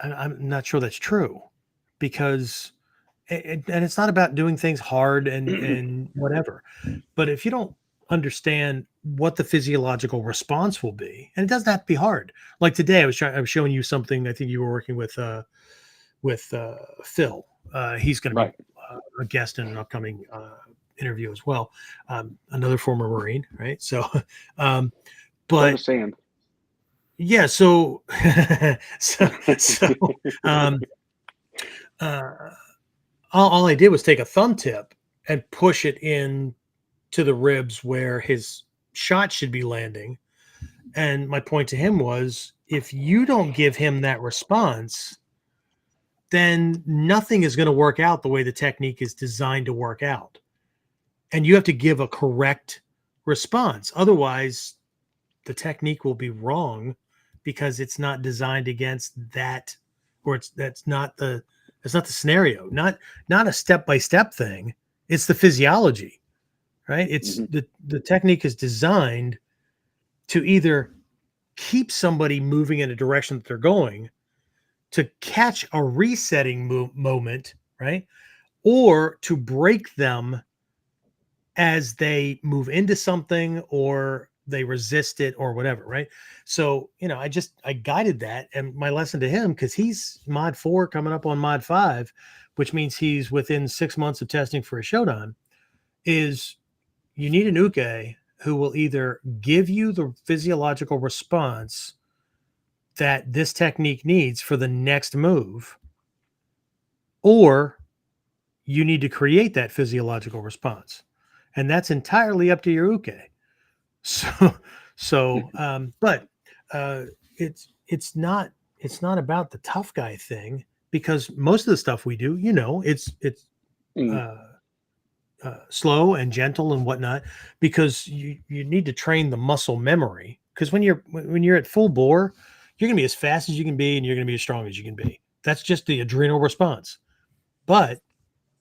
I'm not sure that's true, because and it's not about doing things hard and whatever, but if you don't understand what the physiological response will be, and it doesn't have to be hard. Like today, I was showing you something. I think you were working with Phil. He's going to Right. be a guest in an upcoming interview as well. Another former Marine, right? So, but Understand. yeah, so so um, uh, all I did was take a thumb tip and push it in to the ribs where his shot should be landing. And my point to him was, if you don't give him that response, then nothing is going to work out the way the technique is designed to work out. And you have to give a correct response. Otherwise, the technique will be wrong because it's not designed against that, or that's not the scenario, not a step-by-step thing. It's the physiology, right? It's the technique is designed to either keep somebody moving in a direction that they're going, to catch a resetting moment, right? Or to break them as they move into something, or they resist it, or whatever, right? So, I guided that, and my lesson to him, because he's mod 4 coming up on mod 5, which means he's within 6 months of testing for a Shodan, is you need an uke who will either give you the physiological response that this technique needs for the next move, or you need to create that physiological response. And that's entirely up to your uke. But it's not about the tough guy thing, because most of the stuff we do, it's slow and gentle and whatnot, because you need to train the muscle memory. Because when you're at full bore, you're going to be as fast as you can be, and you're going to be as strong as you can be. That's just the adrenal response. But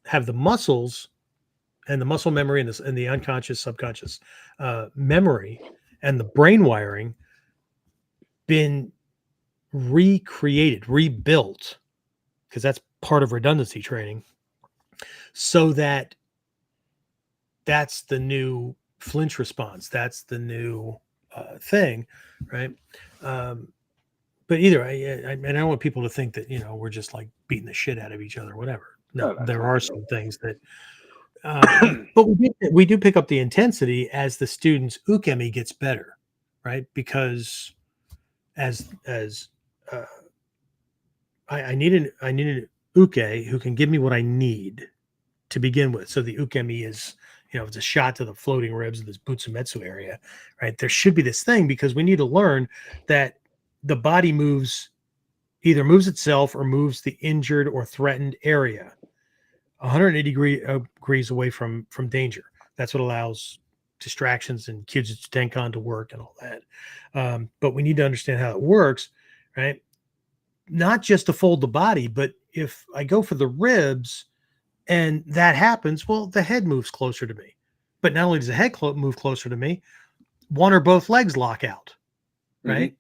have the muscles and the muscle memory and the unconscious, subconscious memory and the brain wiring been recreated, rebuilt, because that's part of redundancy training, so that's the new flinch response. That's the new thing, right? But either I don't want people to think that we're just like beating the shit out of each other, or whatever. No, there are some things that, but we do pick up the intensity as the student's ukemi gets better, right? Because as I need an uke who can give me what I need to begin with. So the ukemi is, it's a shot to the floating ribs of this butsumetsu area, right? There should be this thing, because we need to learn that the body either moves itself or moves the injured or threatened area 180 degrees away from danger. That's what allows distractions and Kyujutsu Tenkan to work and all that. But we need to understand how it works, right? Not just to fold the body, but if I go for the ribs and that happens, well, the head moves closer to me. But not only does the head move closer to me, one or both legs lock out, right?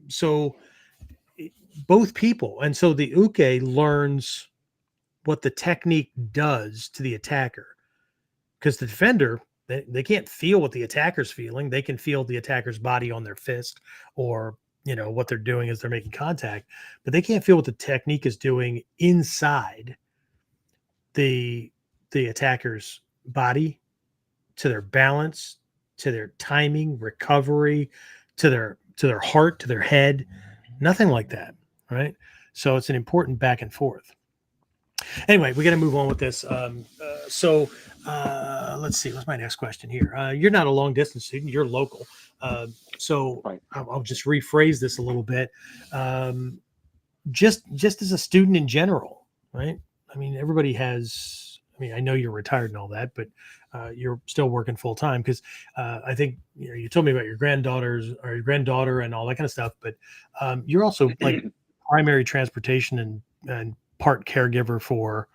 So both people. And so the uke learns what the technique does to the attacker, because the defender, they can't feel what the attacker's feeling. They can feel the attacker's body on their fist, or what they're doing as they're making contact, but they can't feel what the technique is doing inside the attacker's body, to their balance, to their timing, recovery, to their heart, to their head. Nothing like that, right? So it's an important back and forth. Anyway, we got to move on with this. So let's see. What's my next question here? You're not a long distance student. You're local. So Right. I'll just rephrase this a little bit. Just as a student in general, right? I mean, everybody has. I mean, I know you're retired and all that, but you're still working full time, because I think you told me about your granddaughter and all that kind of stuff. But you're also like primary transportation and part caregiver for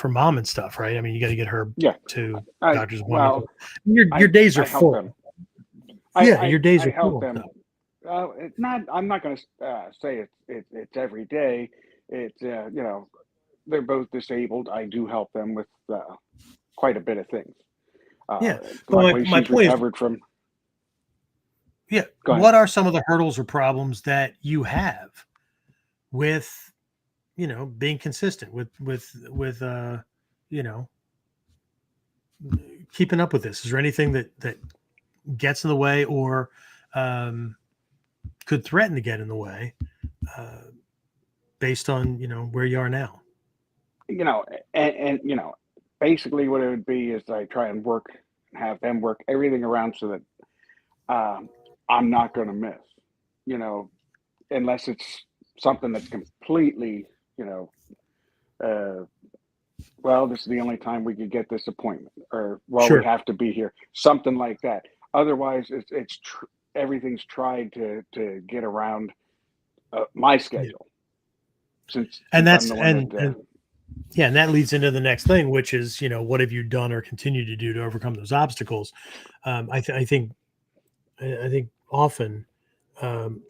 mom and stuff, right? I mean, you got to get her to doctor's appointments. Your days are full. Your days are full. them it's not. I'm not going to say it's every day. It's you know, they're both disabled. I do help them with quite a bit of things. Yeah. But Luckily, my she's point is, recovered from. yeah, Go ahead. what are some of the hurdles or problems that you have with, being consistent with you know, keeping up with this? Is there anything that gets in the way or um, could threaten to get in the way uh, based on, where you are now? You know, and you know, basically what it would be is I try and have them work everything around so that um, I'm not going to miss. You know, unless it's something that's completely, you know, uh, well, this is the only time we could get this appointment, or well, we Sure. have to be here, something like that. Otherwise, everything's tried to get around my Yeah. schedule, since And I'm that's the one that. and yeah, and that leads into the next thing, which is, what have you done or continue to do to overcome those obstacles? I think often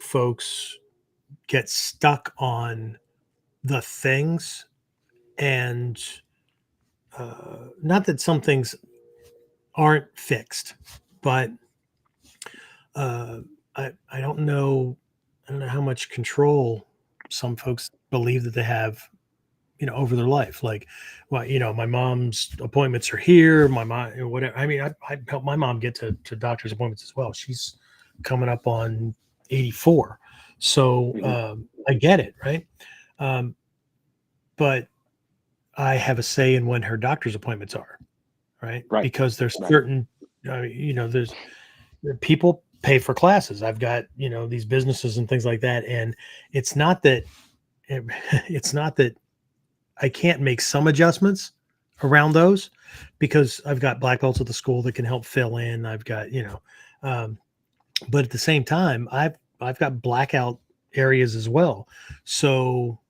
folks get stuck on the things, and not that some things aren't fixed, but uh, I don't know. I don't know how much control some folks believe that they have, over their life. Like, well, my mom's appointments are here. My mom, whatever. I mean, I help my mom get to doctor's appointments as well. She's coming up on 84. So Mhm. I get it. Right. Um, but I have a say in when her doctor's appointments are. Right. Right, Because there's right, certain, there's people pay for classes. I've got, these businesses and things like that. And it's not that, it's not that I can't make some adjustments around those, because I've got black belts at the school that can help fill in. I've got, um, but at the same time, I've got blackout areas as well. So,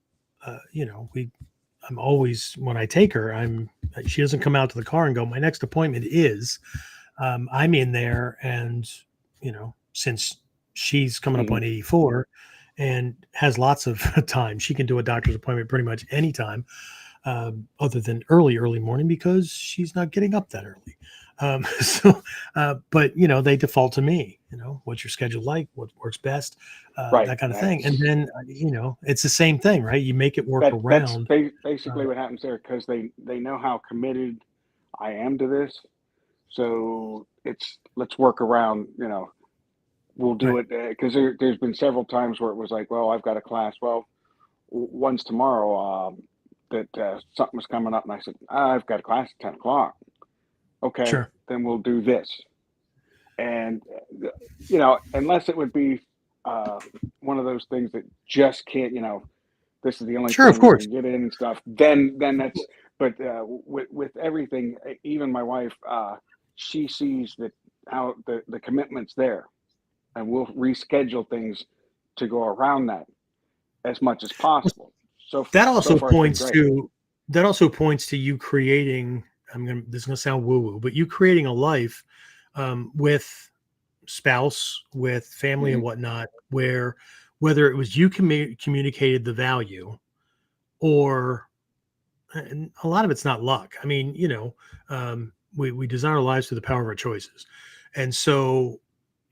I'm always, when I take her, she doesn't come out to the car and go, my next appointment is, I'm in there. And, since she's coming up mhm, on 84 and has lots of time, she can do a doctor's appointment pretty much anytime, other than early morning, because she's not getting up that early. But they default to me. What's your schedule like? What works best? right. That kind of thing. And That's then it's the same thing, right? You make it work that's around. basically Uh, what happens there, because they know how committed I am to this. So it's, let's work around. You know, we'll do right. it, because there's been several times where it was like, well, I've got a class. Well, one's tomorrow. That something was coming up, and I said, I've got a class at 10 o'clock. Okay, Sure. then we'll do this. And you know, unless it would be uh, one of those things that just can't, you know, this is the only Sure. Of time we course. can get in and stuff. Then that's. But with everything, even my wife, she sees that how the commitment's there, and we'll reschedule things to go around that as much as possible. That So also far, it's been points great. to that also points to you creating. This is gonna sound woo woo, but you creating a life with spouse, with family Hmm. and whatnot, where whether it was you communicated the value, or, and a lot of it's not luck. I mean, we design our lives through the power of our choices, and so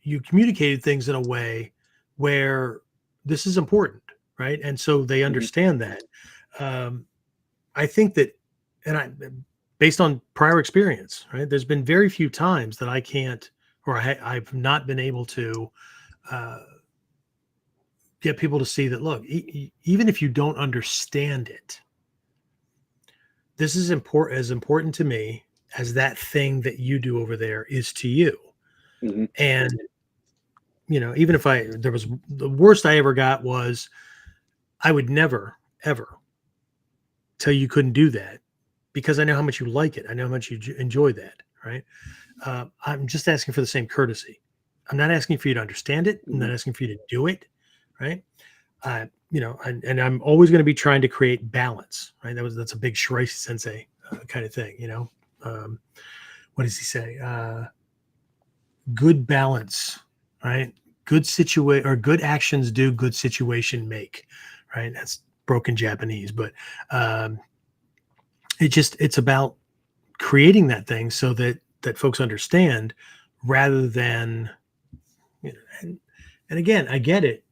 you communicated things in a way where this is important, right? And so they Hmm. understand that. Um, I think that, and based on prior experience, right? There's been very few times that I can't, or I've not been able to uh, get people to see that. Look, even if you don't understand it, this is important, as important to me as that thing that you do over there is to you. Hmm. And even if there was, the worst I ever got was, I would never ever tell you couldn't do that, because I know how much you like it. I know how much you enjoy that. Right. I'm just asking for the same courtesy. I'm not asking for you to understand it. I'm Hmm. not asking for you to do it. Right. And I'm always going to be trying to create balance. Right. That's a big Shiraishi Sensei kind of thing. What does he say? Good balance. Right. good actions do, good situation make, right? That's broken Japanese, but it's about creating that thing so that folks understand, rather than, and again, I get it.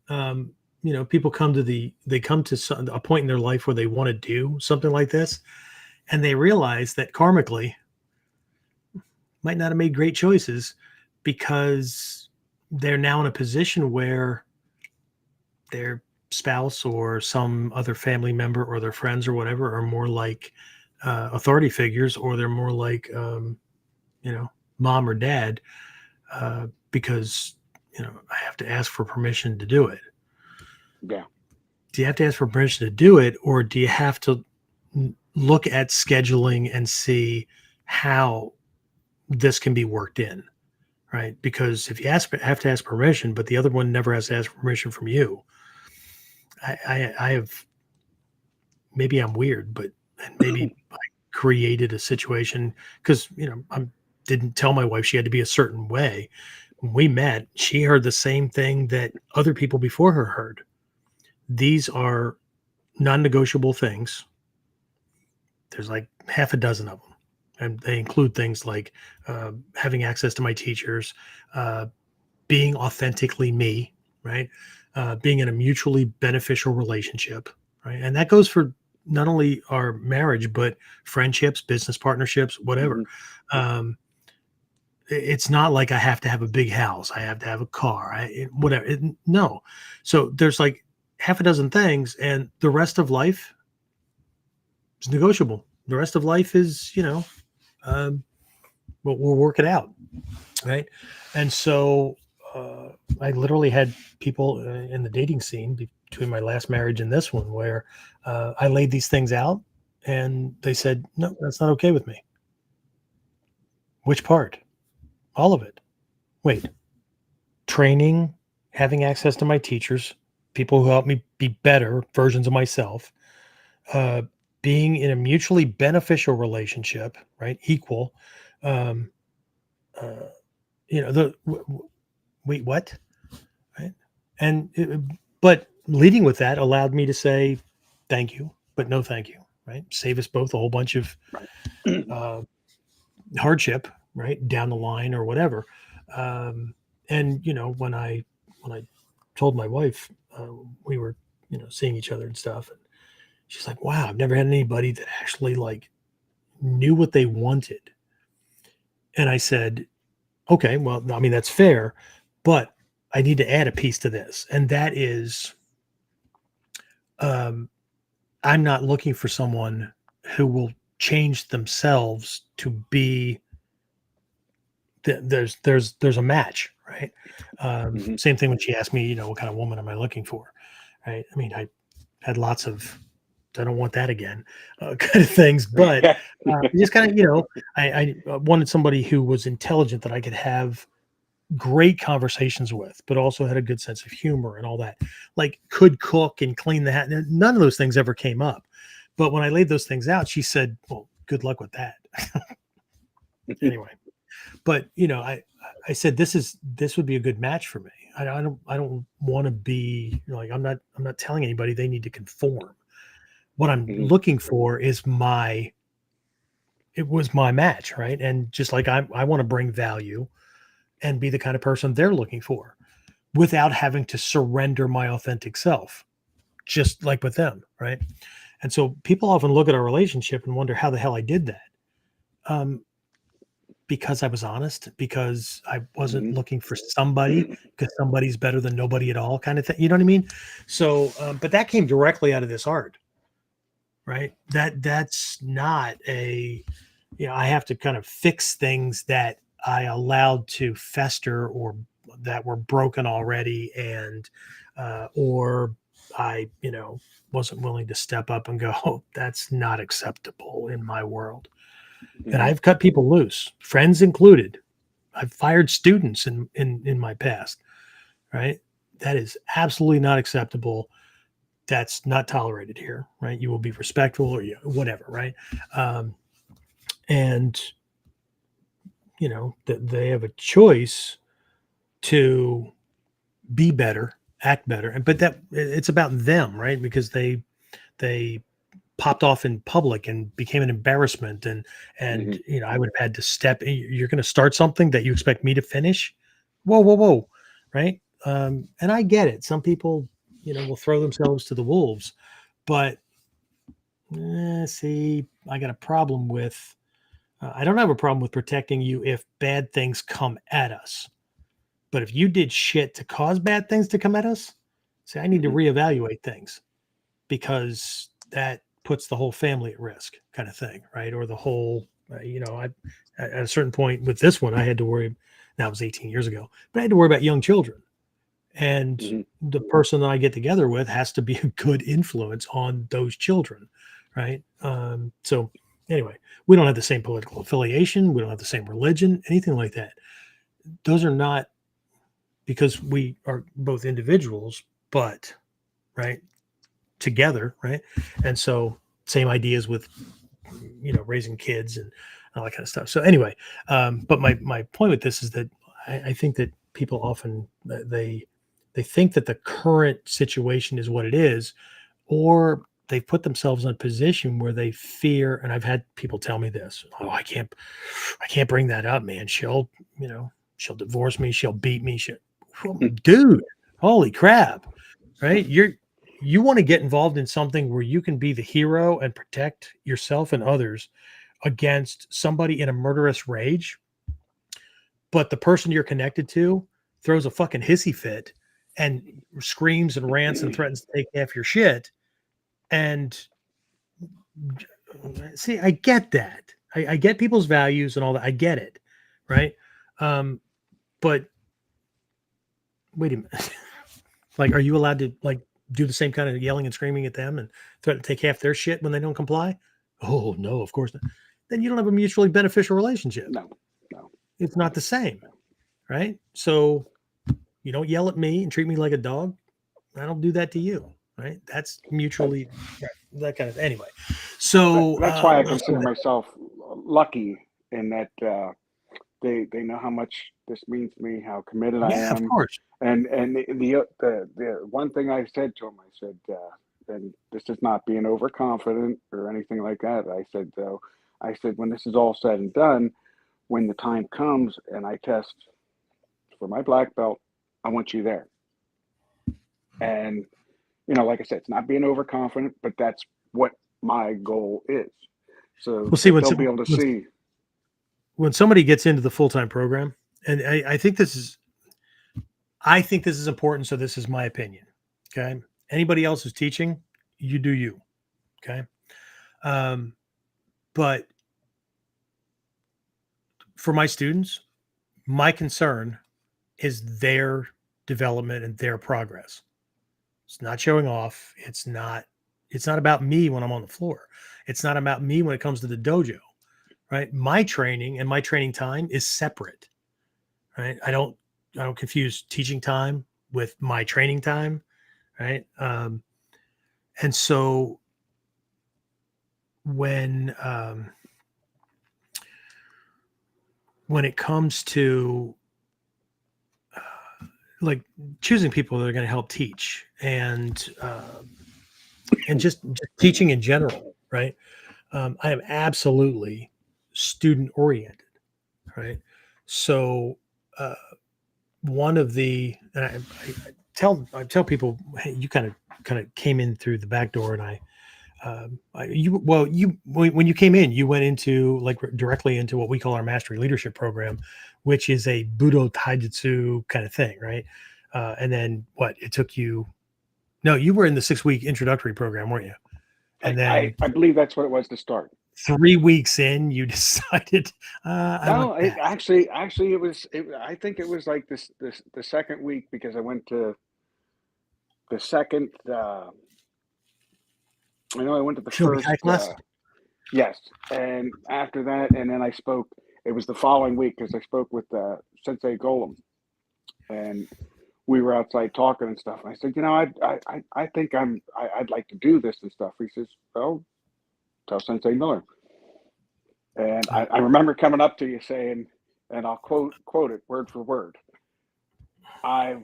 People come to a point in their life where they want to do something like this, and they realize that karmically might not have made great choices, because they're now in a position where their spouse or some other family member or their friends or whatever are more like authority figures, or they're more like mom or dad, because I have to ask for permission to do it. Yeah. Do you have to ask for permission to do it, or do you have to look at scheduling and see how this can be worked in, right? Because if you have to ask permission, but the other one never has to ask permission from you, I have, maybe I'm weird, but maybe I created a situation, because I didn't tell my wife she had to be a certain way. When we met, she heard the same thing that other people before her heard. These are non-negotiable things. There's like half a dozen of them, and they include things like having access to my teachers, being authentically me, right? Being in a mutually beneficial relationship, right? And that goes for not only our marriage, but friendships, business partnerships, whatever. Mm-hmm. It's not like I have to have a big house. I have to have a car, whatever. No. So there's like half a dozen things, and the rest of life is negotiable. The rest of life is, we'll work it out. Right. And so I literally had people in the dating scene between my last marriage and this one, where I laid these things out, and they said, no, that's not okay with me. Which part? All of it. Wait, training, having access to my teachers, people who help me be better versions of myself, being in a mutually beneficial relationship, right? Equal. Wait, what? Right. But leading with that allowed me to say, thank you, but no thank you, right? Save us both a whole bunch of hardship, right, down the line or whatever. And when I told my wife, we were seeing each other and stuff, and she's like, wow, I've never had anybody that actually like knew what they wanted. And I said, okay, well, I mean, that's fair, but I need to add a piece to this, and that is, I'm not looking for someone who will change themselves to be. There's a match, right? Mm-hmm. Same thing when she asked me, what kind of woman am I looking for, right? I mean, I had lots of, I don't want that again, kind of things, but just kind of, I wanted somebody who was intelligent, that I could have great conversations with, but also had a good sense of humor and all that, like could cook and clean the hat. None of those things ever came up. But when I laid those things out, she said, well, good luck with that. Anyway, but I said, this would be a good match for me. I don't want to be like, I'm not telling anybody they need to conform. What I'm looking for is it was my match, right? And just like I want to bring value and be the kind of person they're looking for, without having to surrender my authentic self, just like with them, right? And so people often look at our relationship and wonder how the hell I did that. Because I was honest, because I wasn't looking for somebody, because somebody's better than nobody at all, kind of thing. You know what I mean? So, but that came directly out of this art, right? That's not I have to kind of fix things that I allowed to fester, or that were broken already, and or I wasn't willing to step up and go, oh, that's not acceptable in my world. And I've cut people loose, friends included. I've fired students in my past, right? That is absolutely not acceptable. That's not tolerated here, right? You will be respectful, or whatever, right? And that they have a choice to be better, act better, and but that it's about them, right? Because they popped off in public and became an embarrassment, and you know, I would have had to step in. You're going to start something that you expect me to finish. Whoa, right? And I get it. Some people, you know, will throw themselves to the wolves, but see, I got a problem with. I don't have a problem with protecting you if bad things come at us. But if you did shit to cause bad things to come at us, see, I need to reevaluate things, because that puts the whole family at risk, kind of thing, right? Or the whole, you know, at a certain point with this one, I had to worry. Now it was 18 years ago, but I had to worry about young children, and the person that I get together with has to be a good influence on those children, right? So anyway, we don't have the same political affiliation, we don't have the same religion, anything like that. Those are not, because we are both individuals, but right together, right? And so same ideas with, you know, raising kids and all that kind of stuff. So anyway, but my point with this is that I think that people often they think that the current situation is what it is, or they've put themselves in a position where they fear. And I've had people tell me this: oh, I can't bring that up, man. She'll, you know, she'll divorce me, she'll beat me, dude, holy crap, right? You want to get involved in something where you can be the hero and protect yourself and others against somebody in a murderous rage, but the person you're connected to throws a fucking hissy fit and screams and rants and threatens to take half your shit. And see, I get that. I get people's values and all that. I get it, right? But wait a minute. Like, are you allowed to like do the same kind of yelling and screaming at them and threaten to take half their shit when they don't comply? Oh no, of course not. Then you don't have a mutually beneficial relationship. No. It's not the same, right? So you don't yell at me and treat me like a dog. I don't do that to you, right? That's mutually that kind of anyway. So that's why I consider myself lucky in that they know how much this means to me, how committed I am. Of course. And the one thing I said to him, I said, and this is not being overconfident or anything like that. I said, though, when this is all said and done, when the time comes and I test for my black belt, I want you there. And, you know, like I said, it's not being overconfident, but that's what my goal is. So we'll see they'll be able to see. When somebody gets into the full-time program, and I think this is important. So this is my opinion. Okay. Anybody else who's teaching, you do you. Okay. But for my students, my concern is their development and their progress. It's not showing off. It's not about me when I'm on the floor. It's not about me when it comes to the dojo, right? My training and my training time is separate, right? I don't confuse teaching time with my training time, right? And so when it comes to like choosing people that are going to help teach and just teaching in general, right? I am absolutely student oriented, right? So one of the, and I tell people, hey, you kind of came in through the back door, and when you came in, you went into like directly into what we call our mastery leadership program, which is a Budo Taijutsu kind of thing, right? And then it took you? No, you were in the 6-week introductory program, weren't you? And then I believe that's what it was to start. 3 weeks in, you decided. Actually, it was. I think it was like this the second week, because I went to the second. I went to the first class. Yes, and after that, and then I spoke. It was the following week because I spoke with Sensei Golem, and we were outside talking and stuff. And I said, I think I'd like to do this and stuff. He says, well, tell Sensei Miller. And I remember coming up to you saying, and I'll quote it word for word. I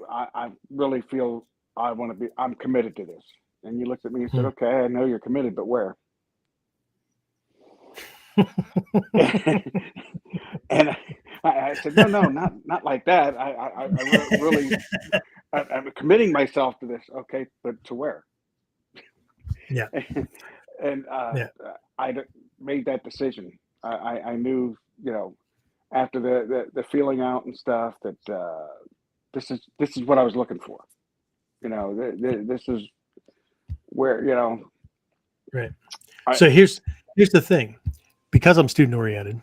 really feel I'm committed to this. And you looked at me and said, Hmm. okay, I know you're committed, but where? And I said, no, not like that. Really, I'm committing myself to this. Okay, but to where? Yeah. And Yeah. I made that decision. I knew, after the feeling out and stuff that this is what I was looking for. This is where Right. I. So here's the thing. Because I'm student oriented,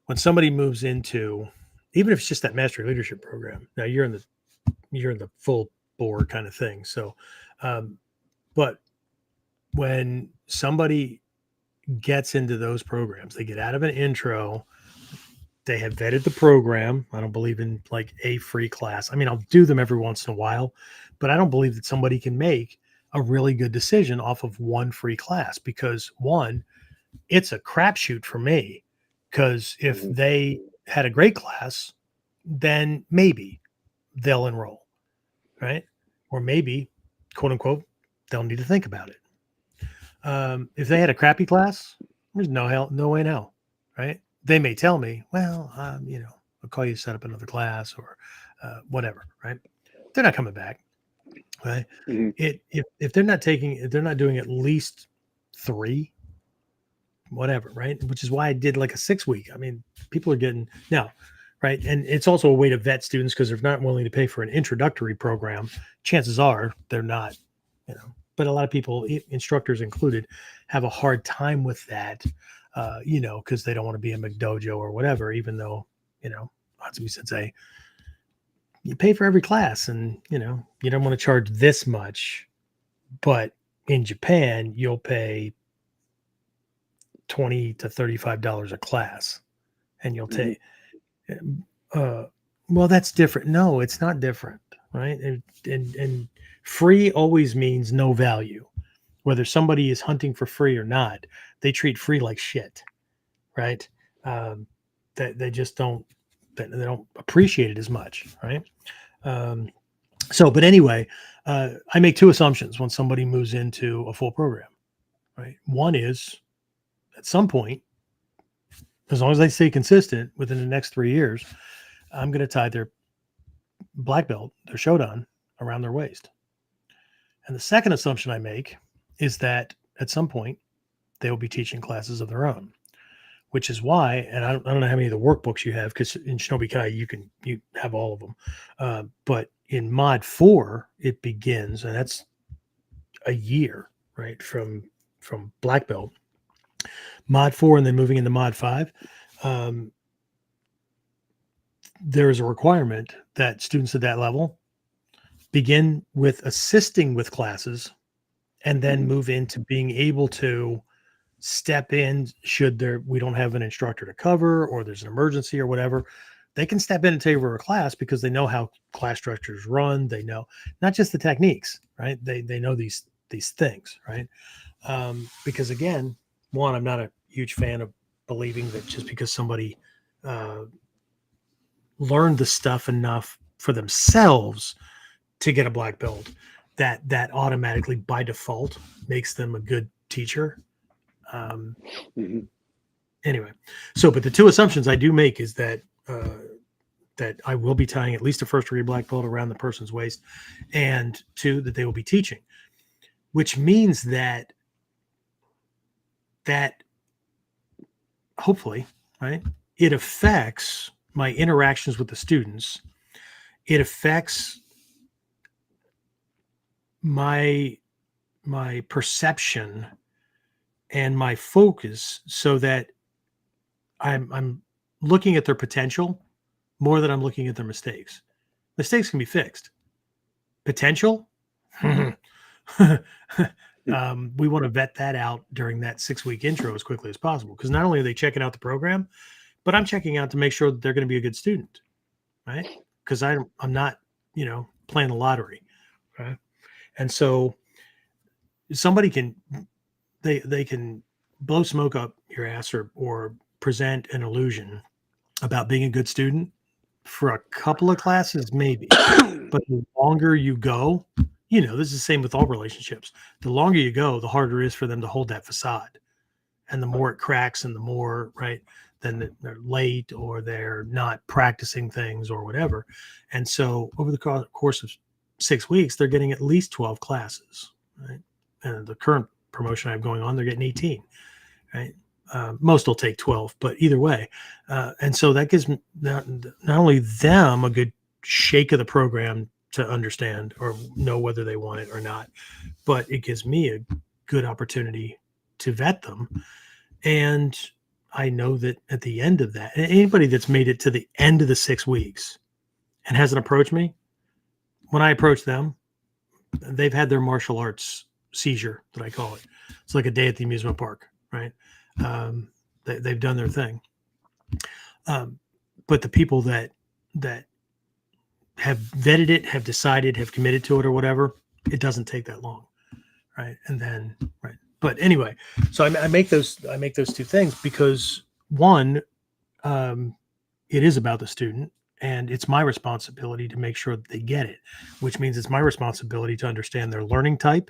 when somebody moves into, even if it's just that mastery leadership program, now you're in the full bore kind of thing. So, but when somebody gets into those programs, they get out of an intro, they have vetted the program. I don't believe in like a free class. I mean, I'll do them every once in a while, but I don't believe that somebody can make a really good decision off of one free class because one, it's a crapshoot for me. Because if Mhm. they had a great class, then maybe they'll enroll, right? Or maybe, quote unquote, they'll need to think about it. If they had a crappy class, there's no way in hell, right? They may tell me, well, I'll call you to set up another class or whatever, right? They're not coming back, right? Mhm. If they're not doing at least 3, whatever, right? Which is why I did like a 6 week. I mean, people are getting now, right? And it's also a way to vet students because they're not willing to pay for an introductory program. Chances are they're not, but a lot of people, instructors included, have a hard time with that, because they don't want to be a McDojo or whatever, even though, Hatsumi-sensei, you pay for every class and, you don't want to charge this much, but in Japan, you'll pay $20 to $35 a class and you'll Mhm. take, uh, well, that's different. No, it's not different. Right. And free always means no value. Whether somebody is hunting for free or not, they treat free like shit, right? They just they don't appreciate it as much, right? Um, but anyway, I make 2 assumptions when somebody moves into a full program, right? One is at some point, as long as they stay consistent within the next 3 years, I'm going to tie their black belt, their shodan, around their waist. And the second assumption I make is that at some point they will be teaching classes of their own, which is why, and I don't know how many of the workbooks you have, because in Shinobi Kai you have all of them, but in Mod 4 it begins, and that's a year, right, from black belt, Mod 4, and then moving into Mod 5. There is a requirement that students at that level begin with assisting with classes and then Mhm. move into being able to step in should we don't have an instructor to cover or there's an emergency or whatever. They can step in and take over a class because they know how class structures run. They know not just the techniques, right? They know these things, right? Because again, one, I'm not a huge fan of believing that just because somebody uh, learned the stuff enough for themselves to get a black belt, that automatically by default makes them a good teacher. Um, Mhm. anyway, but the 2 assumptions I do make is that I will be tying at least a first degree black belt around the person's waist, and 2, that they will be teaching, which means that hopefully, right, it affects my interactions with the students. It affects my perception and my focus so that I'm looking at their potential more than I'm looking at their mistakes. Mistakes can be fixed. Potential, we want to vet that out during that 6-week intro as quickly as possible because not only are they checking out the program, but I'm checking out to make sure that they're going to be a good student, right? Because I'm not, playing the lottery, right? And so somebody can they can blow smoke up your ass or present an illusion about being a good student for a couple of classes, maybe. But the longer you go, this is the same with all relationships. The longer you go, the harder it is for them to hold that facade. And the more it cracks and the more, right, then they're late or they're not practicing things or whatever. And so over the course of 6 weeks, they're getting at least 12 classes, right? And the current promotion I have going on, they're getting 18, right? Most will take 12, but either way. And so that gives not only them a good shake of the program to understand or know whether they want it or not, but it gives me a good opportunity to vet them. And I know that at the end of that, anybody that's made it to the end of the 6 weeks and hasn't approached me, when I approach them, they've had their martial arts seizure, that I call it. It's like a day at the amusement park, right? They've done their thing. But the people that have vetted it, have decided, have committed to it or whatever, it doesn't take that long, right? And then, right. But anyway, so I make those two things because one, it is about the student, and it's my responsibility to make sure that they get it, which means it's my responsibility to understand their learning type,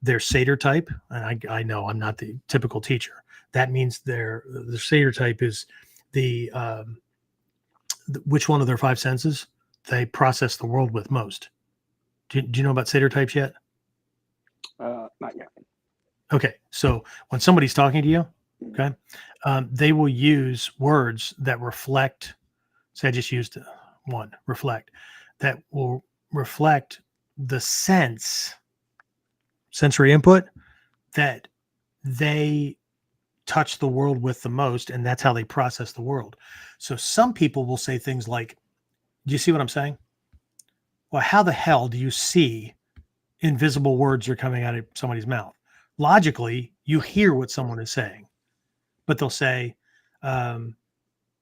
their Seder type. And I know I'm not the typical teacher. That means the Seder type is which one of their 5 senses they process the world with most. Do you know about Seder types yet? Not yet. Okay, so when somebody's talking to you, okay, they will use words that reflect. Say I just used one, reflect. That will reflect the sensory input that they touch the world with the most, and that's how they process the world. So some people will say things like, do you see what I'm saying? Well, how the hell do you see invisible words are coming out of somebody's mouth? Logically, you hear what someone is saying, but they'll say, hey,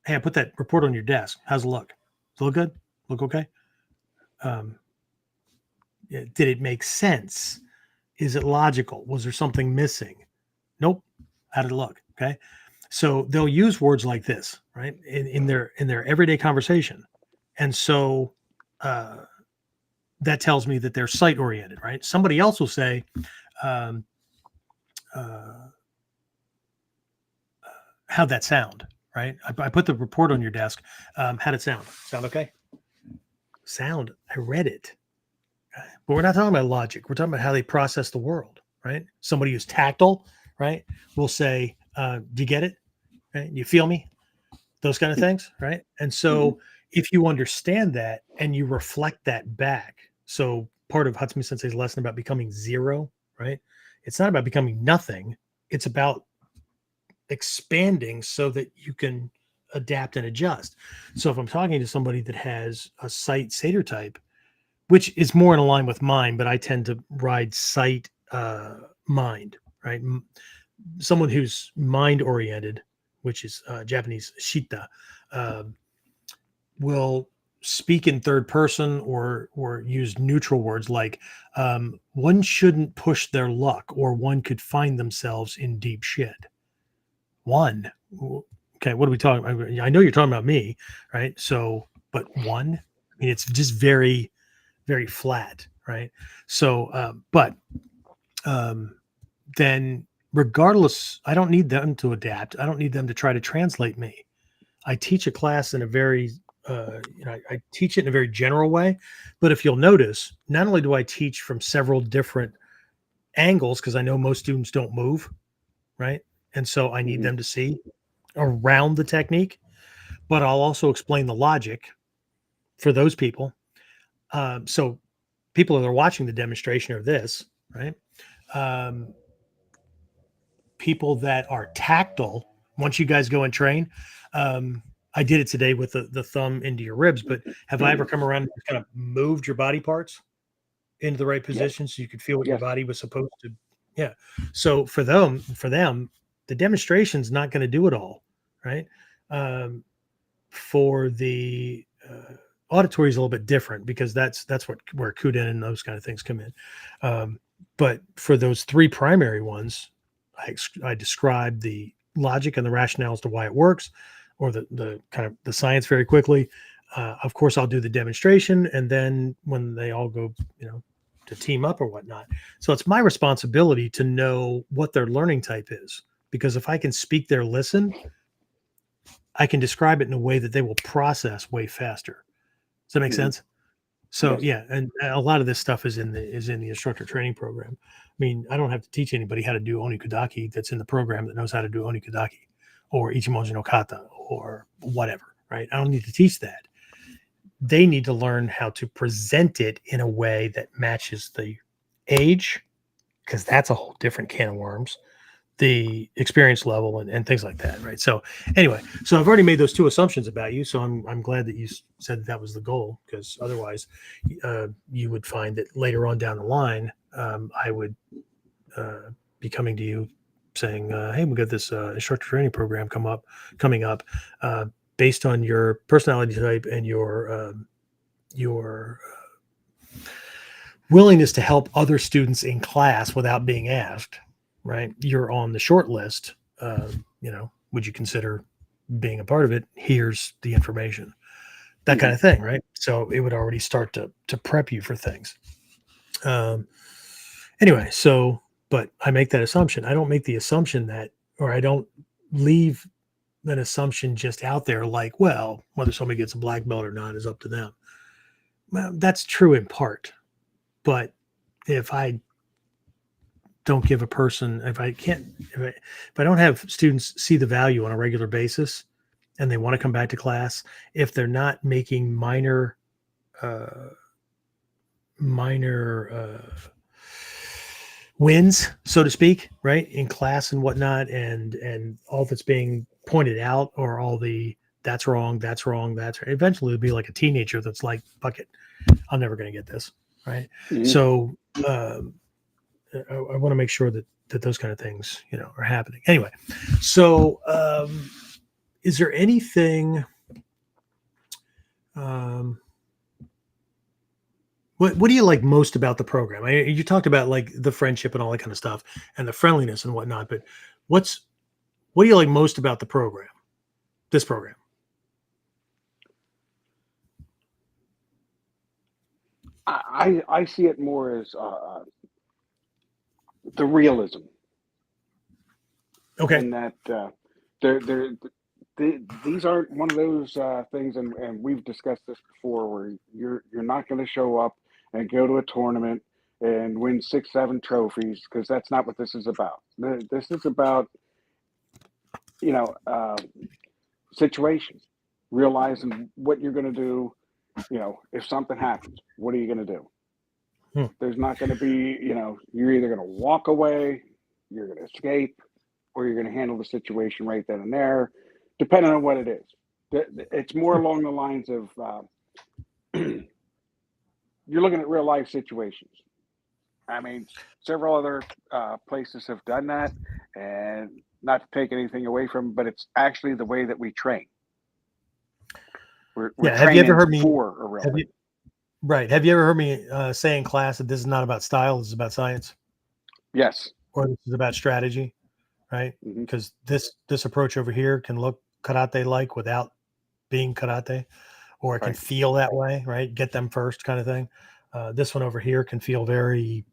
I put that report on your desk. How's it look? Does it look good? Look okay? Did it make sense? Is it logical? Was there something missing? Nope. How did it look? Okay. So they'll use words like this, right? In their everyday conversation. And so that tells me that they're sight oriented, right? Somebody else will say, how'd that sound? Right? I put the report on your desk. How'd it sound? Sound okay? Sound. I read it. Okay. But we're not talking about logic. We're talking about how they process the world, right? Somebody who's tactile, right, will say, do you get it? Right? You feel me? Those kind of things, right? And so if you understand that and you reflect that back, so part of Hatsumi Sensei's lesson about becoming zero, right? It's not about becoming nothing. It's about expanding so that you can adapt and adjust. So if I'm talking to somebody that has a sight Seder type, which is more in line with mine, but I tend to ride sight mind, right? Someone who's mind oriented, which is Japanese shita, will speak in third person or use neutral words like one shouldn't push their luck, or one could find themselves in deep shit. One. Okay, what are we talking about? I know you're talking about me, right? So, but one, I mean, it's just very, very flat, right? So, then regardless, I don't need them to adapt. I don't need them to try to translate me. I teach a class in a very, I teach it in a very general way. But if you'll notice, not only do I teach from several different angles, because I know most students don't move, right? And so I need them to see around the technique, but I'll also explain the logic for those people. So people that are watching the demonstration of this, right? People that are tactile, once you guys go and train, I did it today with the thumb into your ribs, but have I ever come around and kind of moved your body parts into the right position so you could feel what your body was supposed to? Yeah. So for them, the demonstration's not going to do it all, right? For the auditory is a little bit different because that's where KUDEN and those kind of things come in. But for those 3 primary ones, I describe the logic and the rationale as to why it works, or the kind of the science very quickly. Of course, I'll do the demonstration, and then when they all go, to team up or whatnot. So it's my responsibility to know what their learning type is, because if I can speak their listen, I can describe it in a way that they will process way faster. Does that make sense? So Yes. and a lot of this stuff is in the instructor training program. I mean, I don't have to teach anybody how to do onikudaki that's in the program that knows how to do onikudaki or ichimonji no kata or whatever, right? I don't need to teach that. They need to learn how to present it in a way that matches the age, because that's a whole different can of worms, the experience level and things like that, right? So anyway, so I've already made those two assumptions about you, so I'm glad that you said that was the goal, because otherwise you would find that later on down the line I would be coming to you saying, hey, we got this instructor training program coming up based on your personality type and your willingness to help other students in class without being asked, right? You're on the short list. Would you consider being a part of it? Here's the information, that kind of thing, right? So it would already start to prep you for things. Anyway, but I make that assumption. I don't make the assumption that, or I don't leave an assumption just out there like, well, whether somebody gets a black belt or not is up to them. Well, that's true in part. But if I don't give a person, if I don't have students see the value on a regular basis and they want to come back to class, if they're not making minor wins, so to speak, right, in class and whatnot, and all that's being pointed out, or all the that's wrong, eventually it'll be like a teenager that's like, fuck it, I'm never going to get this, right? So I want to make sure that those kind of things, are happening. Anyway, so is there anything what do you like most about the program? You talked about like the friendship and all that kind of stuff and the friendliness and whatnot, but what do you like most about the program, this program? I see it more as the realism. Okay. And that these aren't one of those things, and we've discussed this before, where you're not going to show up and go to a tournament and win 6-7 trophies, because that's not what this is about. This is about situations, realizing what you're going to do. If something happens, what are you going to do? There's not going to be, you're either going to walk away, you're going to escape, or you're going to handle the situation right then and there, depending on what it is. It's more along the lines of you're looking at real life situations. I mean, several other places have done that, and not to take anything away from them, but it's actually the way that we train. We're have you ever heard me for a real thing. Right. Have you ever heard me say in class that this is not about style, this is about science? Yes. Or this is about strategy, right? Because this approach over here can look karate-like without being karate, or it can feel that way, right? Get them first kind of thing. This one over here can feel very,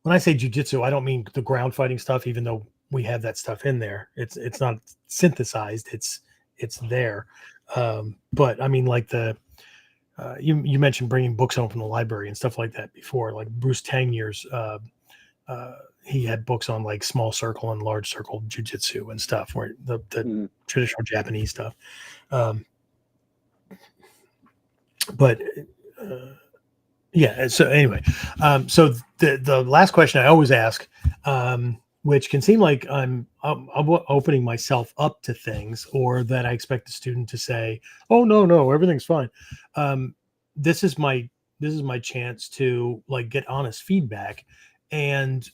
when I say jujitsu, I don't mean the ground fighting stuff, even though we have that stuff in there. It's not synthesized, it's there. But I mean, like you mentioned bringing books home from the library and stuff like that before, like Bruce Tangier's, he had books on like small circle and large circle jujitsu and stuff, where the traditional Japanese stuff. Yeah. So anyway, so the last question I always ask, which can seem like I'm opening myself up to things, or that I expect the student to say, "Oh no, everything's fine." This is my chance to like get honest feedback, and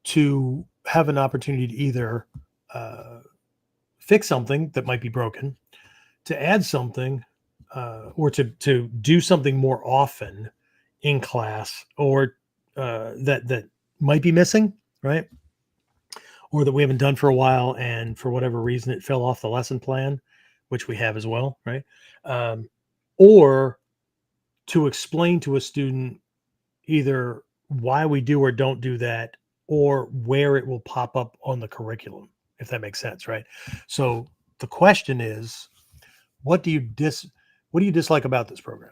to have an opportunity to either fix something that might be broken, to add something, or to do something more often in class, or that might be missing, right? Or that we haven't done for a while, and for whatever reason it fell off the lesson plan, which we have as well, right? Or to explain to a student either why we do or don't do that, or where it will pop up on the curriculum, if that makes sense, right? So the question is, what do you dislike about this program?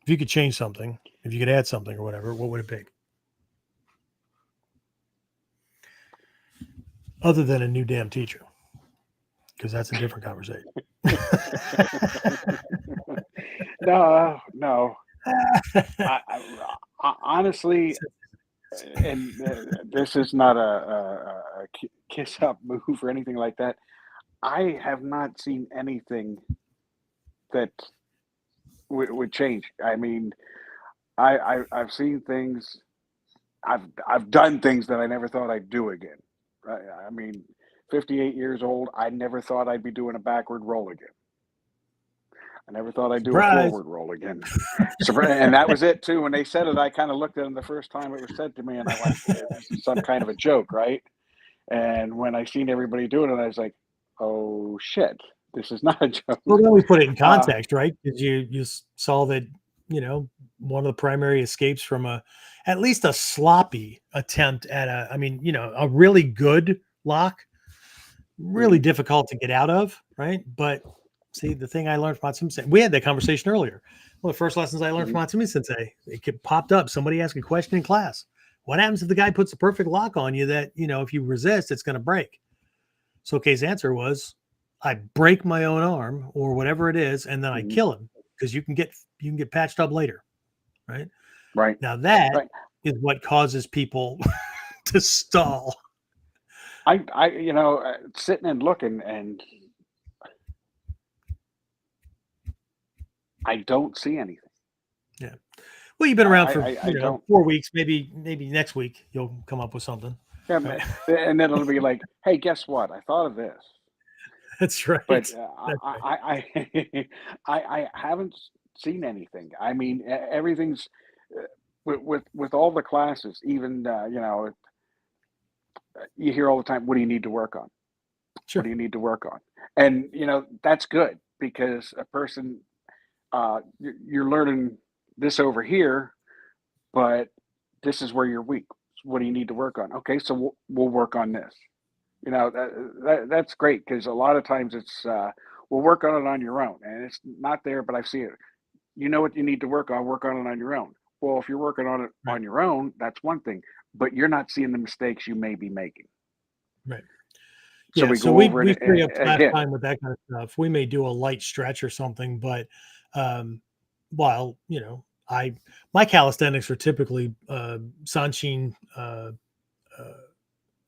If you could change something, if you could add something or whatever, what would it be? Other than a new damn teacher, because that's a different conversation. No. I honestly, and this is not a kiss up move or anything like that. I have not seen anything that would change. I mean, I've seen things. I've done things that I never thought I'd do again. I mean, 58 years old. I never thought I'd be doing a backward roll again. I never thought I'd do a Surprise. forward roll again. And that was it too. When they said it, I kind of looked at them the first time it was said to me, and I went, "This is some kind of a joke, right?" And when I seen everybody doing it, I was like, "Oh shit, this is not a joke." Well, then we put it in context, right? Because you saw that, one of the primary escapes from at least a sloppy attempt at a really good lock, really difficult to get out of, right? But see, the thing I learned from Matsumi Sensei, we had that conversation earlier. One of the first lessons I learned from Matsumi Sensei, it popped up. Somebody asked a question in class. What happens if the guy puts the perfect lock on you that, if you resist, it's going to break? So Kei's answer was, I break my own arm or whatever it is, and then I kill him, because you can get patched up later, right? Right. Now that is what causes people to stall. I sitting and looking, and I don't see anything. Yeah. Well, you've been around for I don't. 4 weeks. Maybe next week you'll come up with something. Yeah, Right? and then it'll be like, "Hey, guess what? I thought of this." That's right. But That's right. I haven't seen anything. I mean, everything's with all the classes. Even you hear all the time, "What do you need to work on? Sure. What do you need to work on?" And that's good, because a person, you're learning this over here, but this is where you're weak. What do you need to work on? Okay, so we'll work on this. That's great, because a lot of times it's we'll work on it on your own, and it's not there, but I've seen it. You know what you need to work on it on your own. Well, if you're working on it Right. on your own, that's one thing, but you're not seeing the mistakes you may be making. Right. So Yeah. we So go over we it free up class again. time with that kind of stuff. We may do a light stretch or something, but while my calisthenics are typically Sanshin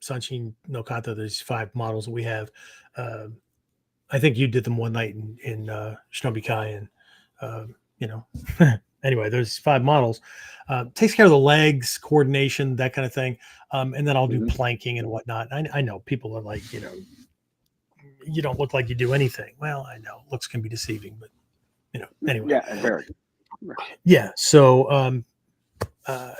Sanshin no Kata. There's 5 models that we have. I think you did them one night in Shinobi Kai, and anyway, there's 5 models. Takes care of the legs, coordination, that kind of thing, and then I'll do planking and whatnot. I know people are like, you don't look like you do anything. Well, I know looks can be deceiving, but anyway. Yeah, very. Yeah. So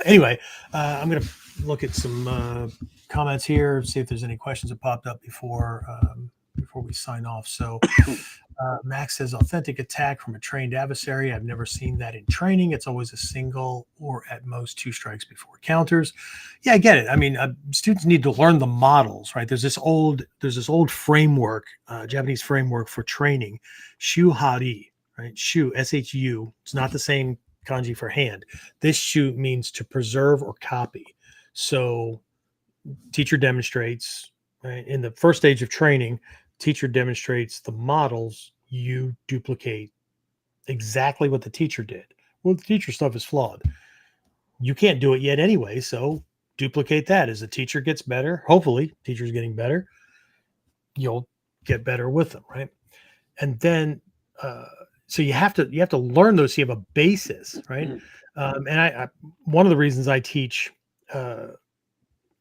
anyway, I'm going to look at some comments here, see if there's any questions that popped up before we sign off. So Max says, authentic attack from a trained adversary. I've never seen that in training. It's always a single or at most 2 strikes before counters. Yeah, I get it. I mean, students need to learn the models, right? There's this old framework, Japanese framework for training, shuhari, right? Shu, S-H-U. It's not the same kanji for hand. This shu means to preserve or copy. So teacher demonstrates, right? In the first stage of training, teacher demonstrates the models, you duplicate exactly what the teacher did. Well, the teacher stuff is flawed. You can't do it yet anyway, so duplicate that. As the teacher gets better, hopefully teacher's getting better, you'll get better with them, right? And then so you have to learn those so you have a basis, right? And I one of the reasons I teach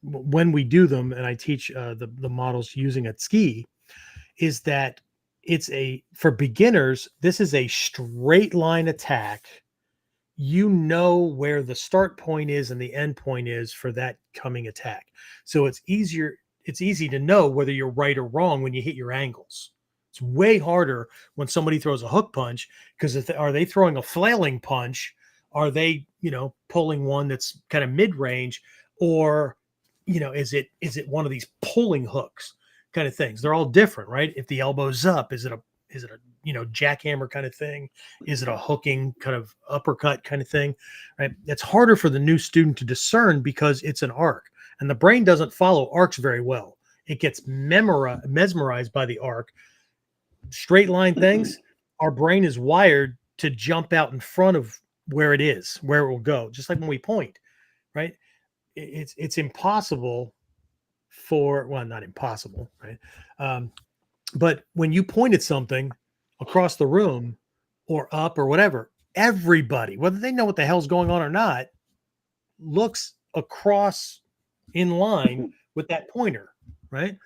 when we do them, and I teach the models using a ski, is that for beginners, this is a straight line attack. You know where the start point is and the end point is for that coming attack. So it's easy to know whether you're right or wrong when you hit your angles, It's way harder when somebody throws a hook punch, because are they throwing a flailing punch? Are they, pulling one that's kind of mid-range, or, is it one of these pulling hooks kind of things? They're all different, right? If the elbow's up, is it a jackhammer kind of thing? Is it a hooking kind of uppercut kind of thing? Right? It's harder for the new student to discern because it's an arc, and the brain doesn't follow arcs very well. It gets mesmerized by the arc. Straight line things, our brain is wired to jump out in front of where it is, where it will go. Just like when we point, right? It's impossible not impossible, right? But when you point at something across the room or up or whatever, everybody, whether they know what the hell's going on or not, looks across in line with that pointer, right?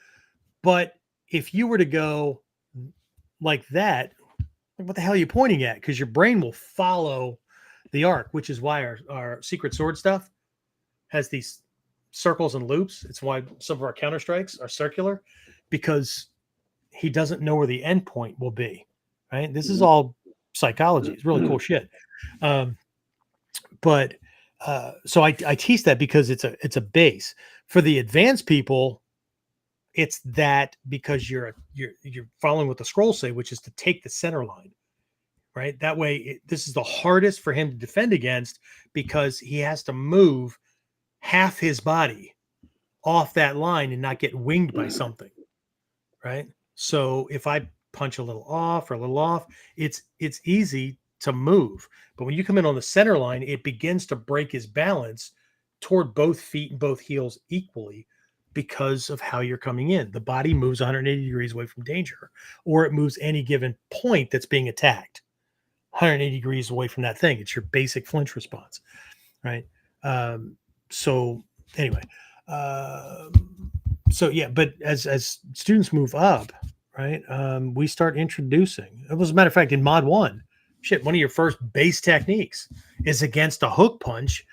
But if you were to go like that, what the hell are you pointing at? Because your brain will follow the arc, which is why our secret sword stuff has these circles and loops. It's why some of our counter strikes are circular, because he doesn't know where the end point will be, right? This is all psychology. It's really cool shit. So I teach that because it's a base. For the advanced people, it's that because you're following what the scrolls say, which is to take the center line, right? That way, this is the hardest for him to defend against, because he has to move half his body off that line and not get winged by something, right? So if I punch a little off, it's easy to move. But when you come in on the center line, it begins to break his balance toward both feet and both heels equally, because of how you're coming in. The body moves 180 degrees away from danger, or it moves any given point that's being attacked 180 degrees away from that thing. It's your basic flinch response, right? So anyway, but as students move up, right, we start introducing. As a matter of fact, in Mod 1, one of your first base techniques is against a hook punch.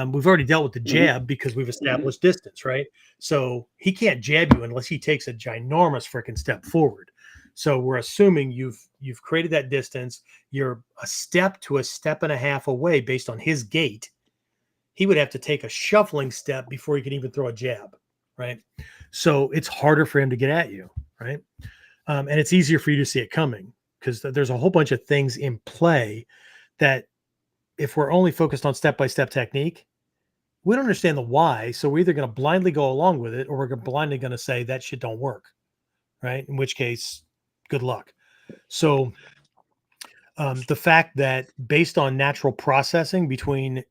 We've already dealt with the jab because we've established distance, right? So he can't jab you unless he takes a ginormous freaking step forward. So we're assuming you've created that distance. You're a step to a step and a half away based on his gait. He would have to take a shuffling step before he could even throw a jab, right? So it's harder for him to get at you, right? And it's easier for you to see it coming, because there's a whole bunch of things in play that, if we're only focused on step-by-step technique, we don't understand the why. So we're either going to blindly go along with it, or we're blindly going to say that shit don't work, right? In which case, good luck. So the fact that based on natural processing between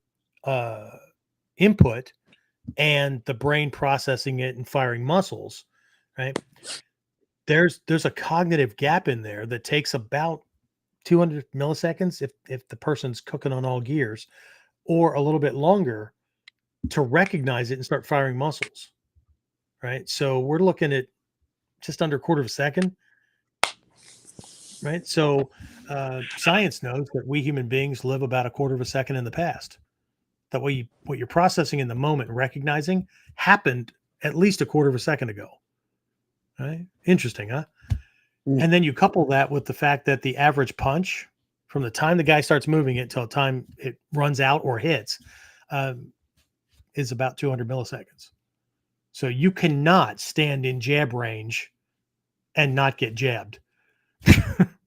input and the brain processing it and firing muscles, right? There's a cognitive gap in there that takes about 200 milliseconds if the person's cooking on all gears, or a little bit longer, to recognize it and start firing muscles, right? So we're looking at just under a quarter of a second, right? So science knows that we human beings live about a quarter of a second in the past. That way, what you're processing in the moment and recognizing happened at least a quarter of a second ago, right? Interesting, huh? And then you couple that with the fact that the average punch, from the time the guy starts moving it till the time it runs out or hits, is about 200 milliseconds. So you cannot stand in jab range and not get jabbed,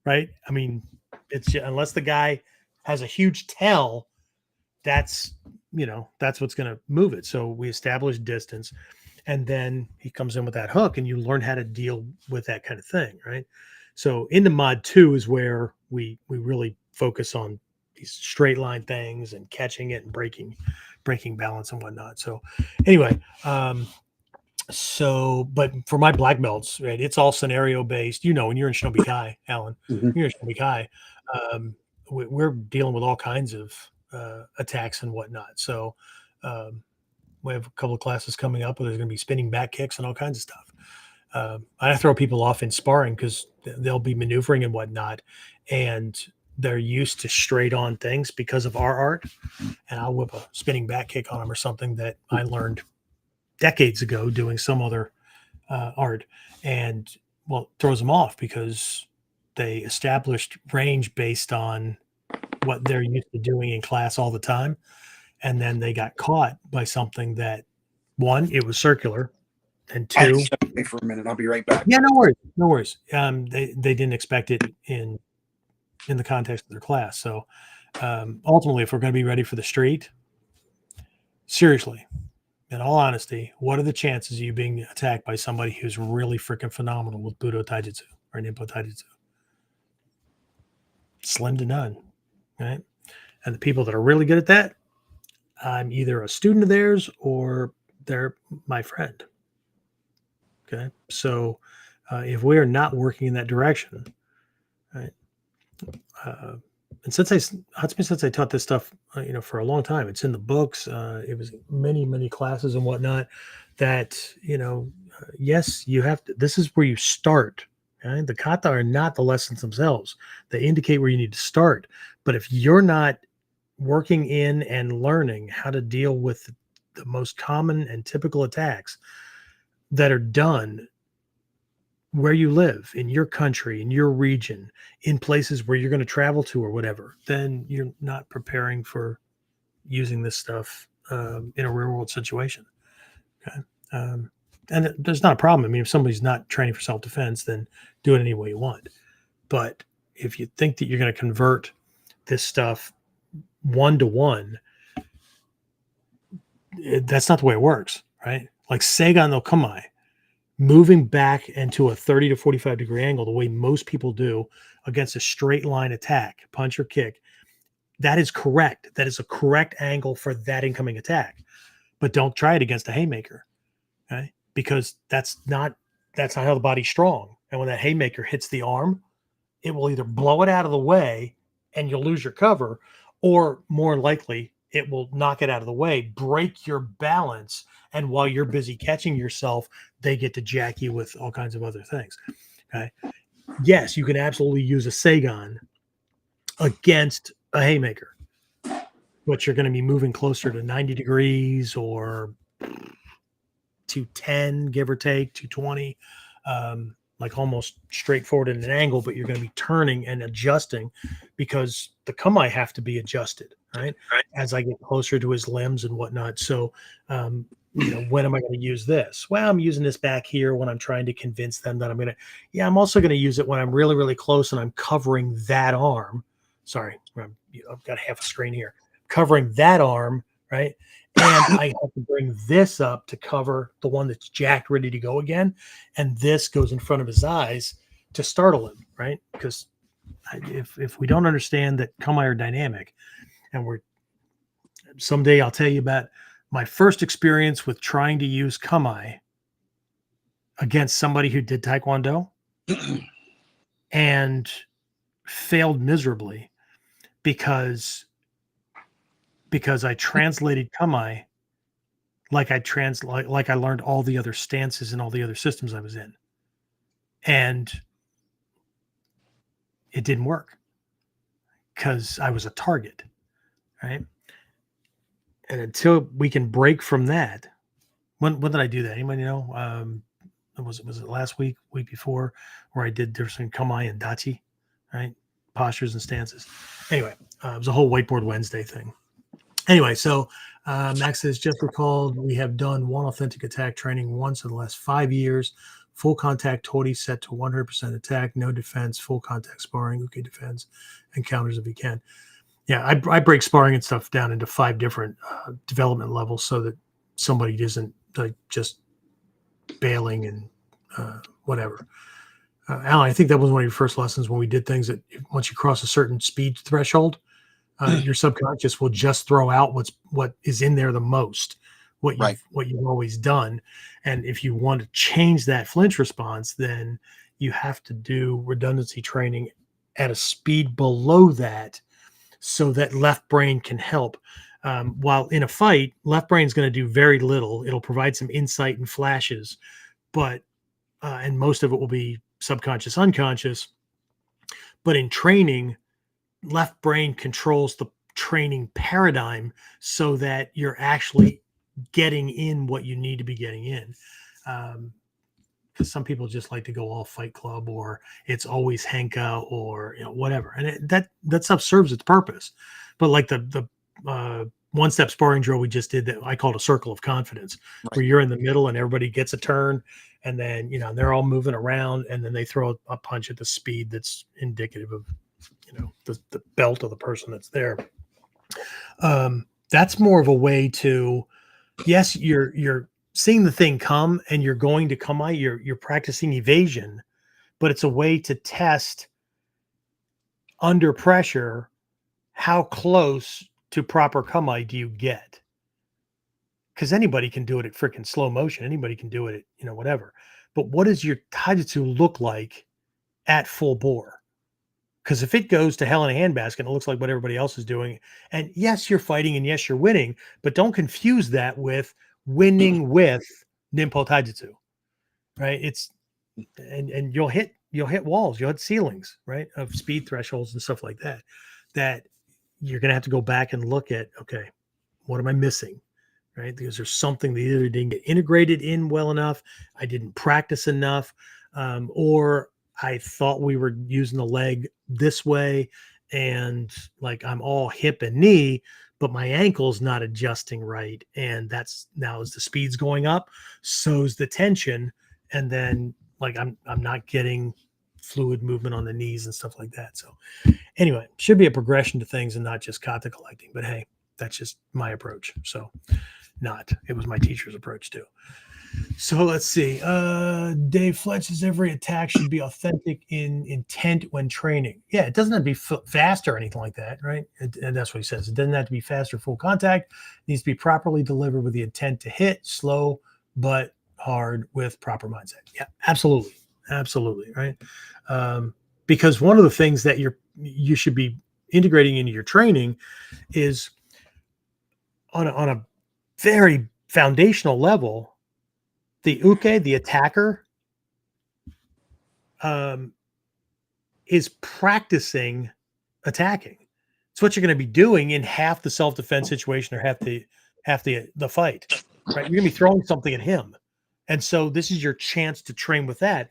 right? I mean, it's unless the guy has a huge tell, that's what's going to move it. So we establish distance, and then he comes in with that hook, and you learn how to deal with that kind of thing, right? So into Mod 2 is where we really focus on these straight line things and catching it and breaking balance and whatnot. So anyway, but for my black belts, right, it's all scenario based. When you're in Shinobi Kai, Alan, you're in Shinobi Kai, we're dealing with all kinds of attacks and whatnot. So we have a couple of classes coming up where there's going to be spinning back kicks and all kinds of stuff. I throw people off in sparring because they'll be maneuvering and whatnot, and they're used to straight on things because of our art, and I'll whip a spinning back kick on them or something that I learned decades ago doing some other art. And well, it throws them off because they established range based on what they're used to doing in class all the time. And then they got caught by something that, one, it was circular, and I had to two, step away for a minute. I'll be right back. yeah, no worries, no worries. They didn't expect it in the context of their class. So ultimately, if we're going to be ready for the street, seriously, in all honesty, what are the chances of you being attacked by somebody who's really freaking phenomenal with Budo Taijutsu or Ninpo Taijutsu? Slim to none, right? And the people that are really good at that, I'm either a student of theirs or they're my friend. Okay, so if we are not working in that direction, right? And Hatsumi Sensei taught this stuff, for a long time. It's in the books. It was many classes and whatnot. That yes, you have to. This is where you start. Okay? The kata are not the lessons themselves. They indicate where you need to start. But if you're not working in and learning how to deal with the most common and typical attacks that are done where you live, in your country, in your region, in places where you're going to travel to or whatever, then you're not preparing for using this stuff in a real world situation. Okay. And there's not a problem. I mean, if somebody's not training for self-defense, then do it any way you want. But if you think that you're going to convert this stuff one-to-one, that's not the way it works, right? Like Seigan no Kamae, moving back into a 30 to 45 degree angle the way most people do against a straight line attack, punch or kick, that is correct. That is a correct angle for that incoming attack. But don't try it against a haymaker, okay? Because that's not how the body's strong. And when that haymaker hits the arm, it will either blow it out of the way and you'll lose your cover, or more likely it will knock it out of the way, break your balance, and while you're busy catching yourself, they get to jack you with all kinds of other things. Okay. Yes, you can absolutely use a Seigan against a haymaker, but you're going to be moving closer to 90 degrees or 210, give or take, 220, like almost straightforward in an angle, but you're going to be turning and adjusting because the kamae have to be adjusted, right? As I get closer to his limbs and whatnot. So, when am I going to use this? Well, I'm using this back here when I'm trying to convince them that I'm also going to use it when I'm really, really close and I'm covering that arm. Sorry, I've got half a screen here. Covering that arm, right? And I have to bring this up to cover the one that's jacked, ready to go again. And this goes in front of his eyes to startle him, right? Because if we don't understand that kamae are dynamic, and someday I'll tell you about my first experience with trying to use kamae against somebody who did Taekwondo and failed miserably because I translated kamae like I learned all the other stances and all the other systems I was in. And it didn't work because I was a target, right? And until we can break from that, when did I do that? Anybody know? Was it last week before, where I did different kamae and dachi, right? Postures and stances. Anyway, it was a whole Whiteboard Wednesday thing. Anyway, so Max says, just recalled we have done one authentic attack training once in the last 5 years. Full contact Tori set to 100% attack, no defense, full contact sparring, okay defense, and counters if he can. Yeah, I break sparring and stuff down into 5 different development levels so that somebody isn't like just bailing and whatever. Alan, I think that was one of your first lessons when we did things that once you cross a certain speed threshold, your subconscious will just throw out what is in there the most, what you've always done. And if you want to change that flinch response, then you have to do redundancy training at a speed below that, so that left brain can help. While in a fight, left brain is going to do very little. It'll provide some insight and flashes, but and most of it will be subconscious, unconscious. But in training, left brain controls the training paradigm so that you're actually getting in what you need to be getting in. because some people just like to go all Fight Club, or it's always Henka, or whatever, and that stuff serves its purpose. But like the one-step sparring drill we just did, that I called a circle of confidence, where you're in the middle and everybody gets a turn, and then they're all moving around, and then they throw a punch at the speed that's indicative of the belt of the person that's there. That's more of a way to, yes, you're seeing the thing come and you're going to come out, you're practicing evasion, but it's a way to test under pressure how close to proper kamae do you get. Because anybody can do it at freaking slow motion, anybody can do it at whatever, but what does your taijutsu look like at full bore? Because if it goes to hell in a handbasket and it looks like what everybody else is doing, and yes, you're fighting and yes, you're winning, but don't confuse that with winning with Ninpo Taijutsu, right? It's and you'll hit walls, you'll hit ceilings, right, of speed thresholds and stuff like that. That you're gonna have to go back and look at, okay, what am I missing, right? Because there's something that either didn't get integrated in well enough, I didn't practice enough, or I thought we were using the leg this way, and like I'm all hip and knee, but my ankle's not adjusting right. And that's now, as the speed's going up, so's the tension. And then like I'm not getting fluid movement on the knees and stuff like that. So anyway, should be a progression to things and not just kata collecting. But hey, that's just my approach. So it was my teacher's approach too. So let's see. Dave Fletch says every attack should be authentic in intent when training. Yeah, it doesn't have to be fast or anything like that, right? And that's what he says. It doesn't have to be fast or full contact. It needs to be properly delivered with the intent to hit, slow but hard with proper mindset. Yeah, absolutely. Absolutely, right? Because one of the things that you should be integrating into your training is on a very foundational level. The uke, the attacker, is practicing attacking. It's what you're going to be doing in half the self-defense situation or half the fight, right? You're going to be throwing something at him. And so this is your chance to train with that.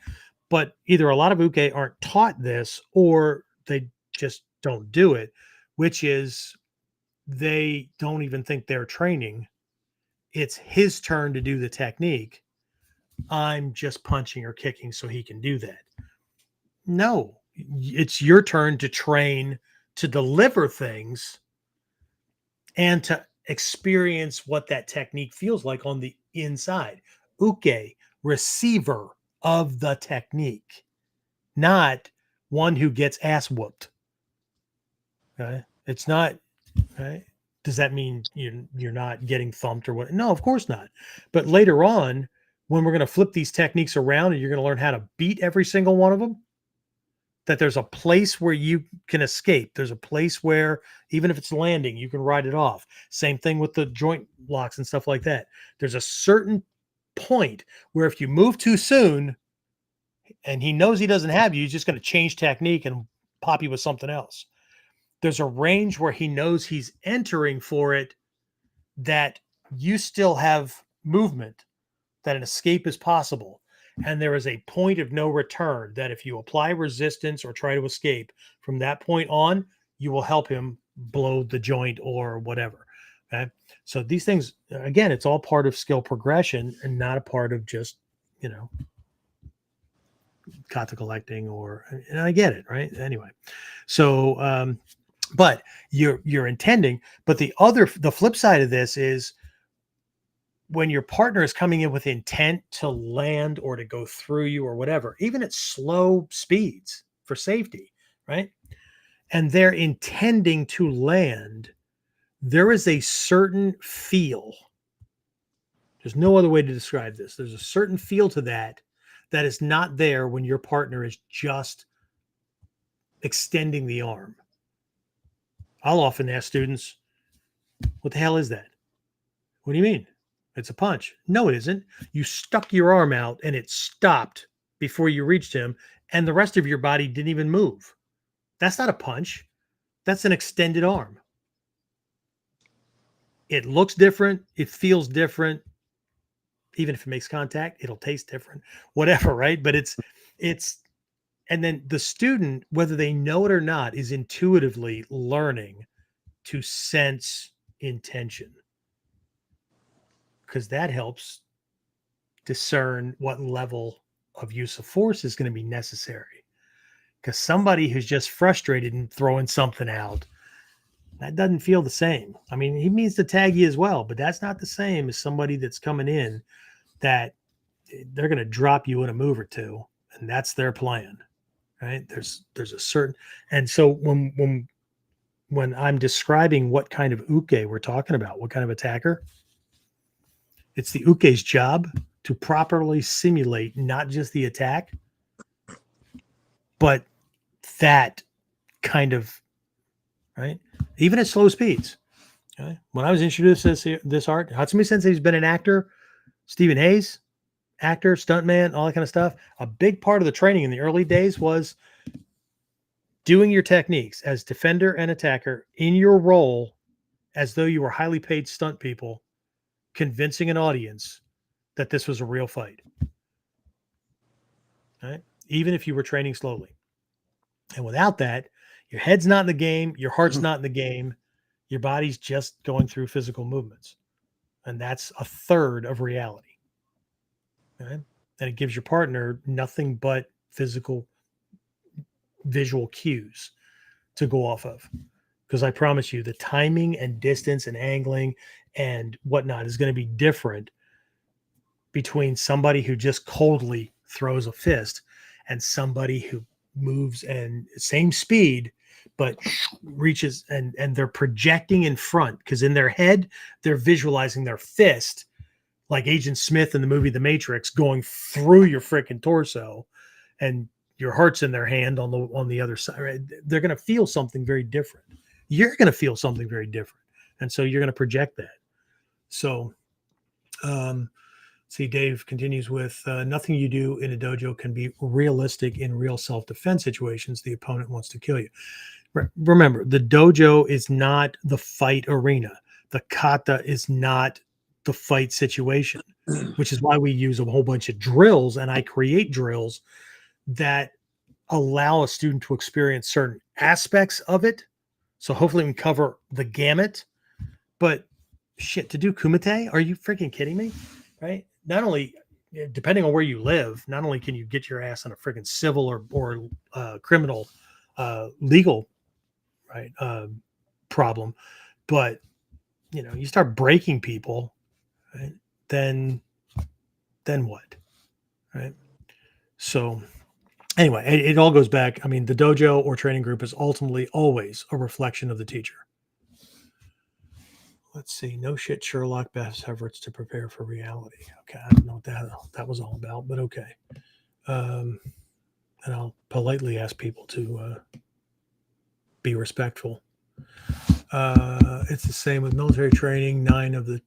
But either a lot of uke aren't taught this, or they just don't do it, which is they don't even think they're training. It's his turn to do the technique. I'm just punching or kicking so he can do that. No, it's your turn to train to deliver things and to experience what that technique feels like on the inside. Uke, receiver of the technique, not one who gets ass whooped. Okay? It's not, right? Does that mean you're not getting thumped or what? No, of course not. But later on, when we're going to flip these techniques around and you're going to learn how to beat every single one of them, that there's a place where you can escape. There's a place where, even if it's landing, you can ride it off. Same thing with the joint locks and stuff like that. There's a certain point where if you move too soon and he knows he doesn't have you, he's just going to change technique and pop you with something else. There's a range where he knows he's entering for it, that you still have movement, that an escape is possible. And there is a point of no return, that if you apply resistance or try to escape from that point on, you will help him blow the joint or whatever. Okay. So these things, again, it's all part of skill progression and not a part of just, kata collecting and I get it. Right. Anyway. So, but you're intending, but the flip side of this is, when your partner is coming in with intent to land or to go through you or whatever, even at slow speeds for safety, right? And they're intending to land, there is a certain feel. There's no other way to describe this. There's a certain feel to that is not there when your partner is just extending the arm. I'll often ask students, what the hell is that? What do you mean? It's a punch. No, it isn't. You stuck your arm out and it stopped before you reached him, and the rest of your body didn't even move. That's not a punch. That's an extended arm. It looks different. It feels different. Even if it makes contact, it'll taste different, whatever, right? But and then the student, whether they know it or not, is intuitively learning to sense intention, because that helps discern what level of use of force is going to be necessary. Because somebody who's just frustrated and throwing something out, that doesn't feel the same. I mean, he means to tag you as well, but that's not the same as somebody that's coming in that they're going to drop you in a move or two, and that's their plan, right? There's a certain, and so when I'm describing what kind of uke we're talking about, what kind of attacker, it's the uke's job to properly simulate not just the attack, but that kind of, right? Even at slow speeds. Okay? When I was introduced to this art, Hatsumi Sensei's been an actor, Stephen Hayes, actor, stuntman, all that kind of stuff. A big part of the training in the early days was doing your techniques as defender and attacker in your role as though you were highly paid stunt people, convincing an audience that this was a real fight. Right? Even if you were training slowly. And without that, your head's not in the game, your heart's not in the game, your body's just going through physical movements. And that's a third of reality. Okay? And it gives your partner nothing but physical, visual cues to go off of. Because I promise you, the timing and distance and angling and whatnot is going to be different between somebody who just coldly throws a fist and somebody who moves and same speed, but reaches and they're projecting in front, because in their head, they're visualizing their fist like Agent Smith in the movie The Matrix going through your freaking torso, and your heart's in their hand on the other side. Right? They're going to feel something very different. You're going to feel something very different. And so you're going to project that. So, see, Dave continues with nothing you do in a dojo can be realistic in real self-defense situations. The opponent wants to kill you. Remember, the dojo is not the fight arena. The kata is not the fight situation, which is why we use a whole bunch of drills, and I create drills that allow a student to experience certain aspects of it. So hopefully we can cover the gamut. But shit, to do kumite, are you freaking kidding me? Right? Not only, depending on where you live, not only can you get your ass on a freaking civil or criminal legal right problem, but you start breaking people, right? Then what, right? So anyway, it all goes back. I mean, the dojo or training group is ultimately always a reflection of the teacher. Let's see. No shit, Sherlock. Best efforts to prepare for reality. Okay, I don't know what that was all about, but okay. And I'll politely ask people to be respectful. It's the same with military training. None of the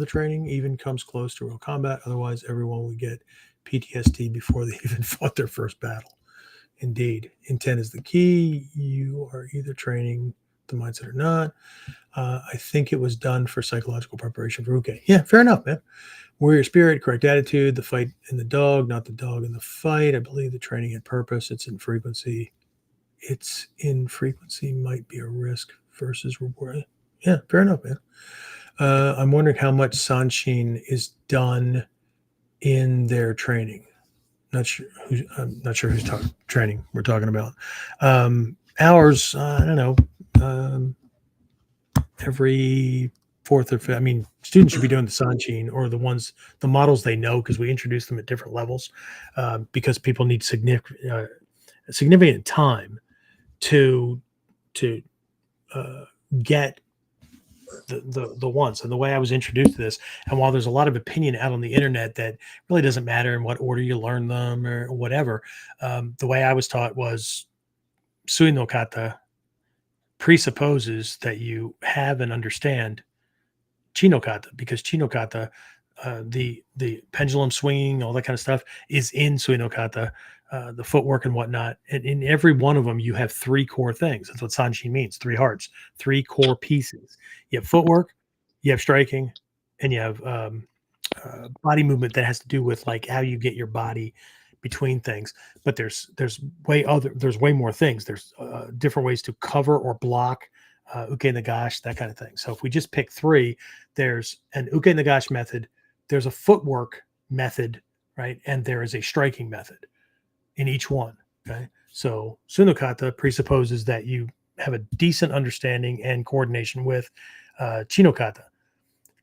training even comes close to real combat. Otherwise, everyone would get PTSD before they even fought their first battle. Indeed, intent is the key. You are either training the mindset or not. I think it was done for psychological preparation for uke. Yeah, fair enough, man. Warrior spirit, correct attitude, the fight in the dog, not the dog in the fight. I believe the training had purpose. It's in frequency. Might be a risk versus reward. Yeah, fair enough, man. I'm wondering how much sanshin is done in their training. I'm not sure whose training we're talking about. Ours, I don't know. Every fourth or fifth. I mean, students should be doing the sanshin or the models they know, because we introduce them at different levels, because people need significant time to get the ones. And the way I was introduced to this, and while there's a lot of opinion out on the internet that really doesn't matter in what order you learn them or whatever, the way I was taught was Sui no Kata presupposes that you have and understand Chi no Kata, because Chi no Kata, the pendulum swinging, all that kind of stuff is in Sui no Kata, the footwork and whatnot. And in every one of them, you have three core things. That's what sanshin means, 3 hearts, 3 core pieces. You have footwork, you have striking, and you have body movement that has to do with like how you get your body between things. But there's way more things. There's different ways to cover or block uke nagash, that kind of thing. So if we just pick 3, there's an uke nagash method, there's a footwork method, right, and there is a striking method in each one. Okay, so sunokata presupposes that you have a decent understanding and coordination with chinokata.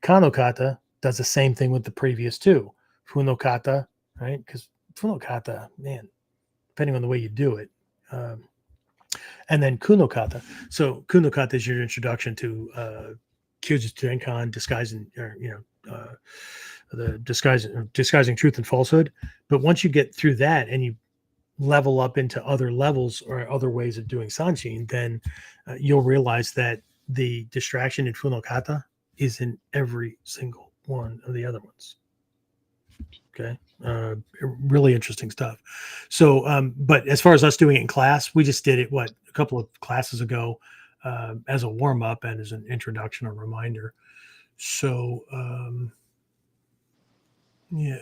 Kanokata does the same thing with the previous 2. Funokata, right? Because funokata, man, depending on the way you do it. And then kunokata. So kunokata is your introduction to Kyujutsu Tenkan, disguising, or the disguising truth and falsehood. But once you get through that and you level up into other levels or other ways of doing sanshin, then you'll realize that the distraction in funokata is in every single one of the other ones. Okay. Really interesting stuff. So, but as far as us doing it in class, we just did it, a couple of classes ago, as a warm up and as an introduction or reminder. So,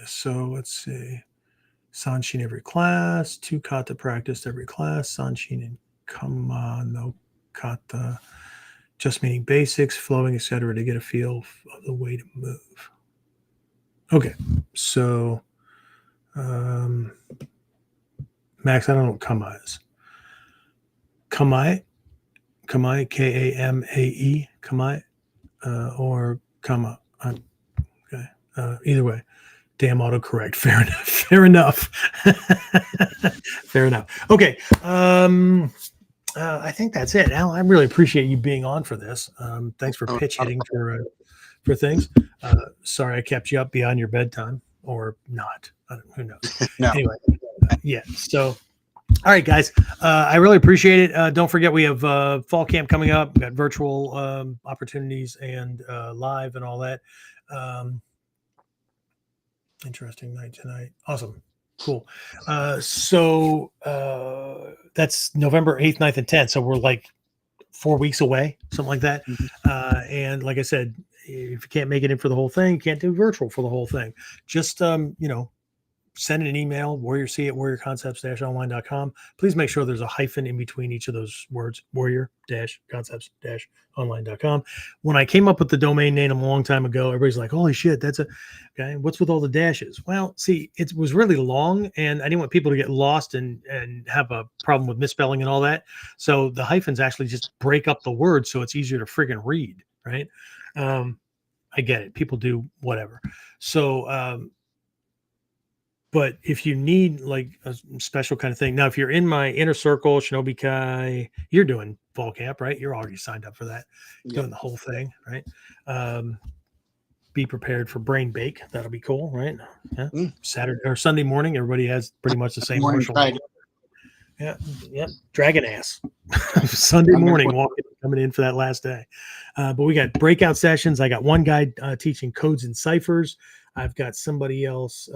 so let's see. Sanshin every class, 2 kata practiced every class, Sanshin and Kama no kata, just meaning basics, flowing, etc., to get a feel of the way to move. Okay, so Max, I don't know what Kama is. Kamae, Kamae, Kamae, or Kama. Okay, either way. Damn autocorrect. Fair enough. Fair enough. Fair enough. Okay. I think that's it. Al, I really appreciate you being on for this. Thanks for pitch hitting for things. Sorry I kept you up beyond your bedtime, or not. Who knows? No. Anyway, yeah. So, all right, guys. I really appreciate it. Don't forget we have fall camp coming up. We've got virtual opportunities and live and all that. Interesting night tonight. Awesome. Cool. So that's November 8th, 9th, and 10th. So we're like 4 weeks away, something like that. Mm-hmm. And like I said, if you can't make it in for the whole thing, you can't do virtual for the whole thing. Just, send an email, warriorc at warriorconcepts-online.com. Please make sure there's a hyphen in between each of those words, warrior-concepts-online.com. When I came up with the domain name a long time ago, everybody's like, holy shit, okay. What's with all the dashes? Well, see, it was really long and I didn't want people to get lost and have a problem with misspelling and all that. So the hyphens actually just break up the word so it's easier to friggin' read, right? I get it. People do whatever. So, but if you need like a special kind of thing, now, if you're in my inner circle, Shinobi Kai, you're doing fall camp, right? You're already signed up for that, doing the whole thing, right? Be prepared for brain bake. That'll be cool, right? Yeah. Saturday or Sunday morning, everybody has pretty much the same martial. Yeah. Dragon ass. Sunday morning, coming in for that last day. But we got breakout sessions. I got one guy teaching codes and ciphers. I've got somebody else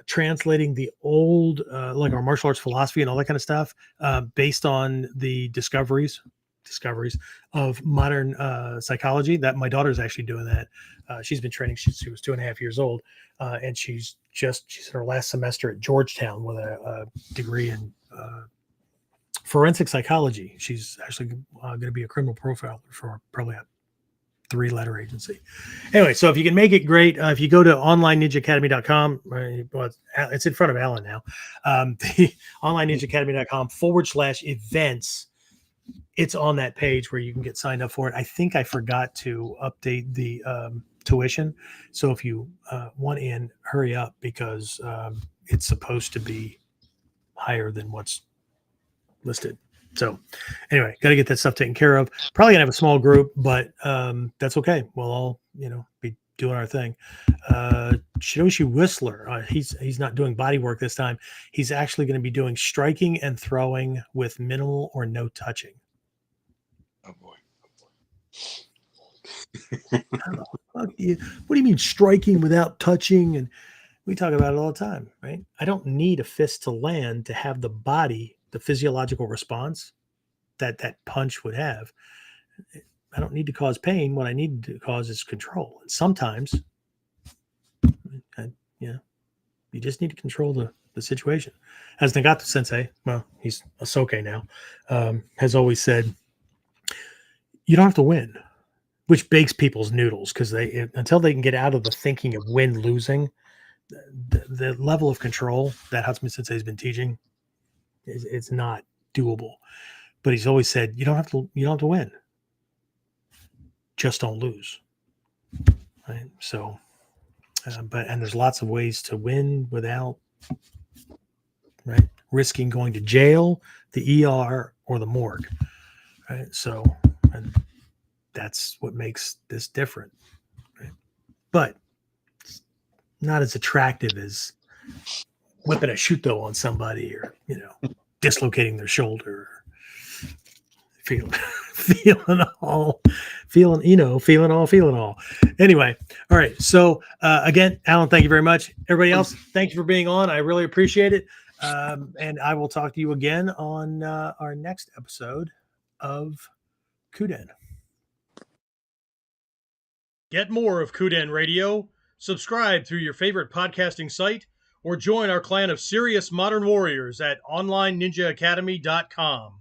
translating the old, like our martial arts philosophy and all that kind of stuff, based on the discoveries of modern psychology. That my daughter's actually doing that. She's been training. She was 2.5 years old, and she's in her last semester at Georgetown with a degree in forensic psychology. She's actually going to be a criminal profiler for probably a 3-letter agency. Anyway, so if you can make it, great. If you go to onlineninjaacademy.com, well, it's in front of Alan now, the onlineninjaacademy.com/events, it's on that page where you can get signed up for it. I think I forgot to update the tuition. So if you want in, hurry up, because it's supposed to be higher than what's listed. So anyway, got to get that stuff taken care of. Probably gonna have a small group, but that's okay. We'll all, be doing our thing. Shidoshi Whistler, he's not doing body work this time. He's actually going to be doing striking and throwing with minimal or no touching. Oh boy. What do you mean striking without touching? And we talk about it all the time, right? I don't need a fist to land to have the body, the physiological response that punch would have. I don't need to cause pain. What I need to cause is control. And sometimes, you just need to control the situation. As Nagato Sensei, well, he's a Soke now, has always said, you don't have to win, which bakes people's noodles, because until they can get out of the thinking of win losing, the level of control that Hatsumi Sensei has been teaching it's not doable. But he's always said, you don't have to win. Just don't lose. Right? So, and there's lots of ways to win without, right, risking going to jail, the ER, or the morgue. Right? So, and that's what makes this different. Right? But it's not as attractive as whipping a shuto on somebody, or dislocating their shoulder, feeling all. Anyway, all right. So again, Alan, thank you very much. Everybody else, thank you for being on. I really appreciate it. And I will talk to you again on our next episode of KUDEN. Get more of KUDEN Radio. Subscribe through your favorite podcasting site, or join our clan of serious modern warriors at onlineninjaacademy.com.